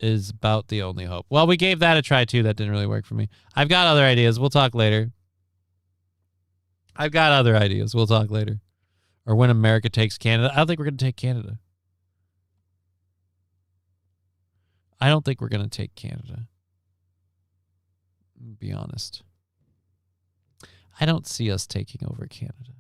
is about the only hope. Well, we gave that a try too. That didn't really work for me. I've got other ideas. We'll talk later. Or when America takes Canada. I don't think we're going to take Canada. I don't think we're going to take Canada. Be honest. I don't see us taking over Canada.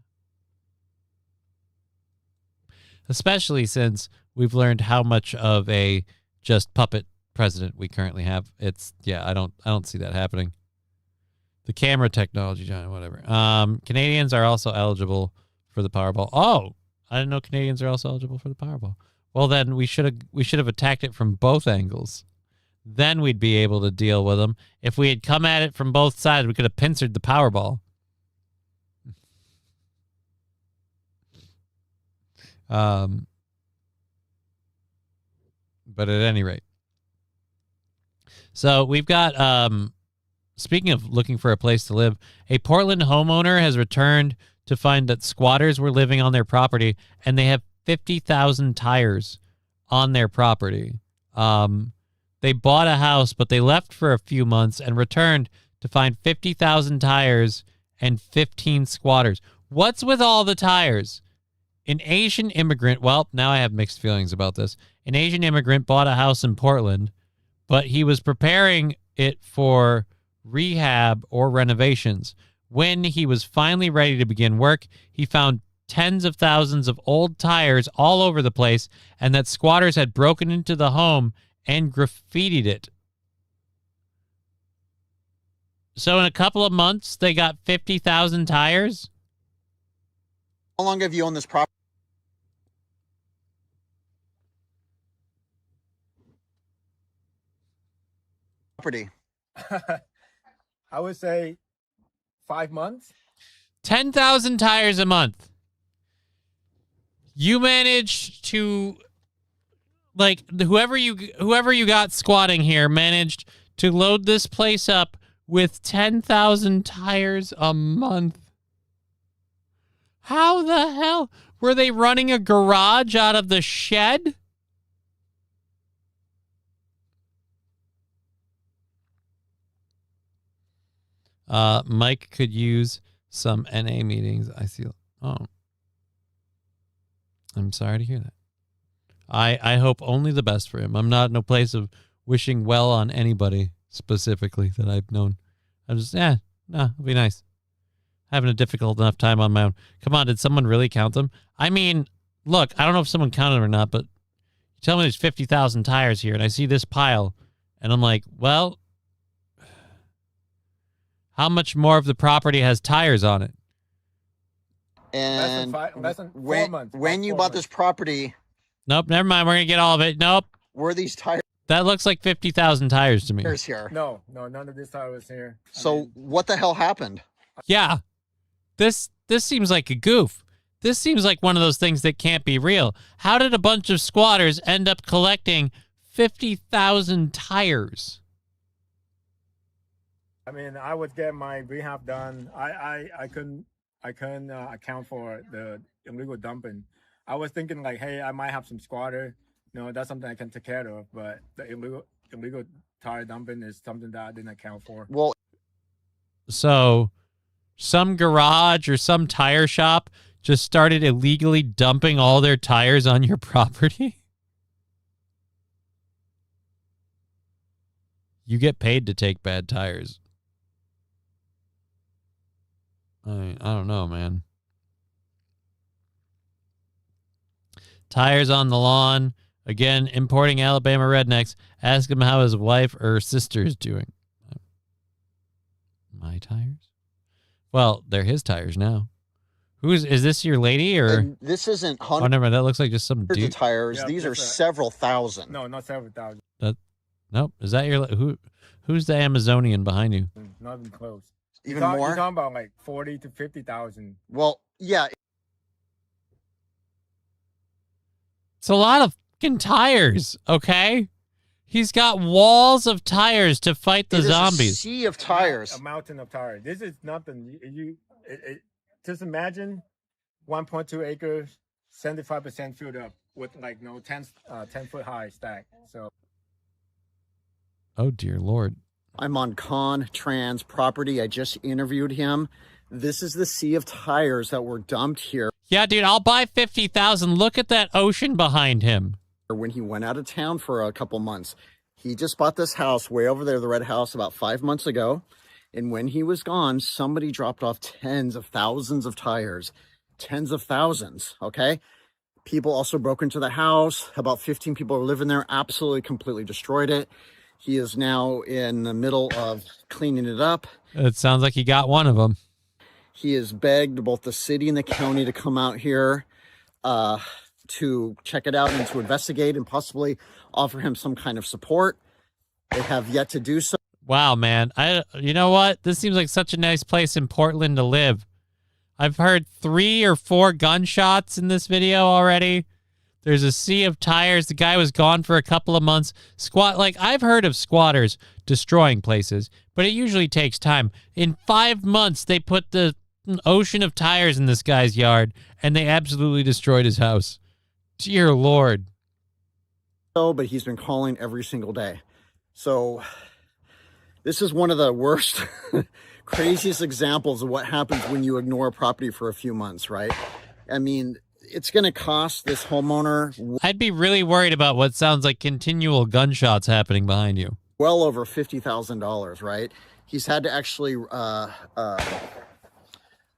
Especially since we've learned how much of a just puppet president we currently have. I don't see that happening. The camera technology, John, whatever. Canadians are also eligible for the Powerball. Oh, I didn't know Canadians are also eligible for the Powerball. Well, then we should have attacked it from both angles. Then we'd be able to deal with them. If we had come at it from both sides, we could have pincered the Powerball. But at any rate. So we've got, speaking of looking for a place to live, a Portland homeowner has returned to find that squatters were living on their property, and they have 50,000 tires on their property. They bought a house, but they left for a few months and returned to find 50,000 tires and 15 squatters. What's with all the tires? An Asian immigrant, well, now I have mixed feelings about this. An Asian immigrant bought a house in Portland, but he was preparing it for rehab or renovations. When he was finally ready to begin work, he found tens of thousands of old tires all over the place, and that squatters had broken into the home and graffitied it. So in a couple of months, they got 50,000 tires? How long have you owned this property? I would say 5 months. 10,000 tires a month. You managed to, like, whoever you got squatting here managed to load this place up with 10,000 tires a month. How the hell? Were they running a garage out of the shed? Mike could use some NA meetings. I see. Oh. I'm sorry to hear that. I hope only the best for him. I'm not in a place of wishing well on anybody specifically that I've known. I'm just, it'll be nice. Having a difficult enough time on my own. Come on, did someone really count them? I mean, look, I don't know if someone counted them or not, but you tell me there's 50,000 tires here, and I see this pile, and I'm like, well, how much more of the property has tires on it? And less than 4 months. When you bought this property... Nope, never mind. We're going to get all of it. Nope. Were these tires... That looks like 50,000 tires to me. Here. No, none of this tire was here. So what the hell happened? Yeah. This seems like a goof. This seems like one of those things that can't be real. How did a bunch of squatters end up collecting 50,000 tires? I mean, I would get my rehab done. I couldn't account for the illegal dumping. I was thinking like, hey, I might have some squatter. That's something I can take care of. But the illegal tire dumping is something that I didn't account for. Well, so some garage or some tire shop just started illegally dumping all their tires on your property? You get paid to take bad tires. I don't know, man. Tires on the lawn. Again, importing Alabama rednecks. Ask him how his wife or sister's doing. My tires? Well, they're his tires now. Is this your lady or? And this isn't hundreds. Oh, never mind. That looks like just some dude. Of tires. Yeah, these are several thousand. No, not several thousand. Nope. Is that your who's the Amazonian behind you? Not even close. Even more? You're talking about like 40 to 50,000. Well, yeah. It's a lot of fucking tires, okay? He's got walls of tires to fight the zombies. A sea of tires. A mountain of tires. This is nothing. Just imagine 1.2 acres, 75% filled up with 10-foot high stack. So. Oh dear Lord. I'm on Trans property. I just interviewed him. This is the sea of tires that were dumped here. Yeah, dude, I'll buy 50,000. Look at that ocean behind him. When he went out of town for a couple months, he just bought this house way over there, the red house, about 5 months ago. And when he was gone, somebody dropped off tens of thousands of tires, tens of thousands. Okay. People also broke into the house. About 15 people are living there, absolutely, completely destroyed it. He is now in the middle of cleaning it up. It sounds like he got one of them. He has begged both the city and the county to come out here. to check it out and to investigate and possibly offer him some kind of support. They have yet to do so. Wow, man. You know what? This seems like such a nice place in Portland to live. I've heard 3 or 4 gunshots in this video already. There's a sea of tires. The guy was gone for a couple of months. I've heard of squatters destroying places, but it usually takes time. In 5 months, they put the ocean of tires in this guy's yard, and they absolutely destroyed his house. Dear Lord. But he's been calling every single day. So this is one of the worst, craziest examples of what happens when you ignore a property for a few months, right? I mean, it's going to cost this homeowner. I'd be really worried about what sounds like continual gunshots happening behind you. Well over $50,000, right? He's had to actually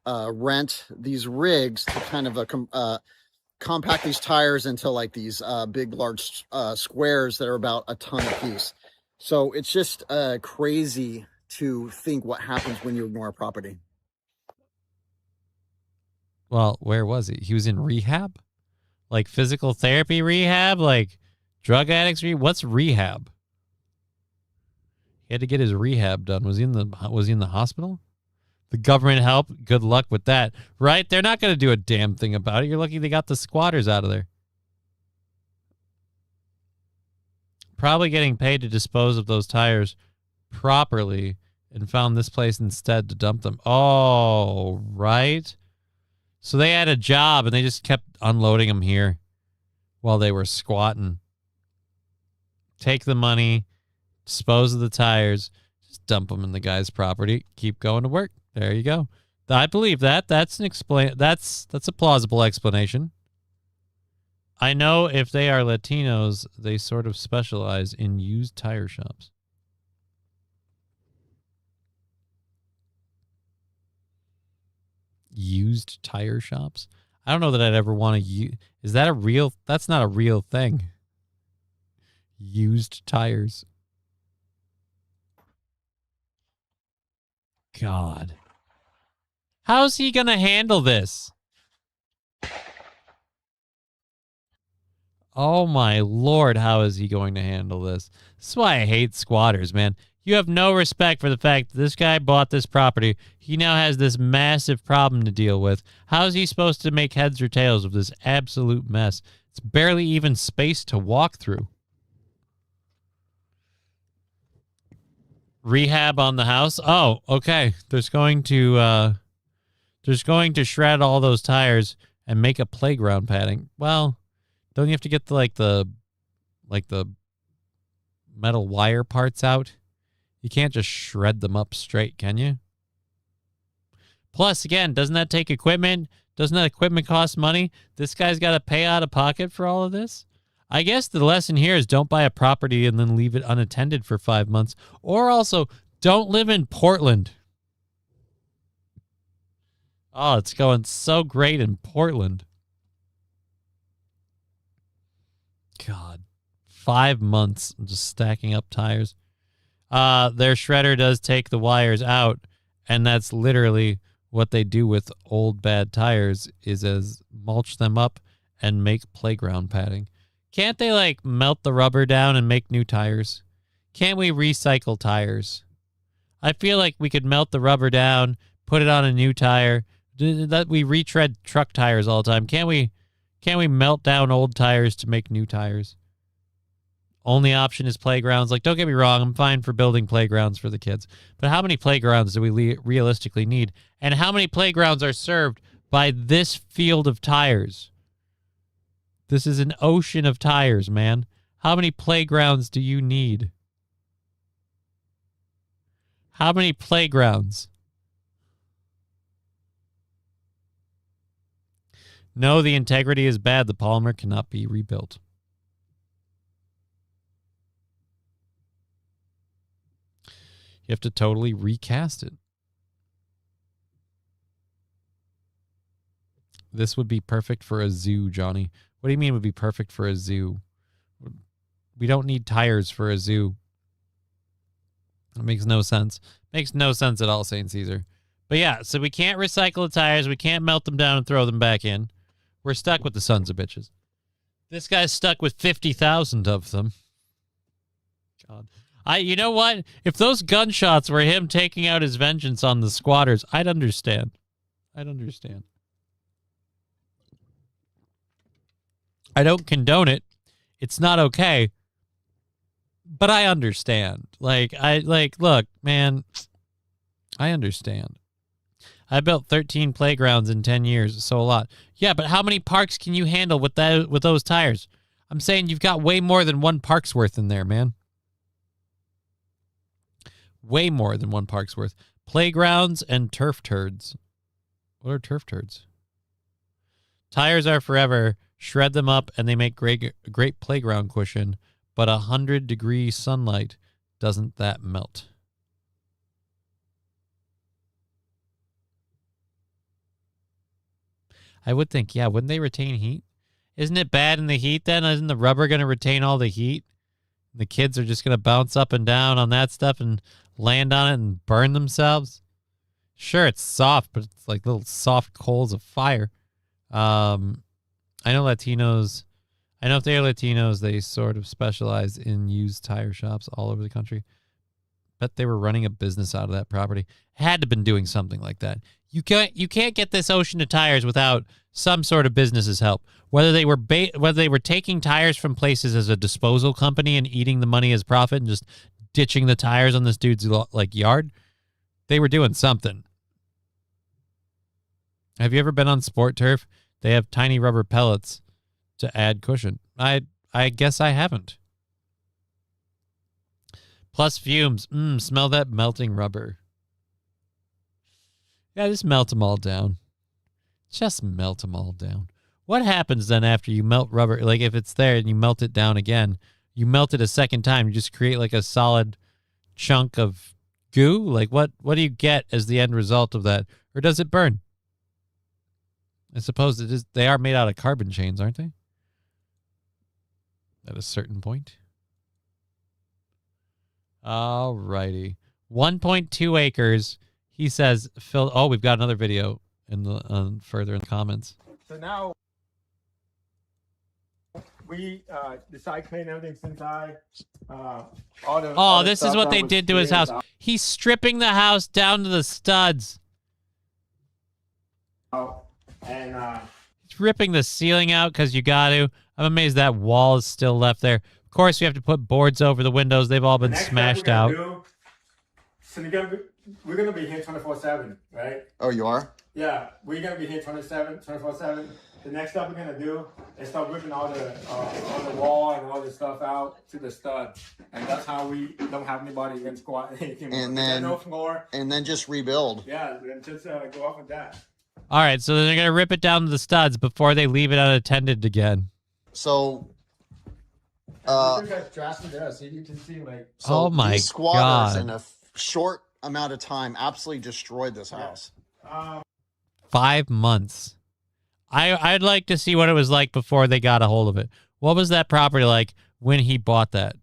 rent these rigs to kind of compact these tires into like these big, large squares that are about a ton a piece. So it's just crazy to think what happens when you ignore a property. Well, where was he? He was in rehab? Like physical therapy rehab? Like drug addicts rehab? What's rehab? He had to get his rehab done. Was he in the hospital? The government help? Good luck with that. Right? They're not going to do a damn thing about it. You're lucky they got the squatters out of there. Probably getting paid to dispose of those tires properly and found this place instead to dump them. Oh, right. So they had a job and they just kept unloading them here while they were squatting. Take the money, dispose of the tires, just dump them in the guy's property, keep going to work. There you go. I believe that. That's a plausible explanation. I know if they are Latinos, they sort of specialize in used tire shops. Used tire shops? I don't know that I'd ever want to use. Is that a real? That's not a real thing. Used tires. God. How's he going to handle this? Oh my Lord, how is he going to handle this? This is why I hate squatters, man. You have no respect for the fact that this guy bought this property. He now has this massive problem to deal with. How is he supposed to make heads or tails of this absolute mess? It's barely even space to walk through. Rehab on the house? Oh, okay. There's going to shred all those tires and make a playground padding. Well, don't you have to get the metal wire parts out? You can't just shred them up straight, can you? Plus, again, doesn't that take equipment? Doesn't that equipment cost money? This guy's got to pay out of pocket for all of this? I guess the lesson here is don't buy a property and then leave it unattended for 5 months. Or also, don't live in Portland. Oh, it's going so great in Portland. God. 5 months just stacking up tires. Their shredder does take the wires out, and that's literally what they do with old bad tires is as mulch them up and make playground padding. Can't they like melt the rubber down and make new tires? Can't we recycle tires? I feel like we could melt the rubber down, put it on a new tire. That we retread truck tires all the time. Can't we melt down old tires to make new tires? Only option is playgrounds. Like, don't get me wrong, I'm fine for building playgrounds for the kids. But how many playgrounds do we realistically need? And how many playgrounds are served by this field of tires? This is an ocean of tires, man. How many playgrounds do you need? How many playgrounds? No, the integrity is bad. The polymer cannot be rebuilt. You have to totally recast it. This would be perfect for a zoo, Johnny. What do you mean would be perfect for a zoo? We don't need tires for a zoo. It makes no sense. Makes no sense at all, St. Caesar. But yeah, so we can't recycle the tires. We can't melt them down and throw them back in. We're stuck with the sons of bitches. This guy's stuck with 50,000 of them. God. You know what? If those gunshots were him taking out his vengeance on the squatters, I'd understand. I don't condone it. It's not okay. But I understand. Look, man, I understand. I built 13 playgrounds in 10 years, so a lot. Yeah, but how many parks can you handle with those tires? I'm saying you've got way more than one park's worth in there, man. Way more than one park's worth. Playgrounds and turf turds. What are turf turds? Tires are forever. Shred them up, and they make great playground cushion. But 100-degree sunlight, doesn't that melt? I would think, yeah, wouldn't they retain heat? Isn't it bad in the heat then? Isn't the rubber going to retain all the heat? The kids are just going to bounce up and down on that stuff and land on it and burn themselves? Sure, it's soft, but it's like little soft coals of fire. I know Latinos... I know if they're Latinos, they sort of specialize in used tire shops all over the country. Bet they were running a business out of that property. Had to been doing something like that. You can't get this ocean of tires without some sort of business's help. Whether they were taking tires from places as a disposal company and eating the money as profit and just ditching the tires on this dude's yard, they were doing something. Have you ever been on Sport Turf? They have tiny rubber pellets to add cushion. I guess I haven't. Plus fumes. Smell that melting rubber. Yeah, just melt them all down. Just melt them all down. What happens then after you melt rubber? Like if it's there and you melt it down again, you melt it a second time, you just create like a solid chunk of goo? Like what do you get as the end result of that? Or does it burn? I suppose it is. They are made out of carbon chains, aren't they? At a certain point. All righty. 1.2 acres. He says, Phil. Oh, we've got another video in the further in the comments. So now we decide to clean everything inside. This is what they did to his house. He's stripping the house down to the studs. And he's ripping the ceiling out because you got to. I'm amazed that wall is still left there. Of course, we have to put boards over the windows. They've all been smashed out. So we're gonna be here 24/7, right? Oh, you are? Yeah, we're gonna be here 24/7. The next step we're gonna do is start ripping all the wall and all the stuff out to the stud, and that's how we don't have anybody in squat anymore. And then no floor. And then just rebuild. Yeah, and just go off with that. All right, so they're gonna rip it down to the studs before they leave it unattended again. So, drastic there, so you can see like. So oh my these squatters God! In a short amount of time, absolutely destroyed this house. 5 months. I'd like to see what it was like before they got a hold of it. What was that property like when he bought that?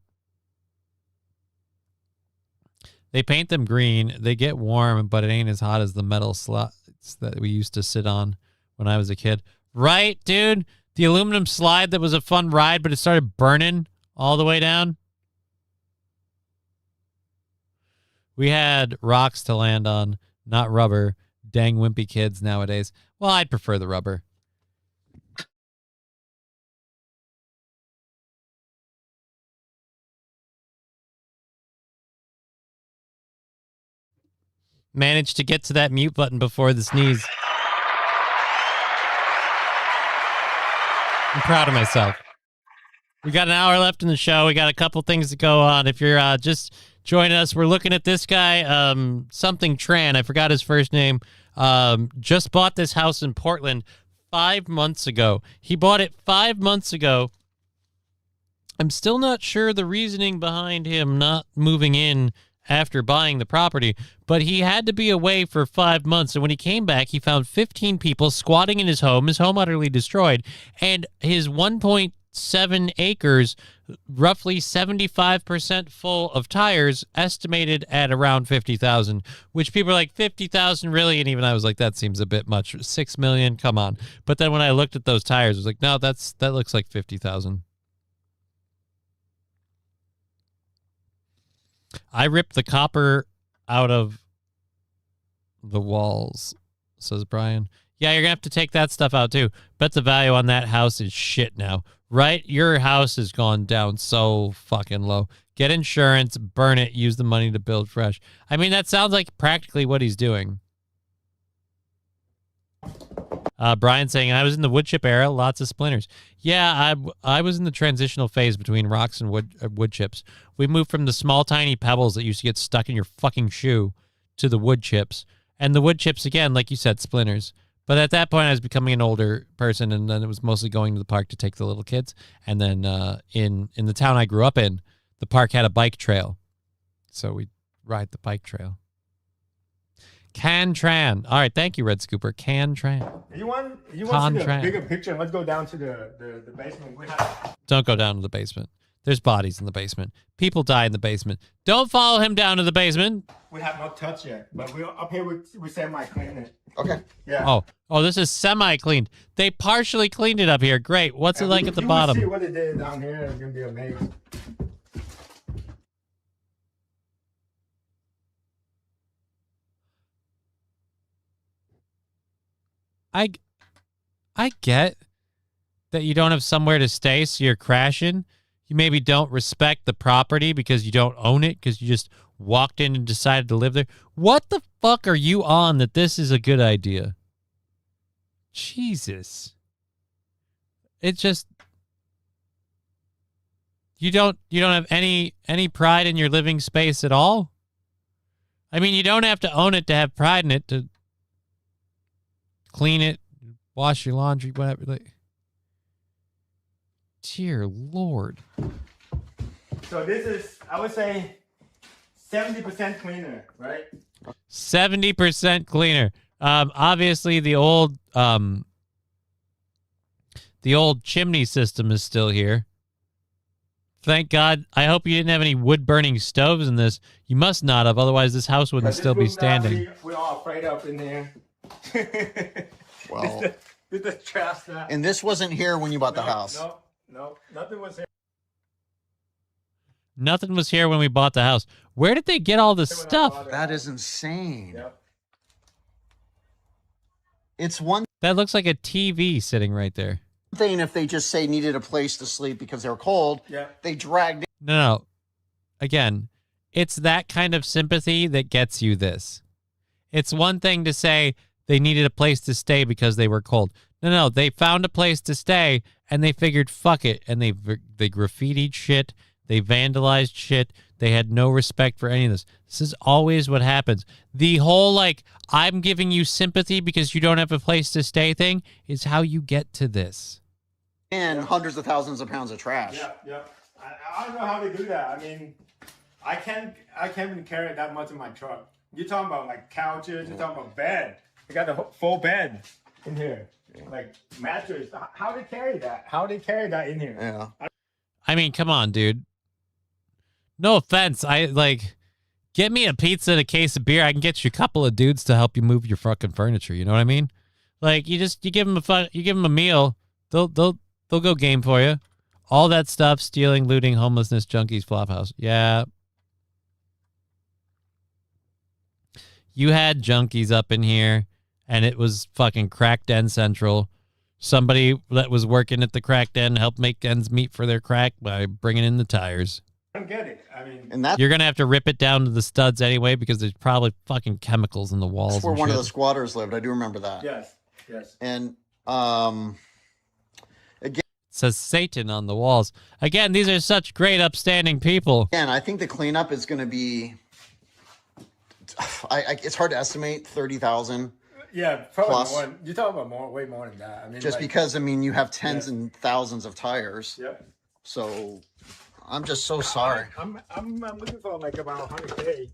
They paint them green. They get warm, but it ain't as hot as the metal slides that we used to sit on when I was a kid. Right, dude? The aluminum slide that was a fun ride, but it started burning all the way down. We had rocks to land on, not rubber. Dang wimpy kids nowadays. Well, I'd prefer the rubber. Managed to get to that mute button before the sneeze. I'm proud of myself. We got an hour left in the show. We got a couple things to go on. If you're just joining us, we're looking at this guy, something Tran. I forgot his first name. Just bought this house in Portland 5 months ago. He bought it 5 months ago. I'm still not sure the reasoning behind him not moving in after buying the property, but he had to be away for 5 months. And when he came back, he found 15 people squatting in his home utterly destroyed, and his 1.6 7 acres, roughly 75% full of tires, estimated at around 50,000, which people are like, 50,000 really? And even I was like, that seems a bit much. 6 million, come on. But then when I looked at those tires, I was like, no, that looks like 50,000. I ripped the copper out of the walls, says Brian. Yeah, you're going to have to take that stuff out too. Bet the value on that house is shit now. Right? Your house has gone down so fucking low. Get insurance, burn it, use the money to build fresh. I mean, that sounds like practically what he's doing. Brian saying, I was in the wood chip era, lots of splinters. Yeah, I was in the transitional phase between rocks and wood chips. We moved from the small, tiny pebbles that used to get stuck in your fucking shoe to the wood chips. And the wood chips, again, like you said, splinters. But at that point, I was becoming an older person, and then it was mostly going to the park to take the little kids. And then in the town I grew up in, the park had a bike trail. So we'd ride the bike trail. Can-Tran. All right, thank you, Red Scooper. Can-Tran. You want to see the bigger picture? Let's go down to the basement. Don't go down to the basement. There's bodies in the basement. People die in the basement. Don't follow him down to the basement. We have not touched yet, but we're up here. We semi-clean it. Okay. Yeah. Oh, this is semi-cleaned. They partially cleaned it up here. Great. What's it like at the bottom? See what it did down here. It's gonna be amazing. I get that you don't have somewhere to stay, so you're crashing. You maybe don't respect the property because you don't own it, because you just walked in and decided to live there. What the fuck are you on that this is a good idea? Jesus. It just... You don't have any pride in your living space at all? I mean, you don't have to own it to have pride in it, to clean it, wash your laundry, whatever. Like, dear Lord. So this is, I would say, 70% cleaner, right? 70% cleaner. Obviously, the old chimney system is still here. Thank God. I hope you didn't have any wood-burning stoves in this. You must not have, otherwise this house wouldn't still be standing. We're all afraid up in there. Well, with the trash that. And this wasn't here when you bought the house. No, nothing was here. Nothing was here when we bought the house. Where did they get all this stuff? That is insane. Yep. It's one That looks like a TV sitting right there. thing if they just say needed a place to sleep because they were cold. Yeah. They dragged No. Again, it's that kind of sympathy that gets you this. It's one thing to say they needed a place to stay because they were cold. No, they found a place to stay and they figured, fuck it. And they graffitied shit. They vandalized shit. They had no respect for any of this. This is always what happens. The whole, like, I'm giving you sympathy because you don't have a place to stay thing is how you get to this. in hundreds of thousands of pounds of trash. Yeah. I don't know how they do that. I mean, I can't even carry that much in my truck. You're talking about like couches. You're talking about bed. We got the full bed in here, like mattress. How they carry that? How they carry that in here? Yeah. I mean, come on, dude. No offense. Get me a pizza and a case of beer. I can get you a couple of dudes to help you move your fucking furniture. You know what I mean? Like, you give them a meal. They'll go game for you. All that stuff, stealing, looting, homelessness, junkies, flophouse. Yeah. You had junkies up in here, and it was fucking crack den central. Somebody that was working at the crack den helped make ends meet for their crack by bringing in the tires. I don't get it. I mean, And You're going to have to rip it down to the studs anyway because there's probably fucking chemicals in the walls. that's where and one of shit. the squatters lived. I do remember that. yes. And Says Satan on the walls. Again, these are such great, upstanding people. again, I think the cleanup is going to be. It's hard to estimate 30,000. Yeah, probably Plus. more. You're talking about way more than that. I mean, Just like, because you have tens and thousands of tires. Yeah. So I'm just so sorry. I'm looking for like about 100K.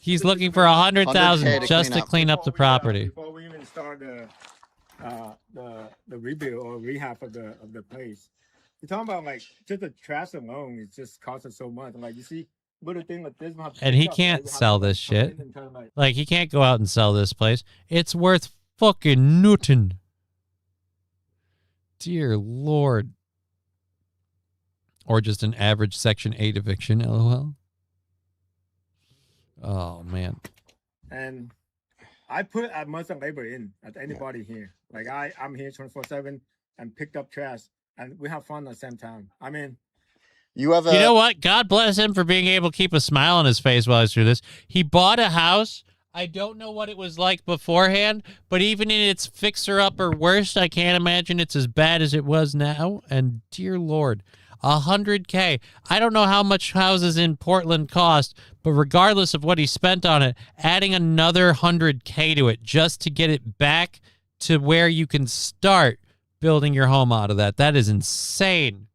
He's looking for 100,000 100K to just clean to up. clean up the property. Before we even start the rebuild or rehab of the place. You're talking about like just the trash alone is just costing so much. And like you see little thing like this, we have to And pick he up, right? can't We have sell to, like, this come in shit. and kind of Like, he can't go out and sell this place. It's worth fucking nothing. Dear Lord. Or just an average Section 8 eviction, LOL. Oh, man. And I put as much labor in as anybody here. Like I'm here 24/7 and picked up trash, and we have fun at the same time. I mean, You have You know what? God bless him for being able to keep a smile on his face while he's through this. He bought a house. I don't know what it was like beforehand, but even in its fixer-upper worst, I can't imagine it's as bad as it was now. And dear Lord, $100K. I don't know how much houses in Portland cost, but regardless of what he spent on it, adding another $100K to it just to get it back to where you can start building your home out of that is insane.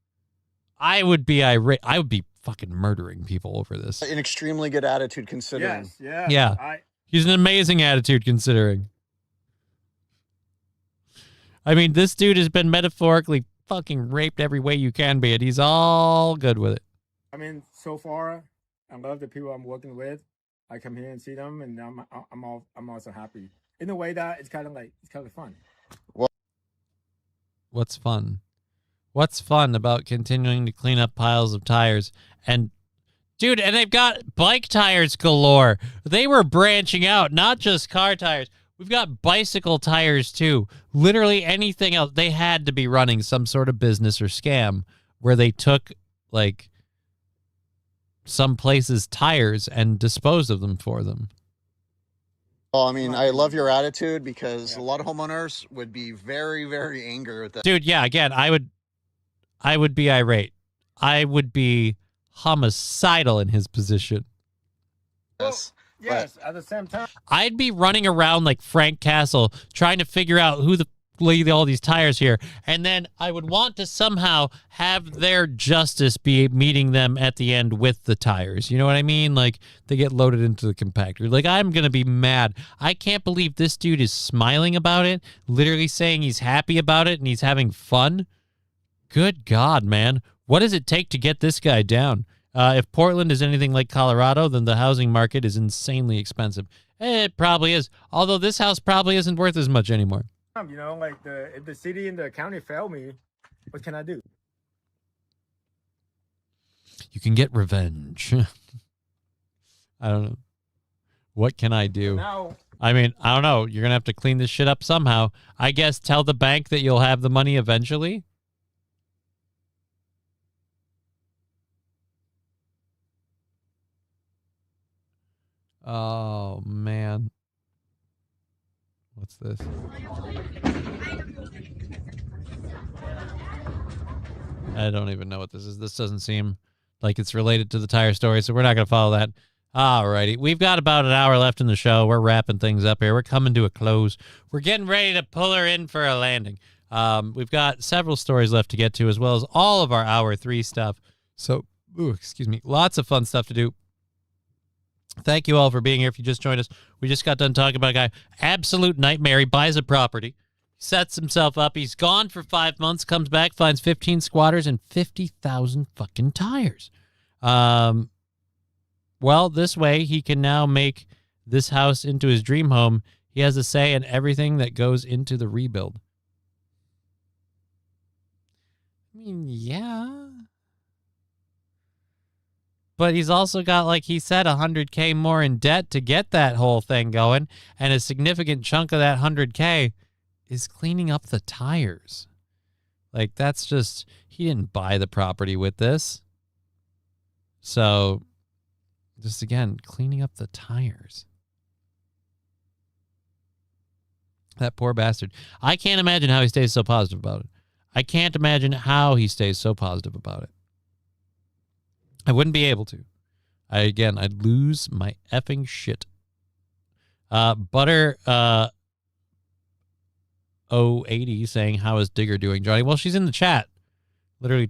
I would be irate. I would be fucking murdering people over this. an extremely good attitude considering. yes, Yeah. He's an amazing attitude considering. I mean, this dude has been metaphorically fucking raped every way you can be, and he's all good with it. I mean, so far, I love the people I'm working with. I come here and see them, and I'm also happy in a way that it's kind of fun. What's fun? What's fun about continuing to clean up piles of tires? And dude, and they've got bike tires galore. They were branching out, not just car tires. We've got bicycle tires too. Literally anything else. They had to be running some sort of business or scam where they took like some places' tires and disposed of them for them. Well, I mean, I love your attitude because a lot of homeowners would be very, very angry with that. Dude, yeah, again, I would be irate. I would be homicidal in his position. Yes, at the same time. I'd be running around like Frank Castle trying to figure out who the laid all these tires here, and then I would want to somehow have their justice be meeting them at the end with the tires. You know what I mean? Like they get loaded into the compactor. Like I'm gonna be mad. I can't believe this dude is smiling about it, literally saying he's happy about it and he's having fun. Good God, man. What does it take to get this guy down? If Portland is anything like Colorado, then the housing market is insanely expensive. It probably is. Although this house probably isn't worth as much anymore. You know, like if the city and the county fail me, what can I do? You can get revenge. I don't know. What can I do? Now, I mean, I don't know. You're going to have to clean this shit up somehow. I guess tell the bank that you'll have the money eventually. Oh, man. What's this? I don't even know what this is. This doesn't seem like it's related to the tire story, so we're not going to follow that. Alrighty. We've got about an hour left in the show. We're wrapping things up here. We're coming to a close. We're getting ready to pull her in for a landing. We've got several stories left to get to, as well as all of our Hour 3 stuff. So, excuse me, lots of fun stuff to do. Thank you all for being here. If you just joined us, we just got done talking about a guy, absolute nightmare. He buys a property, sets himself up. He's gone for 5 months, comes back, finds 15 squatters and 50,000 fucking tires. Well, this way he can now make this house into his dream home. He has a say in everything that goes into the rebuild. I mean, yeah. But he's also got, like he said, $100K more in debt to get that whole thing going. And a significant chunk of that $100K is cleaning up the tires. Like, that's just, he didn't buy the property with this. So, just again, cleaning up the tires. That poor bastard. I can't imagine how he stays so positive about it. I can't imagine how he stays so positive about it. I wouldn't be able to. I'd lose my effing shit. Butter 080 saying, how is Digger doing, Johnny? Well, she's in the chat. Literally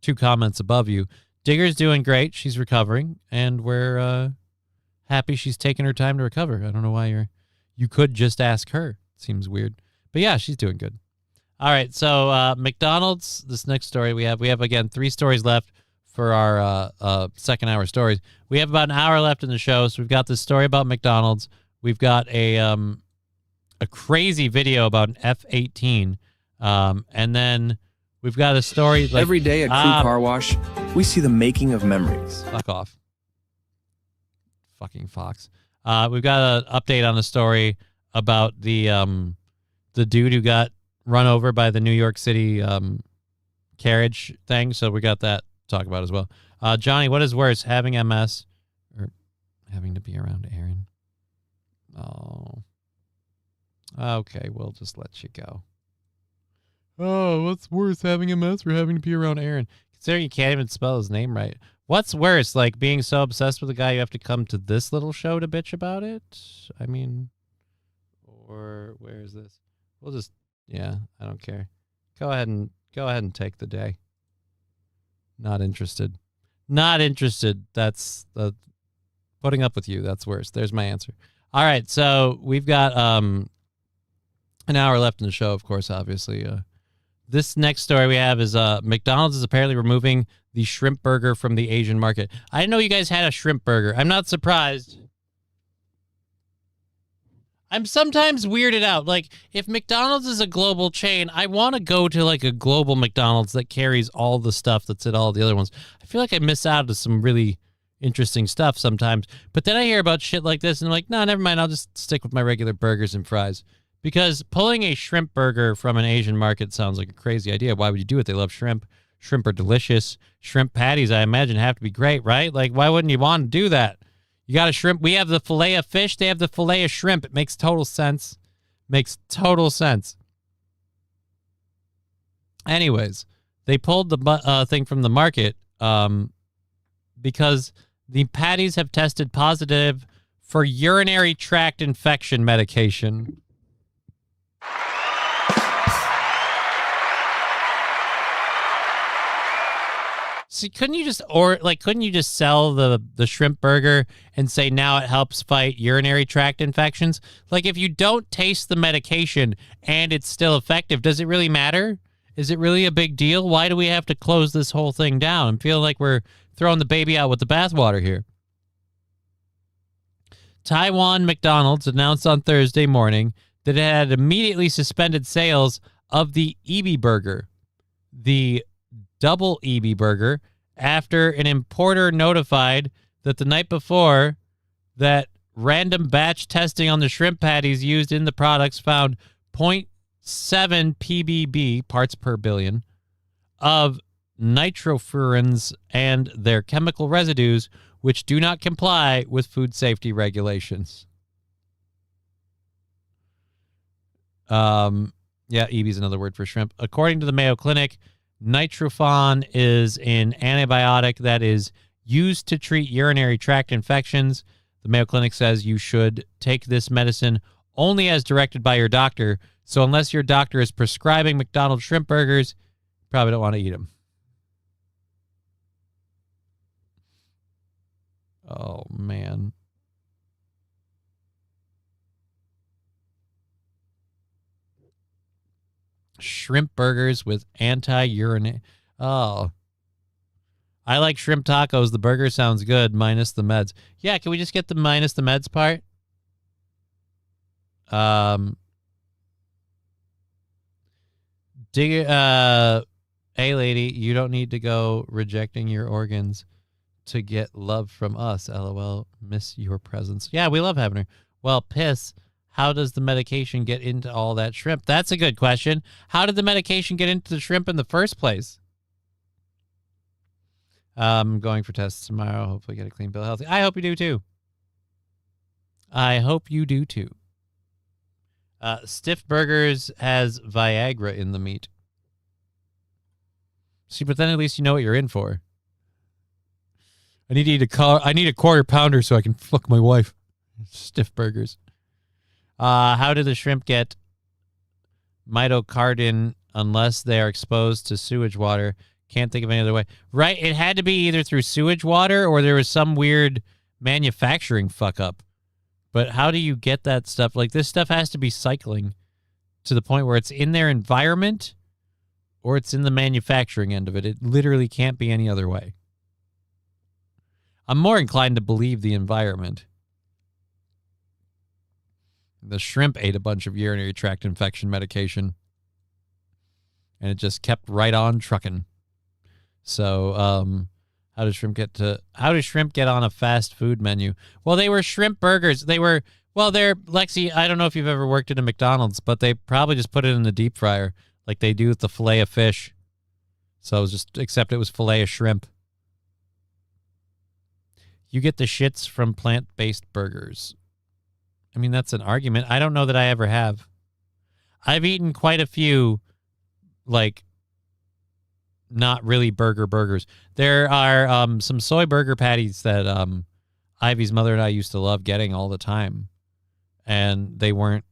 2 comments above you. Digger's doing great. She's recovering, and we're happy she's taking her time to recover. I don't know why you could just ask her. Seems weird. But yeah, she's doing good. All right, so McDonald's. This next story we have again 3 stories left for our second hour stories. We have about an hour left in the show, so we've got this story about McDonald's. We've got a crazy video about an F-18, and then we've got a story like, every day at Crew Car Wash. We see the making of memories. Fuck off, fucking Fox. We've got an update on the story about the dude who got run over by the New York City carriage thing. So we got that to talk about as well. Johnny, what is worse, having MS or having to be around Aaron? Oh. Okay, we'll just let you go. Oh, what's worse, having MS or having to be around Aaron? Considering you can't even spell his name right. What's worse, like being so obsessed with a guy you have to come to this little show to bitch about it? I mean, or where is this? We'll just, yeah, I don't care. Go ahead and take the day. Not interested. Not interested. That's putting up with you. That's worse. There's my answer. All right, so we've got an hour left in the show, of course, obviously. This next story we have is McDonald's is apparently removing the shrimp burger from the Asian market. I didn't know you guys had a shrimp burger. I'm not surprised. I'm sometimes weirded out. Like, if McDonald's is a global chain, I want to go to, like, a global McDonald's that carries all the stuff that's at all the other ones. I feel like I miss out on some really interesting stuff sometimes. But then I hear about shit like this, and I'm like, no, never mind. I'll just stick with my regular burgers and fries. Because pulling a shrimp burger from an Asian market sounds like a crazy idea. Why would you do it? They love shrimp. Shrimp are delicious. Shrimp patties, I imagine, have to be great, right? Like, why wouldn't you want to do that? You got a shrimp. We have the fillet of fish. They have the fillet of shrimp. It makes total sense. Makes total sense. Anyways, they pulled the thing from the market because the patties have tested positive for urinary tract infection medication. See, couldn't you just sell the shrimp burger and say now it helps fight urinary tract infections? Like, if you don't taste the medication and it's still effective, does it really matter? Is it really a big deal? Why do we have to close this whole thing down? I feel like we're throwing the baby out with the bathwater here. Taiwan McDonald's announced on Thursday morning that it had immediately suspended sales of the EB burger, the double EB burger, after an importer notified that the night before that random batch testing on the shrimp patties used in the products found 0.7 ppb, parts per billion, of nitrofurans and their chemical residues, which do not comply with food safety regulations. Yeah, EB is another word for shrimp. According to the Mayo Clinic, nitrofan is an antibiotic that is used to treat urinary tract infections. The Mayo Clinic says you should take this medicine only as directed by your doctor. So unless your doctor is prescribing McDonald's shrimp burgers, you probably don't want to eat them. Oh, man. Shrimp burgers with anti-urinary. Oh. I like shrimp tacos. The burger sounds good, minus the meds. Yeah, can we just get the minus the meds part? Hey, lady, you don't need to go rejecting your organs to get love from us. LOL. Miss your presence. Yeah, we love having her. Well, piss. How does the medication get into all that shrimp? That's a good question. How did the medication get into the shrimp in the first place? I'm going for tests tomorrow. Hopefully get a clean bill of health. I hope you do too. I hope you do too. Stiff Burgers has Viagra in the meat. See, but then at least you know what you're in for. I need to eat I need a quarter pounder so I can fuck my wife. Stiff Burgers. How do the shrimp get mitochondrion unless they are exposed to sewage water? Can't think of any other way. Right? It had to be either through sewage water or there was some weird manufacturing fuck up. But how do you get that stuff? Like, this stuff has to be cycling. to the point where it's in their environment or it's in the manufacturing end of it. It literally can't be any other way. I'm more inclined to believe the environment. The shrimp ate a bunch of urinary tract infection medication, and it just kept right on trucking. So, how does shrimp get on a fast food menu? Well, they were shrimp burgers. They're Lexi, I don't know if you've ever worked at a McDonald's, but they probably just put it in the deep fryer like they do with the fillet of fish. So it was except it was fillet of shrimp. You get the shits from plant-based burgers. I mean, that's an argument. I don't know that I ever have. I've eaten quite a few, like, not really burgers. There are some soy burger patties that Ivy's mother and I used to love getting all the time. And they weren't,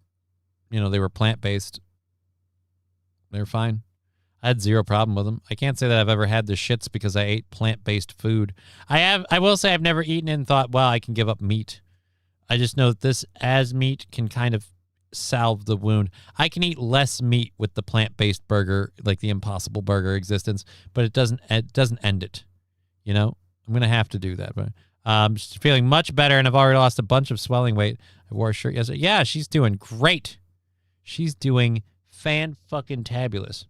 they were plant-based. They were fine. I had zero problem with them. I can't say that I've ever had the shits because I ate plant-based food. I will say I've never eaten it and thought, well, I can give up meat. I just know that this as meat can kind of salve the wound. I can eat less meat with the plant-based burger, like the Impossible Burger existence, but it doesn't end it. I'm going to have to do that. But I'm just feeling much better, and I've already lost a bunch of swelling weight. I wore a shirt yesterday. Yeah, she's doing great. She's doing fan-fucking-tabulous.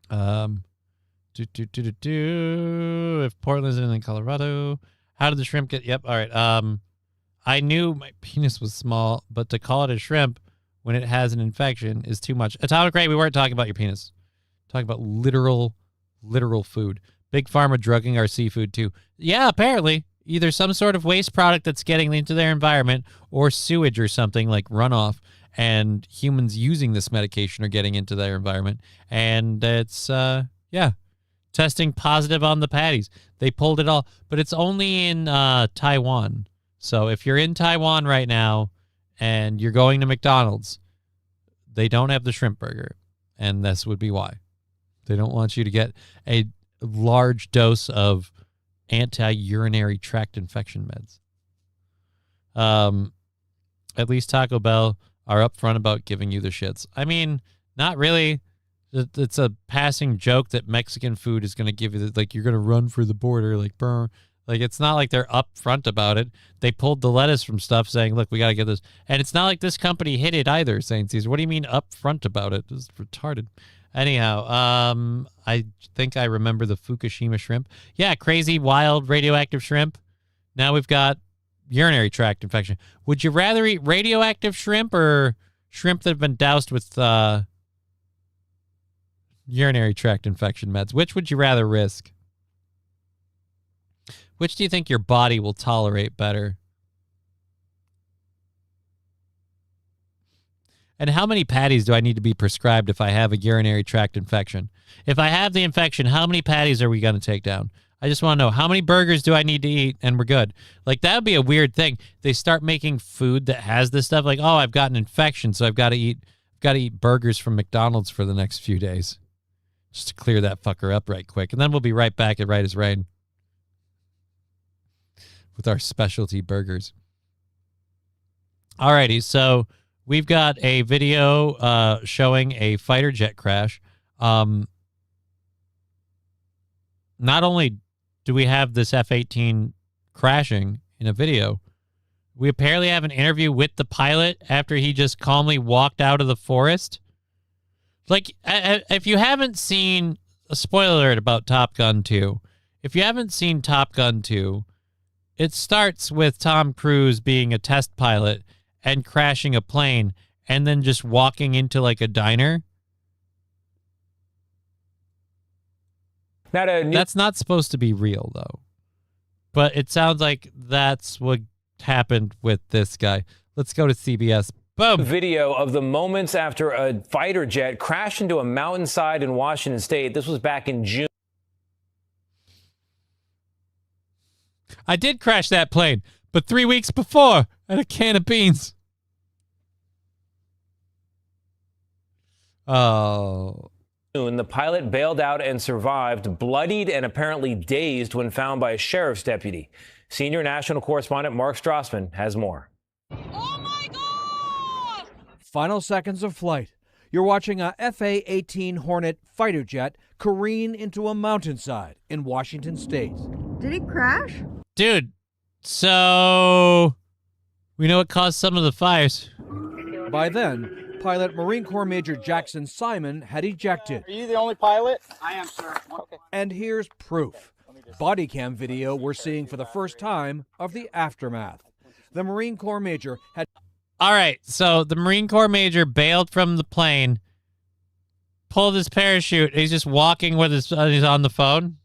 If Portland's in Colorado, how did the shrimp get? Yep. All right. I knew my penis was small, but to call it a shrimp when it has an infection is too much. Atomic Ray, we weren't talking about your penis. Talking about literal food. Big Pharma drugging our seafood too. Yeah, apparently. Either some sort of waste product that's getting into their environment or sewage or something like runoff, and humans using this medication are getting into their environment. And it's, testing positive on the patties. They pulled it all, but it's only in Taiwan. So if you're in Taiwan right now and you're going to McDonald's, they don't have the shrimp burger. And this would be why. They don't want you to get a large dose of anti-urinary tract infection meds. At least Taco Bell are upfront about giving you the shits. I mean, not really. It's a passing joke that Mexican food is going to give you, you're going to run for the border, burr. It's not like they're upfront about it. They pulled the lettuce from stuff saying, look, we got to get this. And it's not like this company hid it either, St. Caesar. What do you mean upfront about it? This is retarded. Anyhow, I think I remember the Fukushima shrimp. Yeah, crazy, wild, radioactive shrimp. Now we've got urinary tract infection. Would you rather eat radioactive shrimp or shrimp that have been doused with urinary tract infection meds? Which would you rather risk? Which do you think your body will tolerate better? And how many patties do I need to be prescribed if I have a urinary tract infection? If I have the infection, how many patties are we going to take down? I just want to know, how many burgers do I need to eat and we're good? That would be a weird thing. They start making food that has this stuff I've got an infection, so I've got to eat burgers from McDonald's for the next few days just to clear that fucker up right quick. And then we'll be right back at Right as Rain with our specialty burgers. Alrighty, so we've got a video showing a fighter jet crash. Not only do we have this F-18 crashing in a video, we apparently have an interview with the pilot after he just calmly walked out of the forest. If you haven't seen, a spoiler alert about Top Gun 2, if you haven't seen Top Gun 2, it starts with Tom Cruise being a test pilot and crashing a plane and then just walking into a diner. That's not supposed to be real, though. But it sounds like that's what happened with this guy. Let's go to CBS. Boom. Video of the moments after a fighter jet crashed into a mountainside in Washington State. This was back in June. I did crash that plane, but 3 weeks before, I had a can of beans. Oh. The pilot bailed out and survived, bloodied and apparently dazed when found by a sheriff's deputy. Senior national correspondent Mark Strassman has more. final seconds of flight. You're watching a FA-18 Hornet fighter jet careen into a mountainside in Washington State. Did it crash? Dude, so we know what caused some of the fires. By then, pilot Marine Corps Major Jackson Simon had ejected. Are you the only pilot? I am, sir. Okay. And here's proof. Body cam video we're seeing for the first time of the aftermath. The Marine Corps Major had... All right, so the Marine Corps Major bailed from the plane, pulled his parachute, and he's just walking with his... he's on the phone.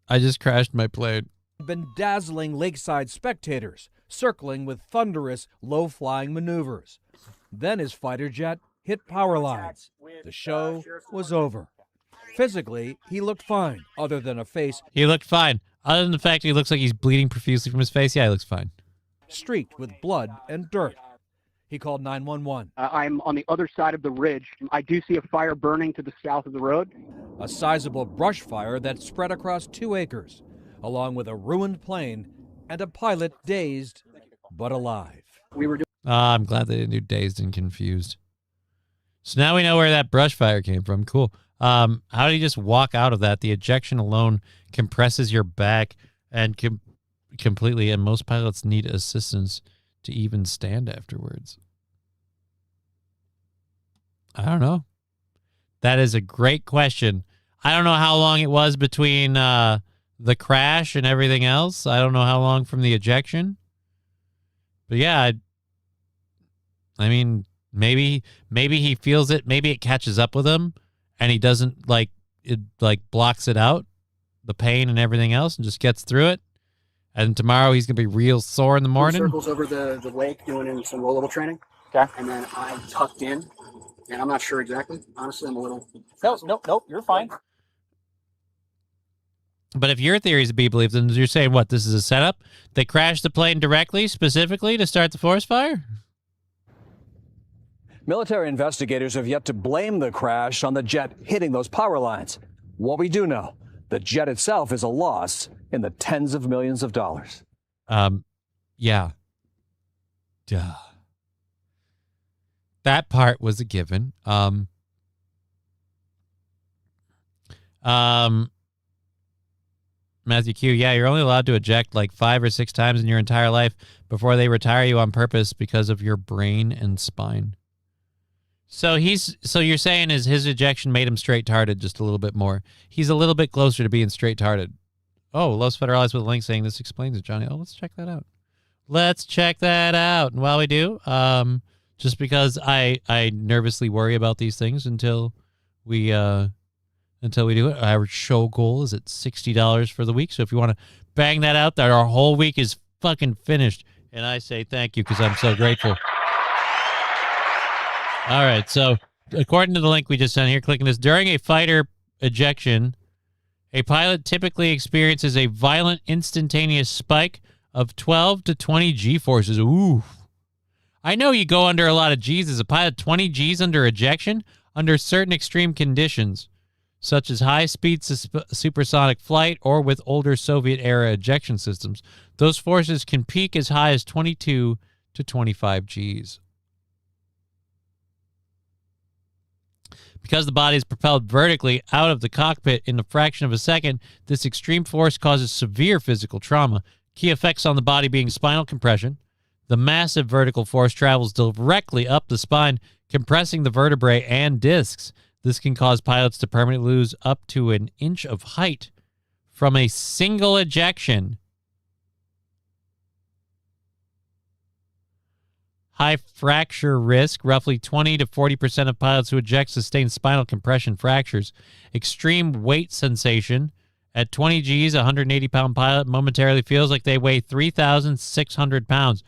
I just crashed my plane. been dazzling lakeside spectators, circling with thunderous, low-flying maneuvers. Then his fighter jet hit power lines. The show was over. Physically, he looked fine, other than a face... He looked fine. Other than the fact he looks like he's bleeding profusely from his face, yeah, he looks fine. ...streaked with blood and dirt. He called 911. I'm on the other side of the ridge. I do see a fire burning to the south of the road. A sizable brush fire that spread across 2 acres, along with a ruined plane and a pilot dazed but alive. We were doing... I'm glad they didn't do dazed and confused. So now we know where that brush fire came from. Cool. How do you just walk out of that? The ejection alone compresses your back and completely, and most pilots need assistance to even stand afterwards. I don't know. That is a great question. I don't know how long it was between the crash and everything else. I don't know how long from the ejection. But yeah, I mean, maybe he feels it. Maybe it catches up with him and he doesn't blocks it out, the pain and everything else, and just gets through it. And tomorrow he's going to be real sore in the morning. Circles over the lake doing some rollable training. Okay. And then I tucked in, and I'm not sure exactly. Honestly, I'm a little... Nope, you're fine. But if your theory is to be believed, then you're saying, what, this is a setup? They crashed the plane directly, specifically, to start the forest fire? Military investigators have yet to blame the crash on the jet hitting those power lines. What we do know, the jet itself is a loss in the tens of millions of dollars. Yeah. Duh. That part was a given. Matthew Q, yeah, you're only allowed to eject like 5 or 6 times in your entire life before they retire you on purpose because of your brain and spine. So you're saying is his ejection made him straight-tarded just a little bit more. He's a little bit closer to being straight-tarded. Oh, Los Federales with a link saying this explains it, Johnny. Oh, let's check that out. Let's check that out. And while we do, just because I nervously worry about these things until we do it. Our show goal is at $60 for the week. So if you want to bang that out, that our whole week is fucking finished. And I say thank you because I'm so grateful. All right. So according to the link we just sent here, clicking this, during a fighter ejection, a pilot typically experiences a violent instantaneous spike of 12 to 20 G-forces. Ooh. I know you go under a lot of G's as a pilot. 20 G's under ejection under certain extreme conditions, such as high-speed supersonic flight or with older Soviet-era ejection systems. Those forces can peak as high as 22 to 25 Gs. Because the body is propelled vertically out of the cockpit in a fraction of a second, this extreme force causes severe physical trauma. Key effects on the body being spinal compression. The massive vertical force travels directly up the spine, compressing the vertebrae and discs. This can cause pilots to permanently lose up to an inch of height from a single ejection. High fracture risk. Roughly 20 to 40% of pilots who eject sustain spinal compression fractures. Extreme weight sensation. At 20 Gs, a 180-pound pilot momentarily feels like they weigh 3,600 pounds.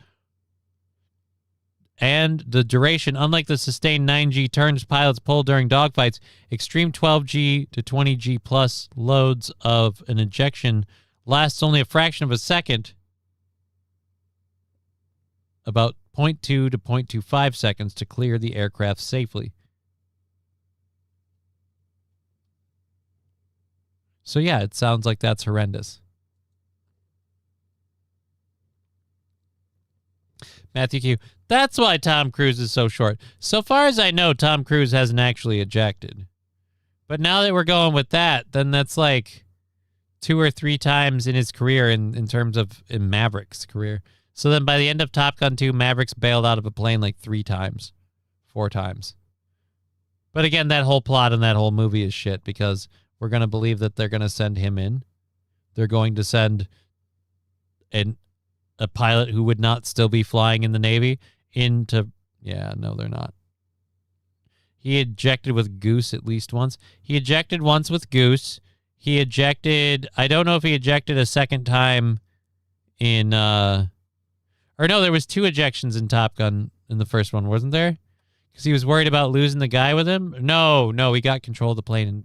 And the duration, unlike the sustained 9G turns pilots pull during dogfights, extreme 12G to 20G plus loads of an ejection lasts only a fraction of a second, about 0.2 to 0.25 seconds to clear the aircraft safely. So yeah, it sounds like that's horrendous. Matthew Q. That's why Tom Cruise is so short. So far as I know, Tom Cruise hasn't actually ejected. But now that we're going with that, then that's like 2 or 3 times in his career in terms of in Maverick's career. So then by the end of Top Gun 2, Maverick's bailed out of a plane like 3 times, 4 times. But again, that whole plot and that whole movie is shit because we're going to believe that they're going to send him in. They're going to send a pilot who would not still be flying in the Navy into... Yeah, no, they're not. He ejected with Goose at least once. He ejected once with Goose. He ejected... I don't know if he ejected a second time in... Or no, there was 2 ejections in Top Gun in the first one, wasn't there? Because he was worried about losing the guy with him? No, he got control of the plane. And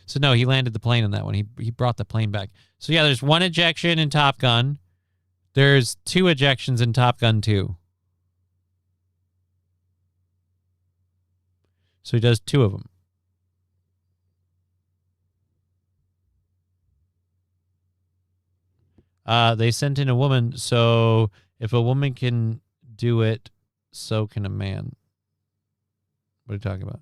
so no, he landed the plane in that one. He brought the plane back. So yeah, there's 1 ejection in Top Gun. There's 2 ejections in Top Gun 2. So he does 2 of them. They sent in a woman, so if a woman can do it, so can a man. What are you talking about?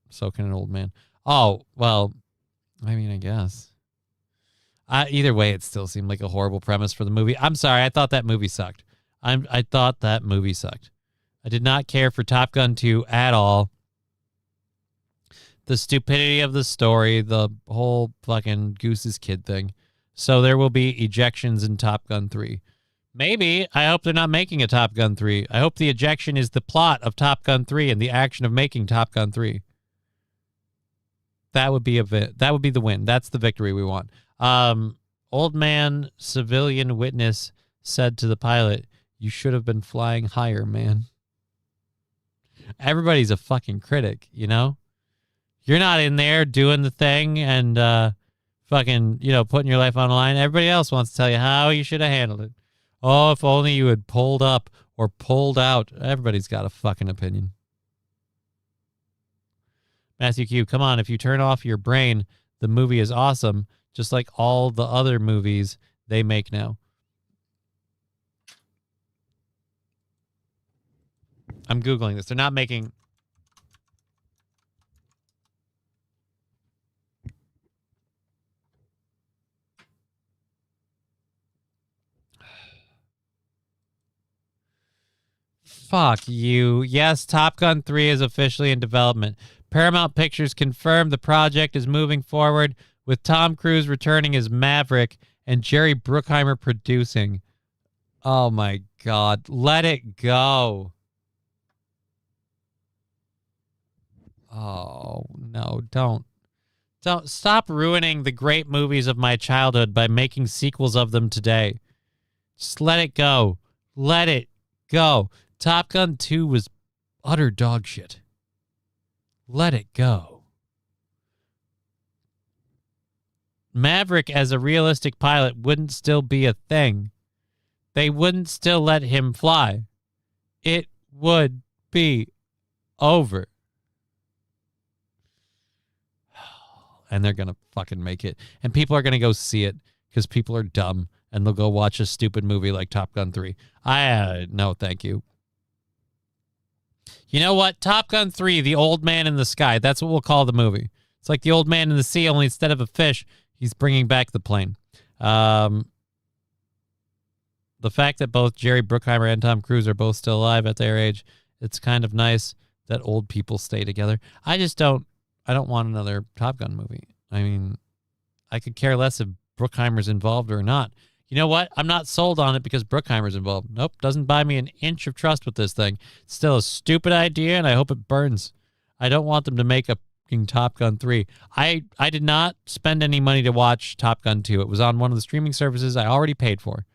So can an old man. Oh, well, I mean, I guess. Either way, it still seemed like a horrible premise for the movie. I'm sorry. I thought that movie sucked. I thought that movie sucked. I did not care for Top Gun 2 at all. The stupidity of the story, the whole fucking Goose's Kid thing. So there will be ejections in Top Gun 3. Maybe. I hope they're not making a Top Gun 3. I hope the ejection is the plot of Top Gun 3 and the action of making Top Gun 3. That would be the win. That's the victory we want. Old man civilian witness said to the pilot, "You should have been flying higher, man." Everybody's a fucking critic, you know? You're not in there doing the thing and fucking, putting your life on the line. Everybody else wants to tell you how you should have handled it. Oh, if only you had pulled up or pulled out. Everybody's got a fucking opinion. Matthew Q, come on. If you turn off your brain, the movie is awesome, just like all the other movies they make now. I'm Googling this. They're not making... Fuck you. Yes, Top Gun 3 is officially in development. Paramount Pictures confirmed the project is moving forward with Tom Cruise returning as Maverick and Jerry Bruckheimer producing. Oh my God. Let it go. Oh, no, don't stop ruining the great movies of my childhood by making sequels of them today. Just let it go. Let it go. Top Gun 2 was utter dog shit. Let it go. Maverick as a realistic pilot wouldn't still be a thing. They wouldn't still let him fly. It would be over. And they're going to fucking make it. And people are going to go see it because people are dumb and they'll go watch a stupid movie like Top Gun 3. No, thank you. You know what? Top Gun 3, The Old Man in the Sky. That's what we'll call the movie. It's like The Old Man in the Sea, only instead of a fish, he's bringing back the plane. The fact that both Jerry Bruckheimer and Tom Cruise are both still alive at their age, it's kind of nice that old people stay together. I don't want another Top Gun movie. I mean, I could care less if Bruckheimer's involved or not. You know what? I'm not sold on it because Bruckheimer's involved. Nope, doesn't buy me an inch of trust with this thing. It's still a stupid idea, and I hope it burns. I don't want them to make a fucking Top Gun 3. I did not spend any money to watch Top Gun 2. It was on one of the streaming services I already paid for.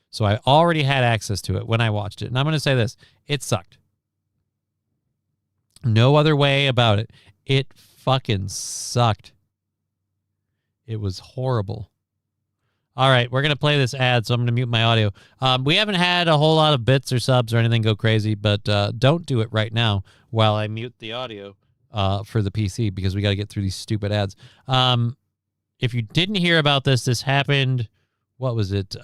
So I already had access to it when I watched it. And I'm going to say this. It sucked. No other way about it. It fucking sucked. It was horrible. All right, we're going to play this ad, so I'm going to mute my audio. We haven't had a whole lot of bits or subs or anything go crazy, but don't do it right now while I mute the audio. for the PC because we got to get through these stupid ads. If you didn't hear about this, this happened, what was it?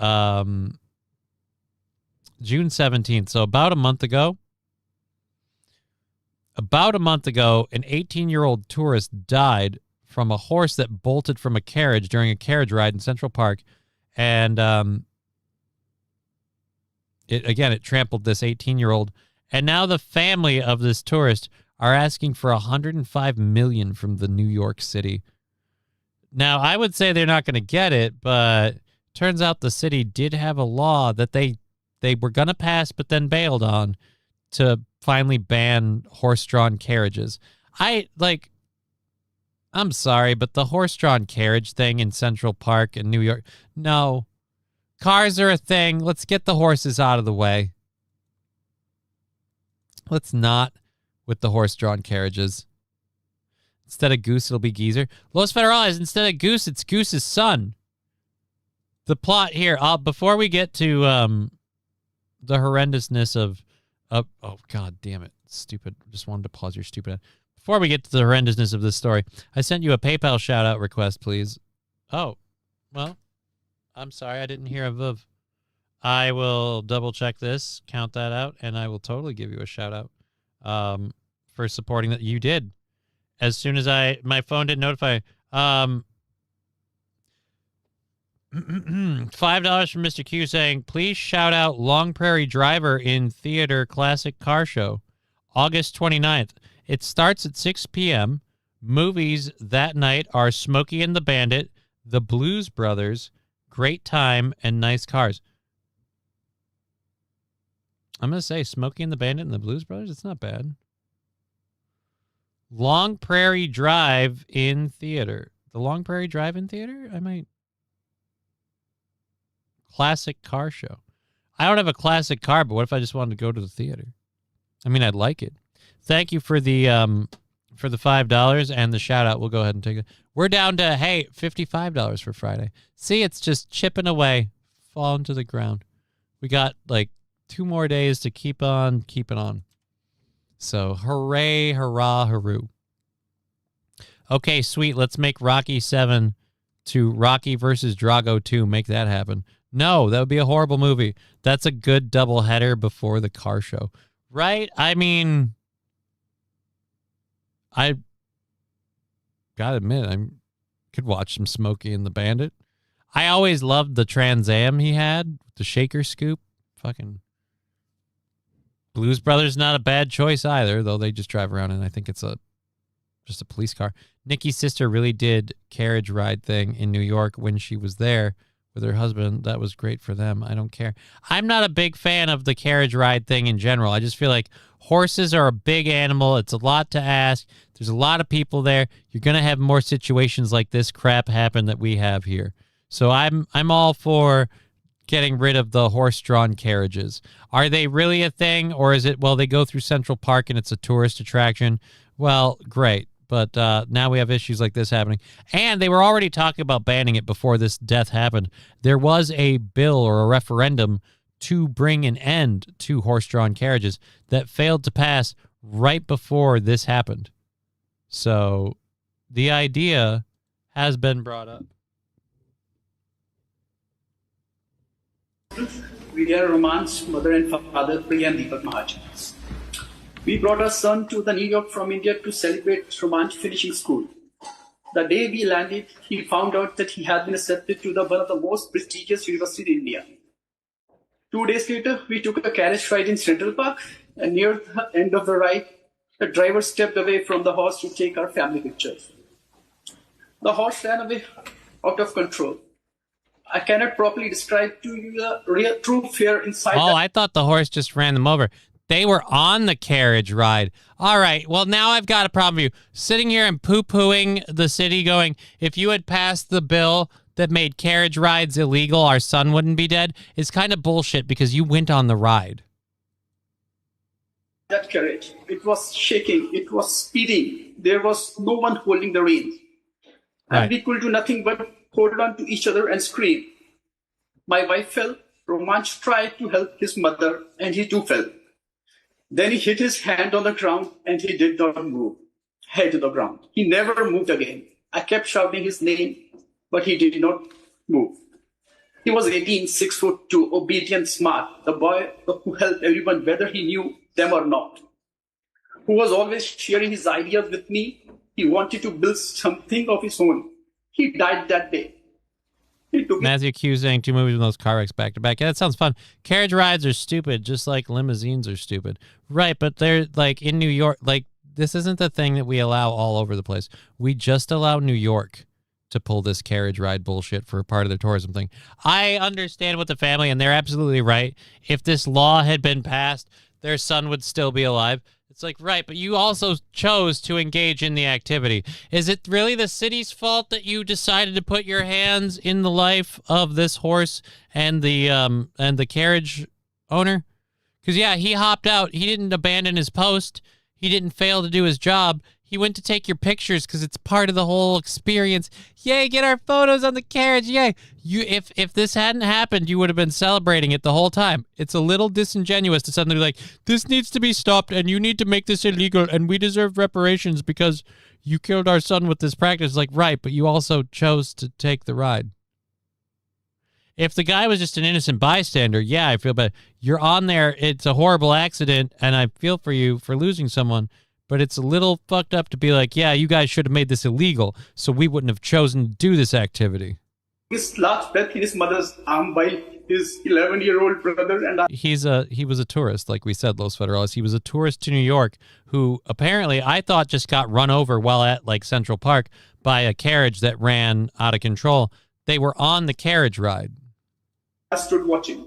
June 17th. So about a month ago. An 18-year-old tourist died from a horse that bolted from a carriage during a carriage ride in Central Park. And it trampled this 18-year-old. And now the family of this tourist are asking for $105 million from the New York City. Now, I would say they're not going to get it, but turns out the city did have a law that they were going to pass but then bailed on to finally ban horse-drawn carriages. I'm sorry, but the horse-drawn carriage thing in Central Park in New York, no. Cars are a thing. Let's get the horses out of the way. Let's not with the horse-drawn carriages. Instead of Goose, it'll be Geezer. Los Federales, instead of Goose, it's Goose's son. The plot here, before we get to the horrendousness of oh, God damn it. Stupid. Just wanted to pause your stupid ad. Before we get to the horrendousness of this story, I sent you a PayPal shout-out request, please. Oh, well, I'm sorry. I didn't hear a VUV. I will double-check this, count that out, and I will totally give you a shout-out for supporting that. You did. As soon as my phone didn't notify. $5 from Mr. Q saying, please shout out Long Prairie Driver in Theater Classic Car Show, August 29th. It starts at 6 p.m. Movies that night are Smokey and the Bandit, The Blues Brothers, Great Time, and Nice Cars. I'm going to say Smokey and the Bandit and The Blues Brothers. It's not bad. Long Prairie Drive in Theater. The Long Prairie Drive in Theater? I might. Classic Car Show. I don't have a classic car, but what if I just wanted to go to the theater? I mean, I'd like it. Thank you for the $5 and the shout out. We'll go ahead and take it. We're down to, $55 for Friday. See, it's just chipping away, falling to the ground. We got like 2 more days to keep on keeping on. So hooray, hurrah, hooroo. Okay, sweet. Let's make Rocky 7 to Rocky versus Drago 2. Make that happen. No, that would be a horrible movie. That's a good double header before the car show. Right? I mean, I gotta admit, I could watch some Smokey and the Bandit. I always loved the Trans Am he had, the shaker scoop. Fucking Blues Brothers, not a bad choice either, though they just drive around and I think it's just a police car. Nikki's sister really did carriage ride thing in New York when she was there with her husband. That was great for them. I don't care. I'm not a big fan of the carriage ride thing in general. I just feel like horses are a big animal. It's a lot to ask. There's a lot of people there. You're going to have more situations like this crap happen that we have here. So I'm all for getting rid of the horse-drawn carriages. Are they really a thing, or is it, well, they go through Central Park and it's a tourist attraction? Well, great. But now we have issues like this happening. And they were already talking about banning it before this death happened. There was a bill or a referendum to bring an end to horse-drawn carriages that failed to pass right before this happened. So the idea has been brought up. We are Roman's mother and father, Priya and Deepak Mahajan. We brought our son to the New York from India to celebrate Roman finishing school. The day we landed, he found out that he had been accepted to one of the most prestigious universities in India. 2 days later, we took a carriage ride in Central Park, and near the end of the ride, the driver stepped away from the horse to take our family pictures. The horse ran away out of control. I cannot properly describe to you the real true fear inside. Oh, I thought the horse just ran them over. They were on the carriage ride. All right. Well, now I've got a problem with you. Sitting here and poo-pooing the city going, if you had passed the bill that made carriage rides illegal, our son wouldn't be dead, is kind of bullshit because you went on the ride. That carriage, it was shaking. It was speeding. There was no one holding the reins. Right. And we could do nothing but hold on to each other and scream. My wife fell. Romanch tried to help his mother, and he too fell. Then he hit his hand on the ground, and he did not move. head to the ground. He never moved again. I kept shouting his name, but he did not move. He was 18, 6'2", obedient, smart, the boy who helped everyone whether he knew them or not, who was always sharing his ideas with me. He wanted to build something of his own. He died that day. Matthew Q saying 2 movies in those car wrecks back to back. Yeah, that sounds fun. Carriage rides are stupid, just like limousines are stupid. Right, but they're like in New York, like this isn't the thing that we allow all over the place. We just allow New York to pull this carriage ride bullshit for part of the tourism thing. I understand with the family, and they're absolutely right. If this law had been passed, their son would still be alive. It's like, right, but you also chose to engage in the activity. Is it really the city's fault that you decided to put your hands in the life of this horse and the carriage owner? Because, yeah, he hopped out. He didn't abandon his post. He didn't fail to do his job. He went to take your pictures because it's part of the whole experience. Yay, get our photos on the carriage. Yay. If this hadn't happened, you would have been celebrating it the whole time. It's a little disingenuous to suddenly be like, this needs to be stopped and you need to make this illegal and we deserve reparations because you killed our son with this practice. Like, right, but you also chose to take the ride. If the guy was just an innocent bystander, yeah, I feel bad. You're on there. It's a horrible accident and I feel for you for losing someone. But it's a little fucked up to be like, yeah, you guys should have made this illegal, so we wouldn't have chosen to do this activity. His last breath in his mother's arm while his 11-year-old brother and I... He was a tourist, like we said, Los Federales. He was a tourist to New York who apparently I thought just got run over while at like Central Park by a carriage that ran out of control. They were on the carriage ride. I stood watching.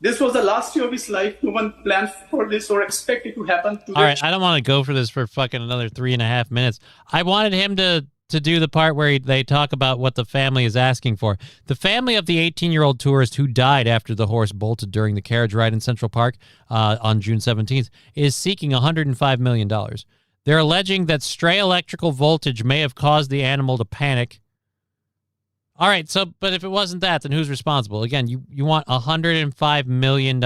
This was the last year of his life. No one planned for this or expected to happen to All right, I don't want to go for this for fucking another 3.5 minutes. I wanted him to do the part where they talk about what the family is asking for. The family of the 18-year-old tourist who died after the horse bolted during the carriage ride in Central Park on June 17th is seeking $105 million. They're alleging that stray electrical voltage may have caused the animal to panic. All right, so, but if it wasn't that, then who's responsible? Again, you want $105 million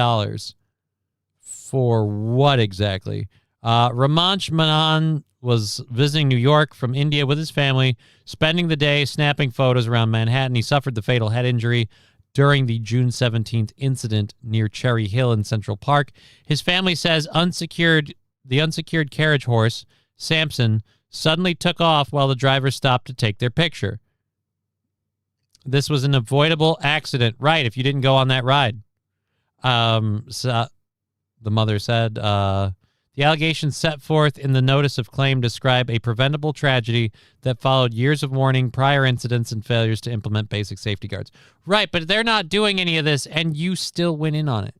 for what exactly? Ramansh Manan was visiting New York from India with his family, spending the day snapping photos around Manhattan. He suffered the fatal head injury during the June 17th incident near Cherry Hill in Central Park. His family says the unsecured carriage horse, Samson, suddenly took off while the driver stopped to take their picture. This was an avoidable accident. Right, if you didn't go on that ride. So the mother said, the allegations set forth in the notice of claim describe a preventable tragedy that followed years of warning, prior incidents, and failures to implement basic safety guards. Right, but they're not doing any of this, and you still went in on it.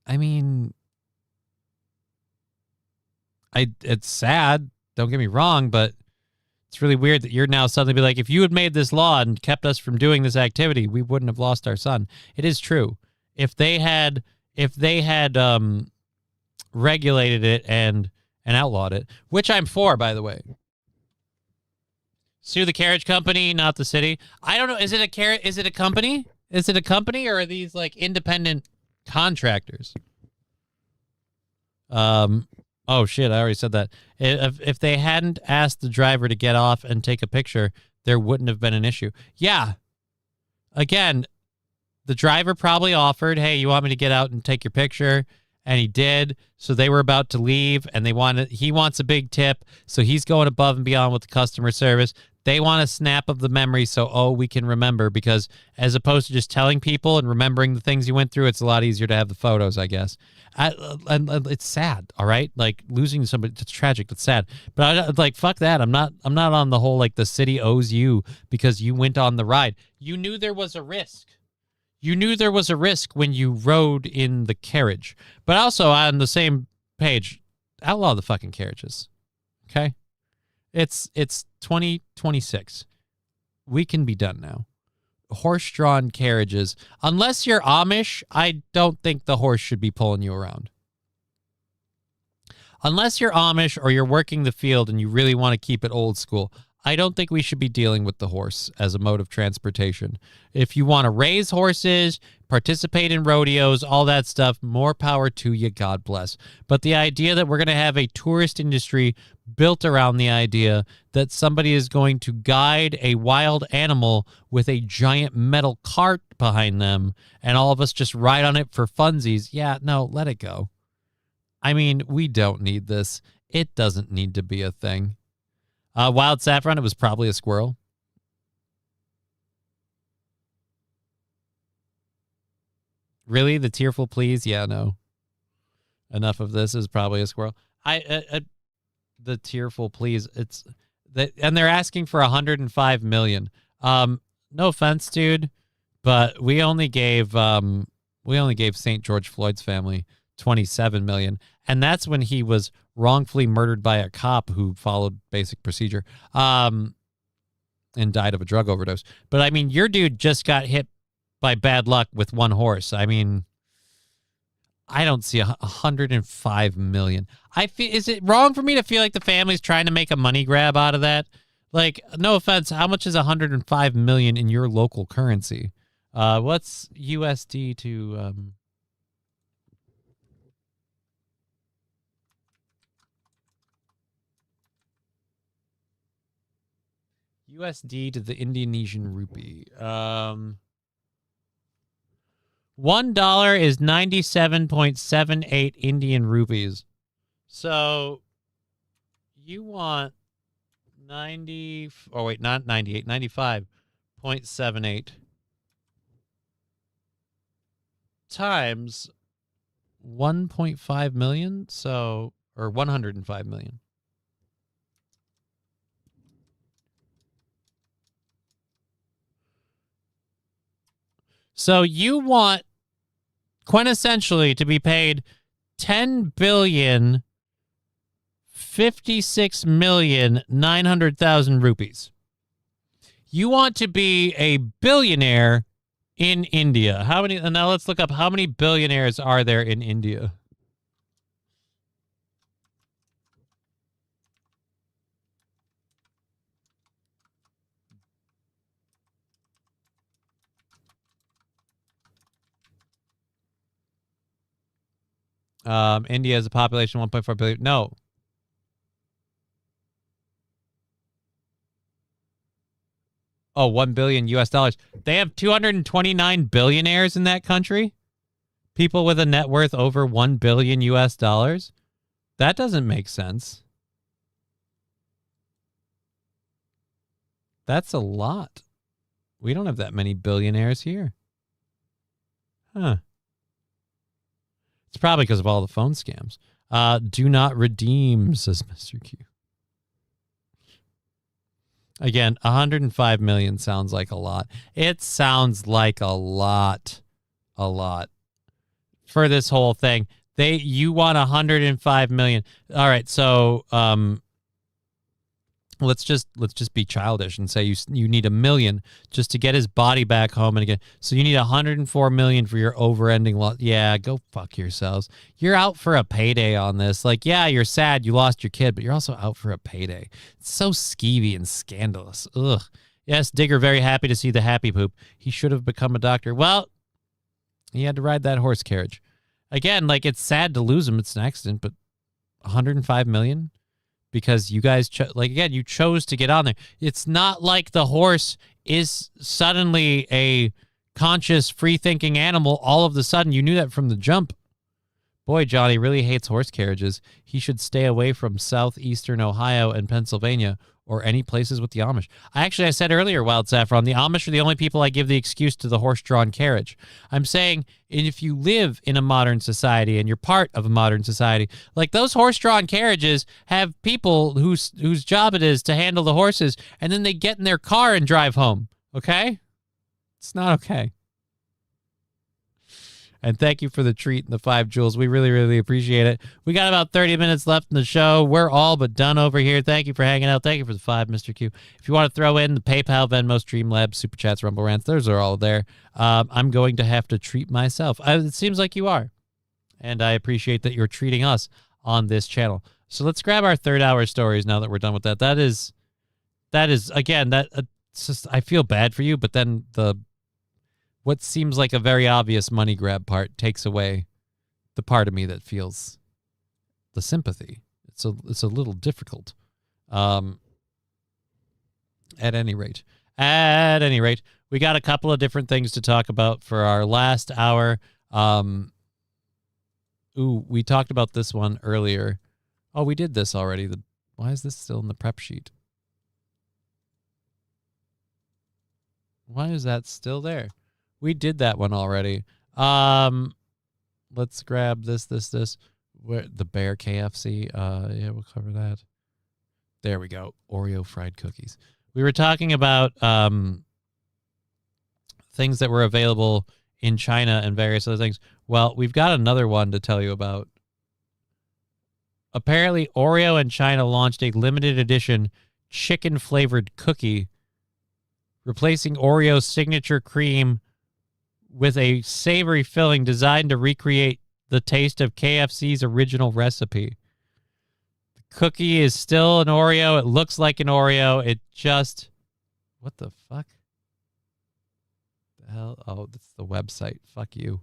I mean, it's sad. Don't get me wrong, but it's really weird that you're now suddenly be like, if you had made this law and kept us from doing this activity, we wouldn't have lost our son. It is true. If they had regulated it and outlawed it, which I'm for, by the way. Sue the carriage company, not the city. I don't know. Is it a company? Is it a company, or are these like independent contractors? Oh, shit, I already said that. If they hadn't asked the driver to get off and take a picture, there wouldn't have been an issue. Yeah. Again, the driver probably offered, hey, you want me to get out and take your picture? And he did. So they were about to leave, and he wants a big tip, so he's going above and beyond with the customer service. They want a snap of the memory so, we can remember, because as opposed to just telling people and remembering the things you went through, it's a lot easier to have the photos, I guess. And it's sad, all right? Like, losing somebody, it's tragic, it's sad. But, fuck that. I'm not on the whole, like, the city owes you because you went on the ride. You knew there was a risk. You knew there was a risk when you rode in the carriage. But also, on the same page, outlaw the fucking carriages, okay? It's 2026. We can be done now. Horse-drawn carriages. Unless you're Amish, I don't think the horse should be pulling you around. Unless you're Amish or you're working the field and you really want to keep it old school, I don't think we should be dealing with the horse as a mode of transportation. If you want to raise horses, participate in rodeos, all that stuff, more power to you, God bless. But the idea that we're going to have a tourist industry built around the idea that somebody is going to guide a wild animal with a giant metal cart behind them and all of us just ride on it for funsies, yeah, no, let it go. I mean, we don't need this. It doesn't need to be a thing. Wild saffron, it was probably a squirrel. Really? The tearful please? Yeah, no. Enough of this is probably a squirrel. The tearful please. It's that, and they're asking for 105 million. No offense, dude, but we only gave St. George Floyd's family 27 million, and that's when he was wrongfully murdered by a cop who followed basic procedure and died of a drug overdose. But I mean, your dude just got hit by bad luck with one horse. I mean, I don't see 105 million. Is it wrong for me to feel like the family's trying to make a money grab out of that? Like, no offense, how much is 105 million in your local currency? What's USD to USD to the Indonesian rupee? $1 is 97.78 Indian rupees. So you want 90, oh wait, not 98, 95.78 times 1.5 million, so, or 105 million. So you want quintessentially to be paid 10,056,900,000 rupees. You want to be a billionaire in India. How many? And now let's look up how many billionaires are there in India. India has a population of 1.4 billion. No. Oh, 1 billion US dollars. They have 229 billionaires in that country. People with a net worth over 1 billion US dollars. That doesn't make sense. That's a lot. We don't have that many billionaires here. Huh. It's probably because of all the phone scams. Do not redeem, says Mr. Q. Again, 105 million sounds like a lot. It sounds like a lot for this whole thing. You want 105 million. All right, so let's just be childish and say you need $1 million just to get his body back home and again. So you need 104 million for your over-ending loss. Yeah, go fuck yourselves. You're out for a payday on this. Like, yeah, you're sad you lost your kid, but you're also out for a payday. It's so skeevy and scandalous. Ugh. Yes, Digger, very happy to see the happy poop. He should have become a doctor. Well, he had to ride that horse carriage. Again, like, it's sad to lose him. It's an accident, but 105 million? Because you guys, you chose to get on there. It's not like the horse is suddenly a conscious, free-thinking animal. All of a sudden, you knew that from the jump. Boy, Johnny really hates horse carriages. He should stay away from southeastern Ohio and Pennsylvania or any places with the Amish. I said earlier, Wild Saffron, the Amish are the only people I give the excuse to the horse-drawn carriage. I'm saying if you live in a modern society and you're part of a modern society, like those horse-drawn carriages have people whose job it is to handle the horses, and then they get in their car and drive home, okay? It's not okay. And thank you for the treat and the 5 jewels. We really, really appreciate it. We got about 30 minutes left in the show. We're all but done over here. Thank you for hanging out. Thank you for the 5, Mr. Q. If you want to throw in the PayPal, Venmo, Streamlabs, Super Chats, Rumble Rants, those are all there. I'm going to have to treat myself. It seems like you are. And I appreciate that you're treating us on this channel. So let's grab our third hour stories now that we're done with that. That is that is, again, it's just, I feel bad for you, but then what seems like a very obvious money grab part takes away the part of me that feels the sympathy. It's a little difficult. At any rate, we got a couple of different things to talk about for our last hour. We talked about this one earlier. Oh, we did this already. Why is this still in the prep sheet? Why is that still there? We did that one already. Let's grab this. Where the Bear KFC. Yeah, we'll cover that. There we go. Oreo fried cookies. We were talking about things that were available in China and various other things. Well, we've got another one to tell you about. Apparently, Oreo in China launched a limited edition chicken-flavored cookie, replacing Oreo's signature cream with a savory filling designed to recreate the taste of KFC's original recipe. The cookie is still an Oreo. It looks like an Oreo. It just... What the fuck? The hell? Oh, that's the website. Fuck you.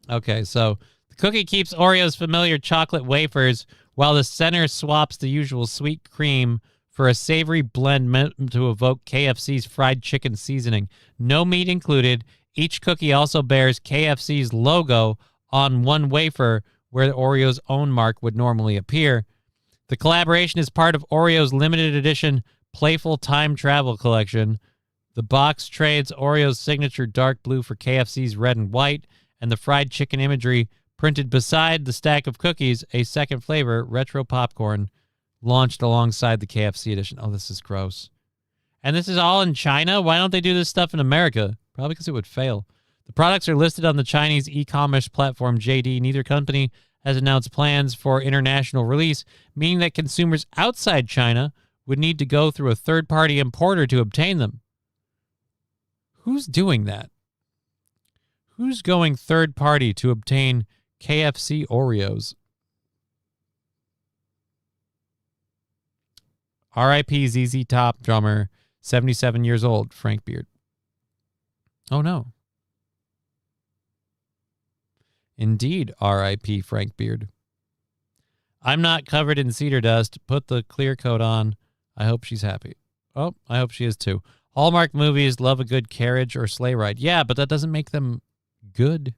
Okay, so the cookie keeps Oreo's familiar chocolate wafers while the center swaps the usual sweet cream for a savory blend meant to evoke KFC's fried chicken seasoning. No meat included. Each cookie also bears KFC's logo on one wafer where Oreo's own mark would normally appear. The collaboration is part of Oreo's limited edition Playful Time Travel collection. The box trades Oreo's signature dark blue for KFC's red and white, and the fried chicken imagery printed beside the stack of cookies, a second flavor, retro popcorn, launched alongside the KFC edition. Oh, this is gross. And this is all in China? Why don't they do this stuff in America? Probably because it would fail. The products are listed on the Chinese e-commerce platform JD. Neither company has announced plans for international release, meaning that consumers outside China would need to go through a third-party importer to obtain them. Who's doing that? Who's going third-party to obtain KFC Oreos? R.I.P. ZZ Top drummer, 77 years old, Frank Beard. Oh, no. Indeed, R.I.P. Frank Beard. I'm not covered in cedar dust. Put the clear coat on. I hope she's happy. Oh, I hope she is too. Hallmark movies love a good carriage or sleigh ride. Yeah, but that doesn't make them good.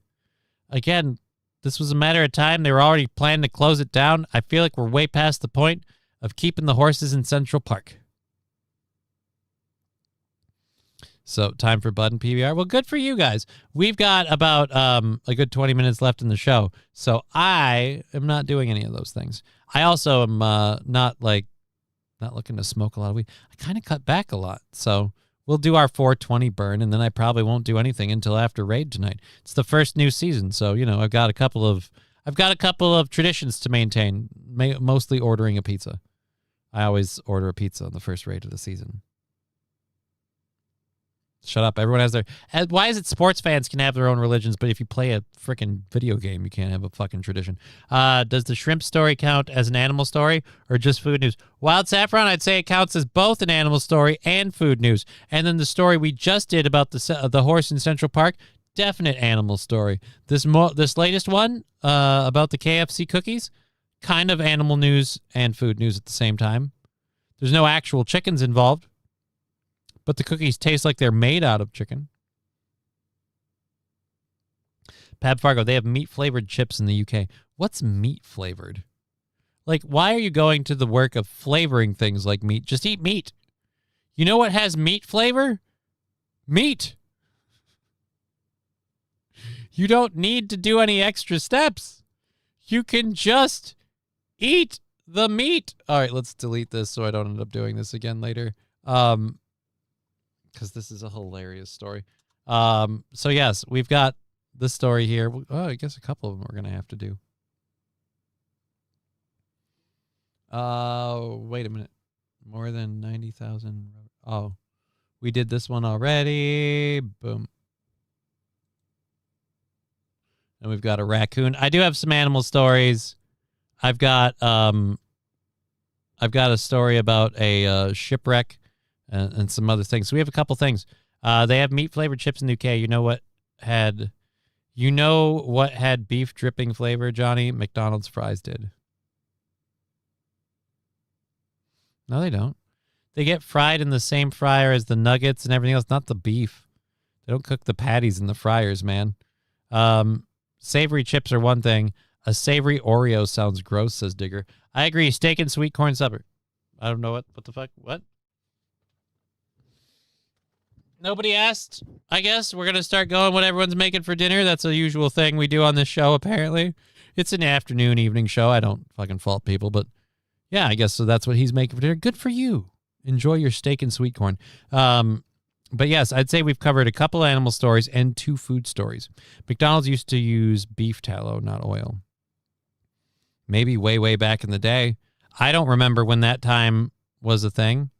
Again, this was a matter of time. They were already planning to close it down. I feel like we're way past the point of keeping the horses in Central Park. So, time for Bud and PBR. Well, good for you guys. We've got about a good 20 minutes left in the show. So, I am not doing any of those things. I also am not looking to smoke a lot of weed. I kind of cut back a lot. So, we'll do our 420 burn, and then I probably won't do anything until after Raid tonight. It's the first new season, so I've got a couple of traditions to maintain. Mostly ordering a pizza. I always order a pizza on the first Raid of the season. Shut up. Everyone has their... Why is it sports fans can have their own religions, but if you play a freaking video game, you can't have a fucking tradition? Does the shrimp story count as an animal story or just food news? Wild Saffron, I'd say it counts as both an animal story and food news. And then the story we just did about the horse in Central Park, definite animal story. This latest one about the KFC cookies, kind of animal news and food news at the same time. There's no actual chickens involved, but the cookies taste like they're made out of chicken. Pab Fargo, they have meat-flavored chips in the UK. What's meat-flavored? Like, why are you going to the work of flavoring things like meat? Just eat meat. You know what has meat flavor? Meat. You don't need to do any extra steps. You can just eat the meat. All right, let's delete this so I don't end up doing this again later. Because this is a hilarious story. So yes, we've got this story here. Oh, I guess a couple of them we're going to have to do. Wait a minute. More than 90,000. Oh, we did this one already. Boom. And we've got a raccoon. I do have some animal stories. I've got I've got a story about a shipwreck and some other things. So we have a couple things. They have meat flavored chips in the UK. You know what had beef dripping flavor, Johnny? McDonald's fries did. No, they don't. They get fried in the same fryer as the nuggets and everything else, not the beef. They don't cook the patties in the fryers, man. Savory chips are one thing. A savory Oreo sounds gross, says Digger. I agree. Steak and sweet corn supper. I don't know what the fuck. What? Nobody asked. I guess we're going to start going what everyone's making for dinner. That's a usual thing we do on this show, apparently. It's an afternoon, evening show. I don't fucking fault people, but yeah, I guess so. That's what he's making for dinner. Good for you. Enjoy your steak and sweet corn. But yes, I'd say we've covered a couple animal stories and 2 food stories. McDonald's used to use beef tallow, not oil. Maybe way, way back in the day. I don't remember when that time was a thing.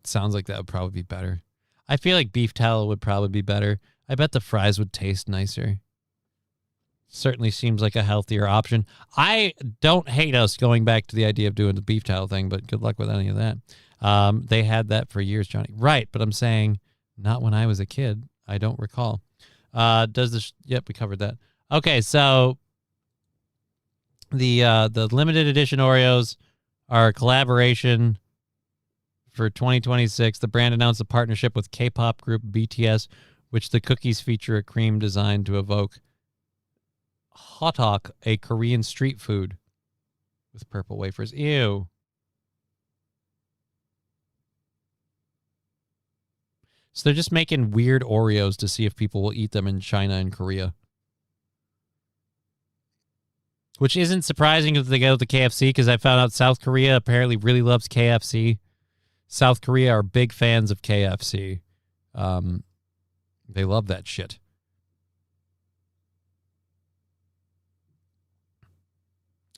Sounds like that would probably be better. I feel like beef tallow would probably be better. I bet the fries would taste nicer. Certainly seems like a healthier option. I don't hate us going back to the idea of doing the beef tallow thing, but good luck with any of that. They had that for years, Johnny. Right, but I'm saying not when I was a yet. I don't recall. Yep, we covered that. Okay, so the limited edition Oreos are a collaboration for 2026. The brand announced a partnership with K-pop group BTS, which the cookies feature a cream designed to evoke hotteok, a Korean street food with purple wafers. Ew. So they're just making weird Oreos to see if people will eat them in China and Korea. Which isn't surprising if they go to KFC, because I found out South Korea apparently really loves KFC. South Korea are big fans of KFC. They love that shit.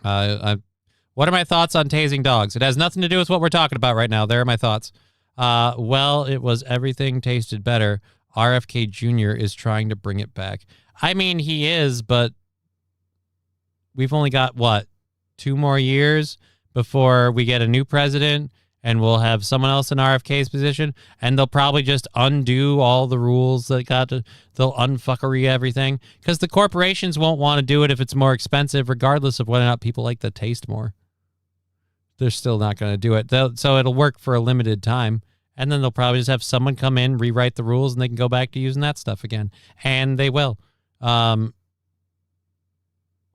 What are my thoughts on tasing dogs? It has nothing to do with what we're talking about right now. There are my thoughts. Well, it was everything tasted better. RFK Jr. is trying to bring it back. I mean, he is, but we've only got, 2 more years before we get a new president, and we'll have someone else in RFK's position, and they'll probably just undo all the rules they'll unfuckery everything, because the corporations won't want to do it if it's more expensive, regardless of whether or not people like the taste more. They're still not going to do it. So it'll work for a limited time, and then they'll probably just have someone come in, rewrite the rules, and they can go back to using that stuff again. And they will.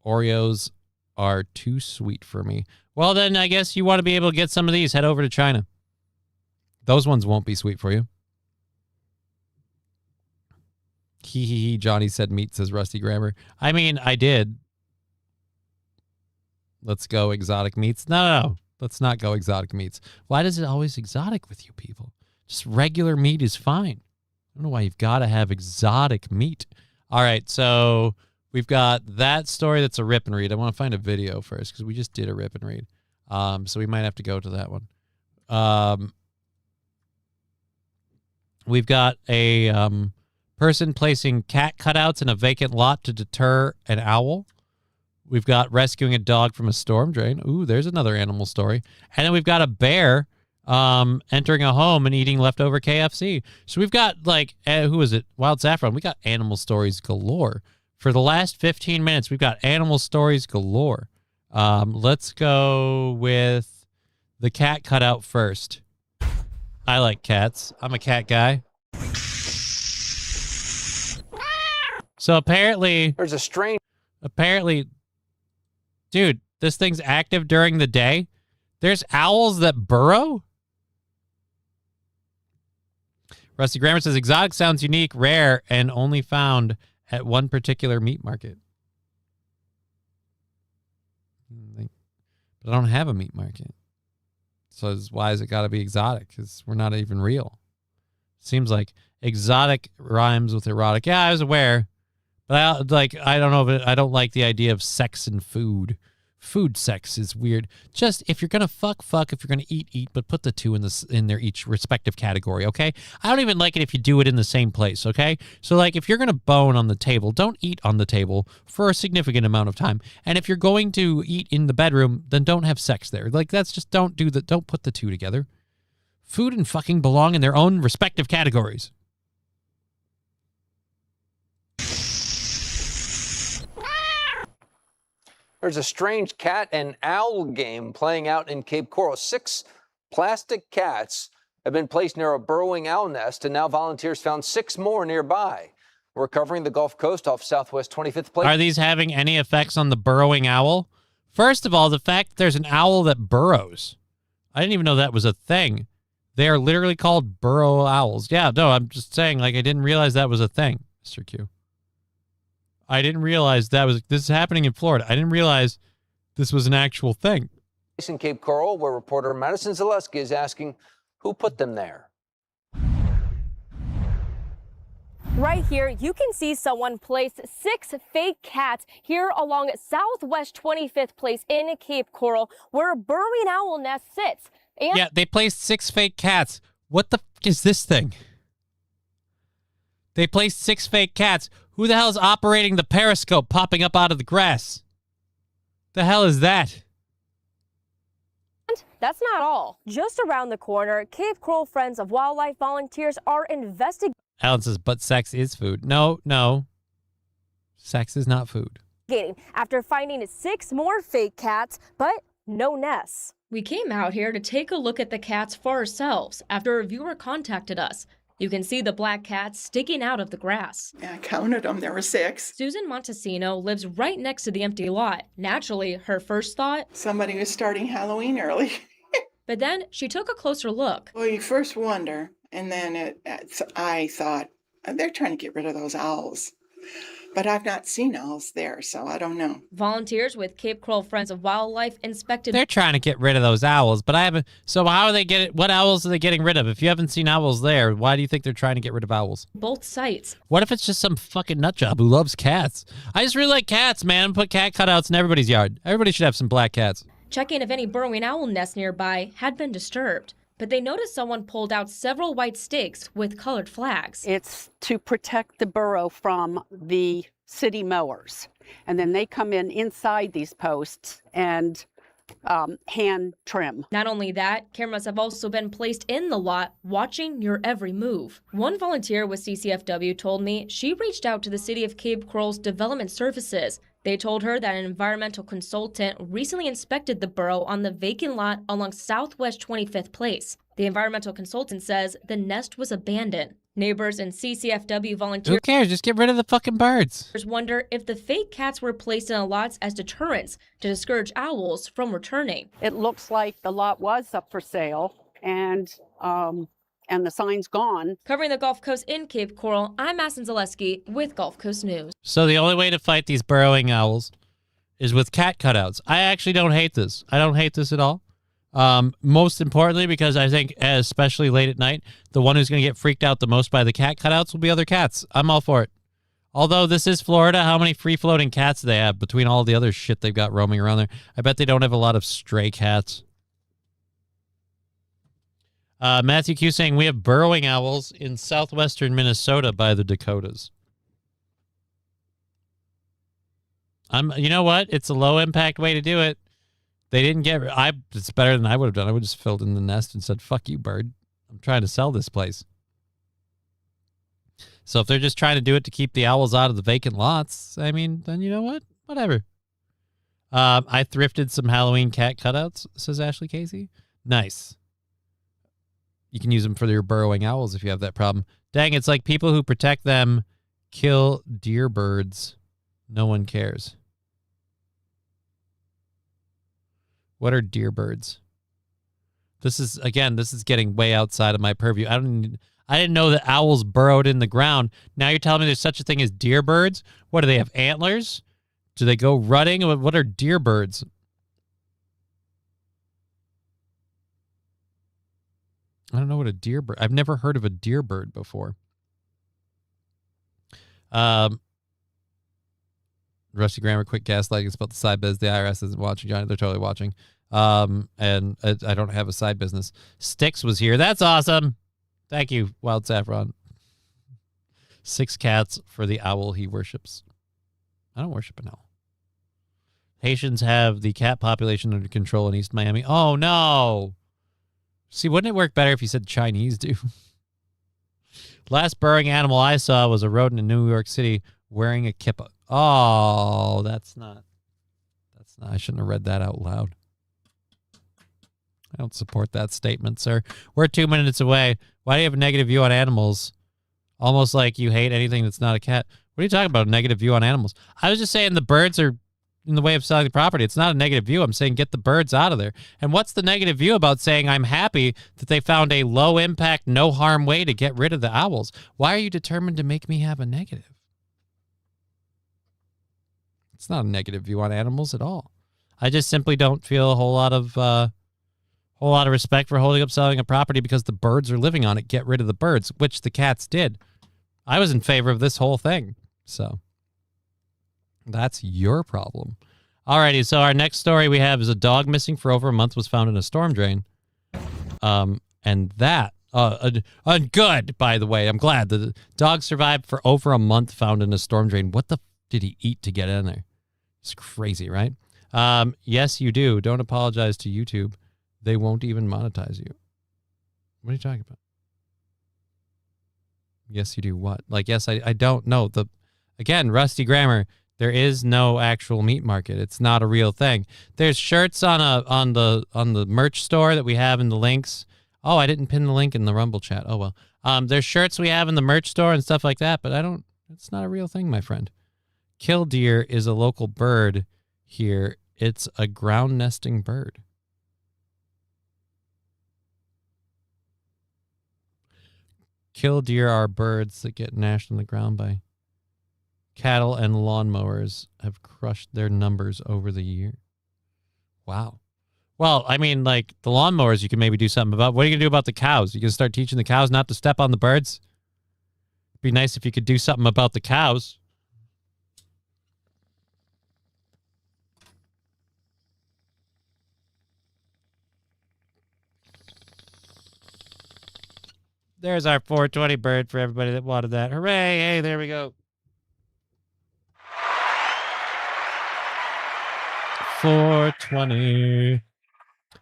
Oreos are too sweet for me. Well, then I guess you want to be able to get some of these. Head over to China. Those ones won't be sweet for you. Hee hee hee, Johnny said meat, says Rusty Grammar. I mean, I did. Let's go exotic meats. No. Let's not go exotic meats. Why does it always exotic with you people? Just regular meat is fine. I don't know why you've got to have exotic meat. All right, so we've got that story that's a rip and read. I want to find a video first because we just did a rip and read. So we might have to go to that one. We've got a person placing cat cutouts in a vacant lot to deter an owl. We've got rescuing a dog from a storm drain. Ooh, there's another animal story. And then we've got a bear entering a home and eating leftover KFC. So we've got, who is it? Wild Saffron. We got animal stories galore. For the last 15 minutes, we've got animal stories galore. Let's go with the cat cutout first. I like cats. I'm a cat guy. So apparently... There's a strange... Apparently... Dude, this thing's active during the day. There's owls that burrow? Rusty Grammar says, exotic sounds unique, rare, and only found at one particular meat market. But I don't have a meat market. So why has it got to be exotic? Because we're not even real. Seems like exotic rhymes with erotic. Yeah, I was aware. But I don't know if I don't like the idea of sex and food. Food sex is weird. Just if you're gonna fuck. If you're gonna eat, but put the two in their each respective category, okay? I don't even like it if you do it in the same place, okay? So like if you're gonna bone on the table, don't eat on the table for a significant amount of time. And if you're going to eat in the bedroom, then don't have sex there. Like that's just don't put the two together. Food and fucking belong in their own respective categories. There's a strange cat and owl game playing out in Cape Coral. 6 plastic cats have been placed near a burrowing owl nest, and now volunteers found 6 more nearby. We're covering the Gulf Coast off Southwest 25th Place. Are these having any effects on the burrowing owl? First of all, the fact that there's an owl that burrows. I didn't even know that was a thing. They are literally called burrow owls. Yeah, no, I'm just saying, like, I didn't realize that was a thing, Mr. Q. I didn't realize this is happening in Florida. I didn't realize this was an actual thing. In Cape Coral, where reporter Madison Zaleski is asking who put them there. Right here, you can see someone place 6 fake cats here along Southwest 25th Place in Cape Coral, where a burrowing owl nest sits. And yeah, they placed 6 fake cats. What the f is this thing? They placed 6 fake cats. Who the hell is operating the periscope popping up out of the grass? The hell is that? that's not all. Just around the corner, Cape Coral Friends of Wildlife volunteers are investigating. Alan says, but sex is food. No. Sex is not food. After finding 6 more fake cats, but no nests. We came out here to take a look at the cats for ourselves after a viewer contacted us. You can see the black cats sticking out of the grass. I counted them. There were 6. Susan Montesino lives right next to the empty lot. Naturally, her first thought, somebody was starting Halloween early. But then she took a closer look. Well, you first wonder, and then I thought, they're trying to get rid of those owls. But I've not seen owls there, so I don't know. Volunteers with Cape Coral Friends of Wildlife inspected. They're trying to get rid of those owls, but I haven't. So how are they getting? What owls are they getting rid of? If you haven't seen owls there, why do you think they're trying to get rid of owls? Both sites. What if it's just some fucking nutjob who loves cats? I just really like cats, man. Put cat cutouts in everybody's yard. Everybody should have some black cats. Checking if any burrowing owl nests nearby had been disturbed. But they noticed someone pulled out several white stakes with colored flags. It's to protect the burrow from the city mowers. And then they come inside these posts and hand trim. Not only that, cameras have also been placed in the lot watching your every move. One volunteer with CCFW told me she reached out to the City of Cape Coral's Development Services. They told her that an environmental consultant recently inspected the burrow on the vacant lot along Southwest 25th Place. The environmental consultant says the nest was abandoned. Neighbors and CCFW volunteers. Who cares? Just get rid of the fucking birds. Wonder if the fake cats were placed in the lots as deterrents to discourage owls from returning. It looks like the lot was up for sale and the sign's gone. Covering the Gulf Coast in Cape Coral, I'm Madison Zaleski with Gulf Coast News. So the only way to fight these burrowing owls is with cat cutouts. I actually don't hate this. I don't hate this at all. Most importantly, because I think, especially late at night, the one who's going to get freaked out the most by the cat cutouts will be other cats. I'm all for it. Although this is Florida, how many free-floating cats do they have between all the other shit they've got roaming around there? I bet they don't have a lot of stray cats. Matthew Q saying, we have burrowing owls in southwestern Minnesota by the Dakotas. You know what? It's a low-impact way to do it. They didn't get... It's better than I would have done. I would have just filled in the nest and said, fuck you, bird. I'm trying to sell this place. So if they're just trying to do it to keep the owls out of the vacant lots, I mean, then you know what? Whatever. I thrifted some Halloween cat cutouts, says Ashley Casey. Nice. You can use them for your burrowing owls if you have that problem. Dang, it's like people who protect them kill deer birds. No one cares. What are deer birds? This is getting way outside of my purview. I didn't know that owls burrowed in the ground. Now you're telling me there's such a thing as deer birds? What, do they have antlers? Do they go rutting? What are deer birds? I don't know what a deer bird... I've never heard of a deer bird before. Rusty Grammar, quick gaslighting about the side biz. The IRS isn't watching, Johnny. They're totally watching. And I don't have a side business. Styx was here. That's awesome. Thank you, Wild Saffron. 6 cats for the owl he worships. I don't worship an owl. Haitians have the cat population under control in East Miami. Oh, no. See, wouldn't it work better if you said Chinese do? Last burrowing animal I saw was a rodent in New York City wearing a kippa. Oh, that's not. I shouldn't have read that out loud. I don't support that statement, sir. We're 2 minutes away. Why do you have a negative view on animals? Almost like you hate anything that's not a cat. What are you talking about, a negative view on animals? I was just saying the birds are in the way of selling the property. It's not a negative view. I'm saying get the birds out of there. And what's the negative view about saying I'm happy that they found a low-impact, no-harm way to get rid of the owls? Why are you determined to make me have a negative? It's not a negative view on animals at all. I just simply don't feel a whole lot of respect for holding up selling a property because the birds are living on it. Get rid of the birds, which the cats did. I was in favor of this whole thing. So that's your problem. Alrighty, so our next story we have is a dog missing for over a month was found in a storm drain. And that, good, by the way. I'm glad. The dog survived for over a month found in a storm drain. What the did he eat to get in there? It's crazy, right? Yes, you do. Don't apologize to YouTube. They won't even monetize you. What are you talking about? Yes, you do. What? Like, yes, I don't know. Again, Rusty Grammar, there is no actual meat market. It's not a real thing. There's shirts on the merch store that we have in the links. Oh, I didn't pin the link in the Rumble chat. Oh, well. There's shirts we have in the merch store and stuff like that, but it's not a real thing, my friend. Killdeer is a local bird here. It's a ground nesting bird. Killdeer are birds that get gnashed on the ground by cattle, and lawnmowers have crushed their numbers over the year. Wow. Well, I mean, like, the lawnmowers you can maybe do something about. What are you going to do about the cows? You going to start teaching the cows not to step on the birds? It'd be nice if you could do something about the cows. There's our 420 bird for everybody that wanted that. Hooray! Hey, there we go. 420.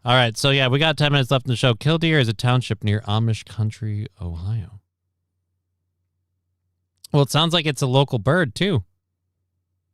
All right, so yeah, we got 10 minutes left in the show. Killdeer is a township near Amish country, Ohio. Well, it sounds like it's a local bird, too.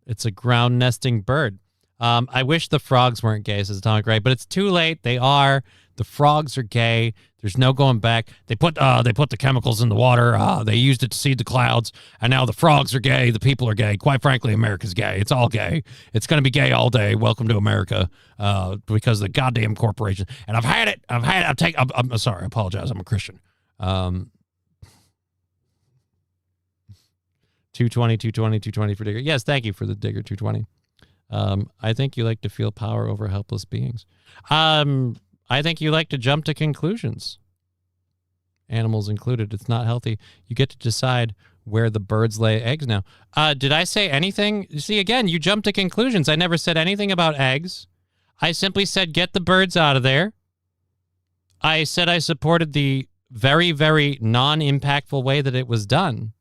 It's a ground nesting bird. I wish the frogs weren't gay, says Atomic Ray, but it's too late. They are. The frogs are gay. There's no going back. They put the chemicals in the water. They used it to seed the clouds, and now the frogs are gay. The people are gay. Quite frankly, America's gay. It's all gay. It's going to be gay all day. Welcome to America, because of the goddamn corporation. And I've had it. I'm sorry. I apologize. I'm a Christian. 220 for Digger. Yes, thank you for the Digger 220. I think you like to feel power over helpless beings. I think you like to jump to conclusions. Animals included. It's not healthy. You get to decide where the birds lay eggs now. Did I say anything? You see, again, you jump to conclusions. I never said anything about eggs. I simply said get the birds out of there. I said I supported the very, very non-impactful way that it was done.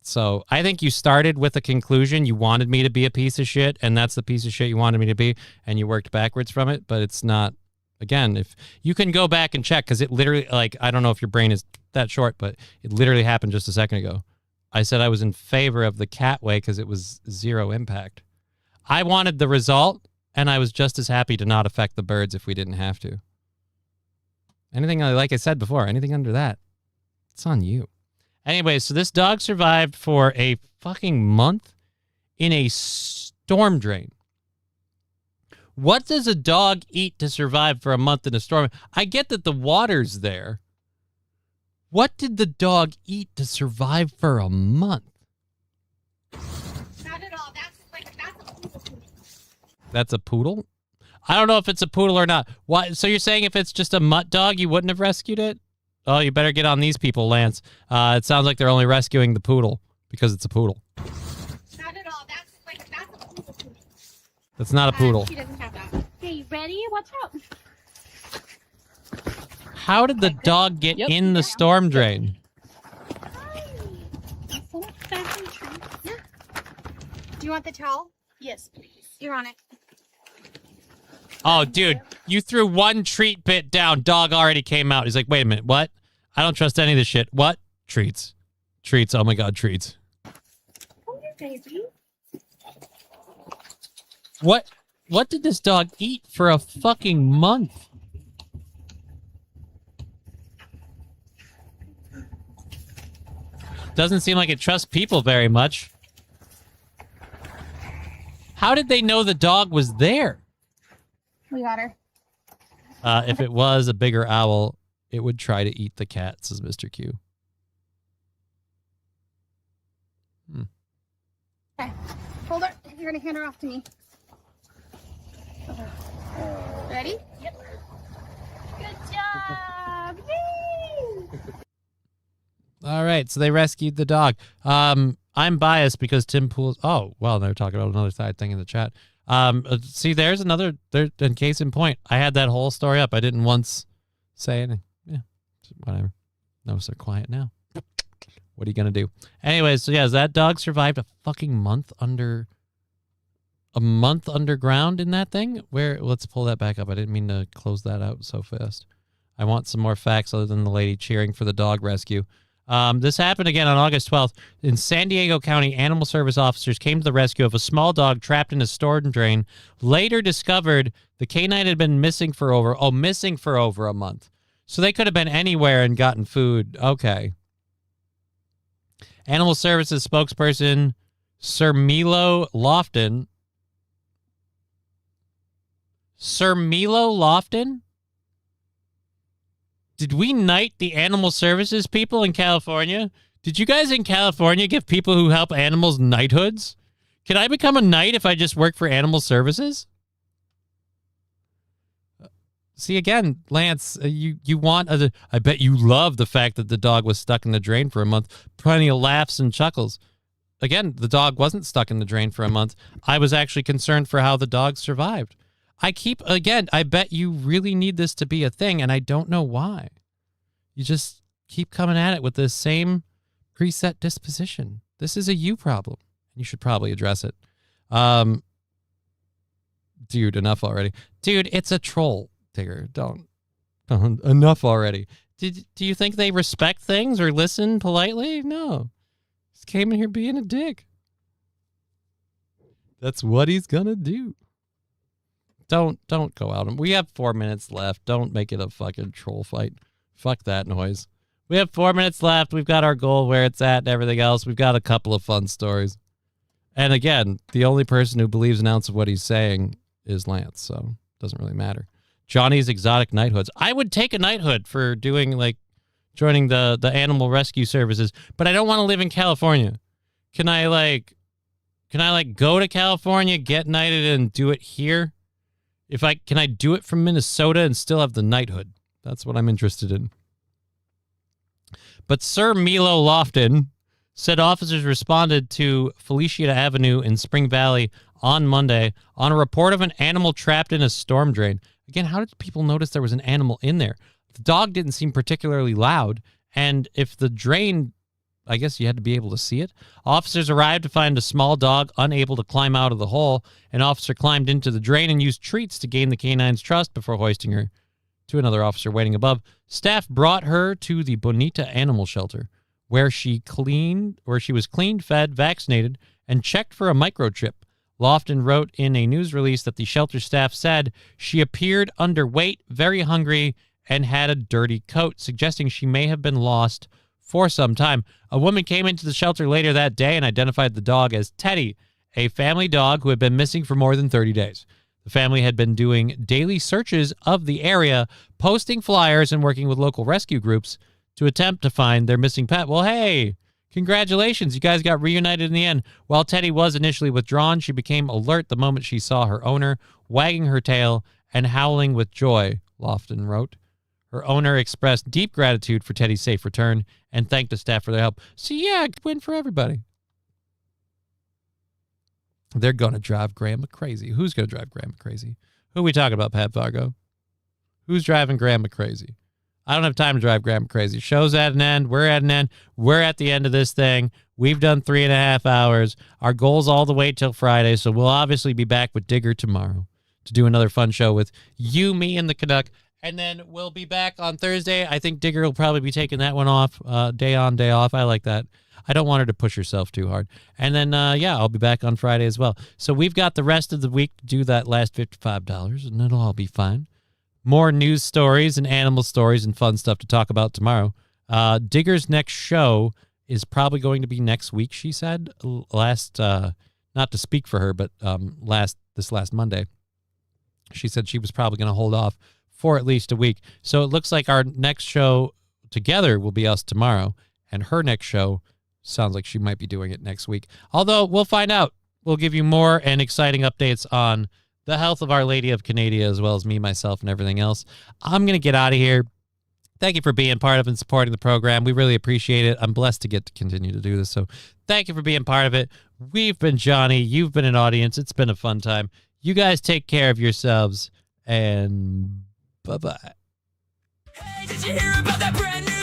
So I think you started with a conclusion. You wanted me to be a piece of shit, and that's the piece of shit you wanted me to be, and you worked backwards from it, but it's not. Again, if you can go back and check, because it literally, like, I don't know if your brain is that short, but it literally happened just a second ago. I said I was in favor of the cat way because it was zero impact. I wanted the result, and I was just as happy to not affect the birds if we didn't have to. Anything, like I said before, anything under that, it's on you. Anyway, so this dog survived for a fucking month in a storm drain. What does a dog eat to survive for a month in a storm? I get that the water's there. What did the dog eat to survive for a month? Not at all. That's a poodle. That's a poodle? I don't know if it's a poodle or not. Why? So you're saying if it's just a mutt dog, you wouldn't have rescued it? Oh, you better get on these people, Lance. It sounds like they're only rescuing the poodle because it's a poodle. Not at all. That's That's not a poodle. She doesn't have that. Okay, you ready? Watch out. How did the dog get in the storm drain? Yeah. Do you want the towel? Yes, please. You're on it. Oh, dude, you threw one treat bit down. Dog already came out. He's like, wait a minute, what? I don't trust any of this shit. What? Treats. Treats. Oh, my God, treats. Oh, baby. What did this dog eat for a fucking month? Doesn't seem like it trusts people very much. How did they know the dog was there? We got her. If it was a bigger owl, it would try to eat the cat, says Mr. Q. Okay. Hold her. You're going to hand her off to me. Ready? Yep. Good job. Yay! All right, so they rescued the dog. I'm biased because Tim Pool's... Oh, well, they're talking about another side thing in the chat. See, there's another... in case in point, I had that whole story up. I didn't once say anything. Yeah, whatever. Notice they're quiet now. What are you going to do? Anyways, so yeah, that dog survived a fucking month underground in that thing. Let's pull that back up. I didn't mean to close that out so fast. I want some more facts other than the lady cheering for the dog rescue. This happened again on August 12th. In San Diego County, animal service officers came to the rescue of a small dog trapped in a storm drain. Later discovered the canine had been missing for over a month. So they could have been anywhere and gotten food. Okay. Animal Services spokesperson Sir Milo Lofton. Sir Milo Lofton? Did we knight the animal services people in California? Did you guys in California give people who help animals knighthoods? Can I become a knight if I just work for animal services? See, again, Lance, you want I bet you love the fact that the dog was stuck in the drain for a month. Plenty of laughs and chuckles. Again, the dog wasn't stuck in the drain for a month. I was actually concerned for how the dog survived. I bet you really need this to be a thing, and I don't know why. You just keep coming at it with the same preset disposition. This is a you problem. You should probably address it. Dude, enough already. Dude, it's a troll, Tigger. Don't. Enough already. Do you think they respect things or listen politely? No. Just came in here being a dick. That's what he's gonna do. Don't go out. We have 4 minutes left. Don't make it a fucking troll fight. Fuck that noise. We have 4 minutes left. We've got our goal where it's at and everything else. We've got a couple of fun stories. And again, the only person who believes an ounce of what he's saying is Lance, so it doesn't really matter. Johnny's exotic knighthoods. I would take a knighthood for joining the animal rescue services, but I don't want to live in California. Can I go to California, get knighted, and do it here? Can I do it from Minnesota and still have the knighthood? That's what I'm interested in. But Sir Milo Lofton said officers responded to Felicia Avenue in Spring Valley on Monday on a report of an animal trapped in a storm drain. Again, how did people notice there was an animal in there? The dog didn't seem particularly loud, and if the drain, I guess you had to be able to see it. Officers arrived to find a small dog unable to climb out of the hole. An officer climbed into the drain and used treats to gain the canine's trust before hoisting her to another officer waiting above. Staff brought her to the Bonita Animal Shelter, where she was cleaned, fed, vaccinated, and checked for a microchip. Lofton wrote in a news release that the shelter staff said she appeared underweight, very hungry, and had a dirty coat, suggesting she may have been lost for some time. A woman came into the shelter later that day and identified the dog as Teddy, a family dog who had been missing for more than 30 days. The family had been doing daily searches of the area, posting flyers and working with local rescue groups to attempt to find their missing pet. Well, hey, congratulations. You guys got reunited in the end. While Teddy was initially withdrawn, she became alert the moment she saw her owner, wagging her tail and howling with joy, Lofton wrote. Her owner expressed deep gratitude for Teddy's safe return and thanked the staff for their help. So, yeah, win for everybody. They're going to drive Grandma crazy. Who's going to drive Grandma crazy? Who are we talking about, Pat Fargo? Who's driving Grandma crazy? I don't have time to drive Grandma crazy. Show's at an end. We're at an end. We're at the end of this thing. We've done 3.5 hours. Our goal's all the way till Friday, so we'll obviously be back with Digger tomorrow to do another fun show with you, me, and the Canuck. And then we'll be back on Thursday. I think Digger will probably be taking that one off, day on, day off. I like that. I don't want her to push herself too hard. And then, I'll be back on Friday as well. So we've got the rest of the week to do that last $55, and it'll all be fine. More news stories and animal stories and fun stuff to talk about tomorrow. Digger's next show is probably going to be next week, she said. Not to speak for her, but this last Monday, she said she was probably going to hold off for at least a week. So it looks like our next show together will be us tomorrow, and her next show sounds like she might be doing it next week. Although we'll find out. We'll give you more and exciting updates on the health of Our Lady of Canada, as well as me, myself, and everything else. I'm going to get out of here. Thank you for being part of and supporting the program. We really appreciate it. I'm blessed to get to continue to do this. So thank you for being part of it. We've been Johnny. You've been an audience. It's been a fun time. You guys take care of yourselves, and bye-bye. Hey, did you hear about that brand new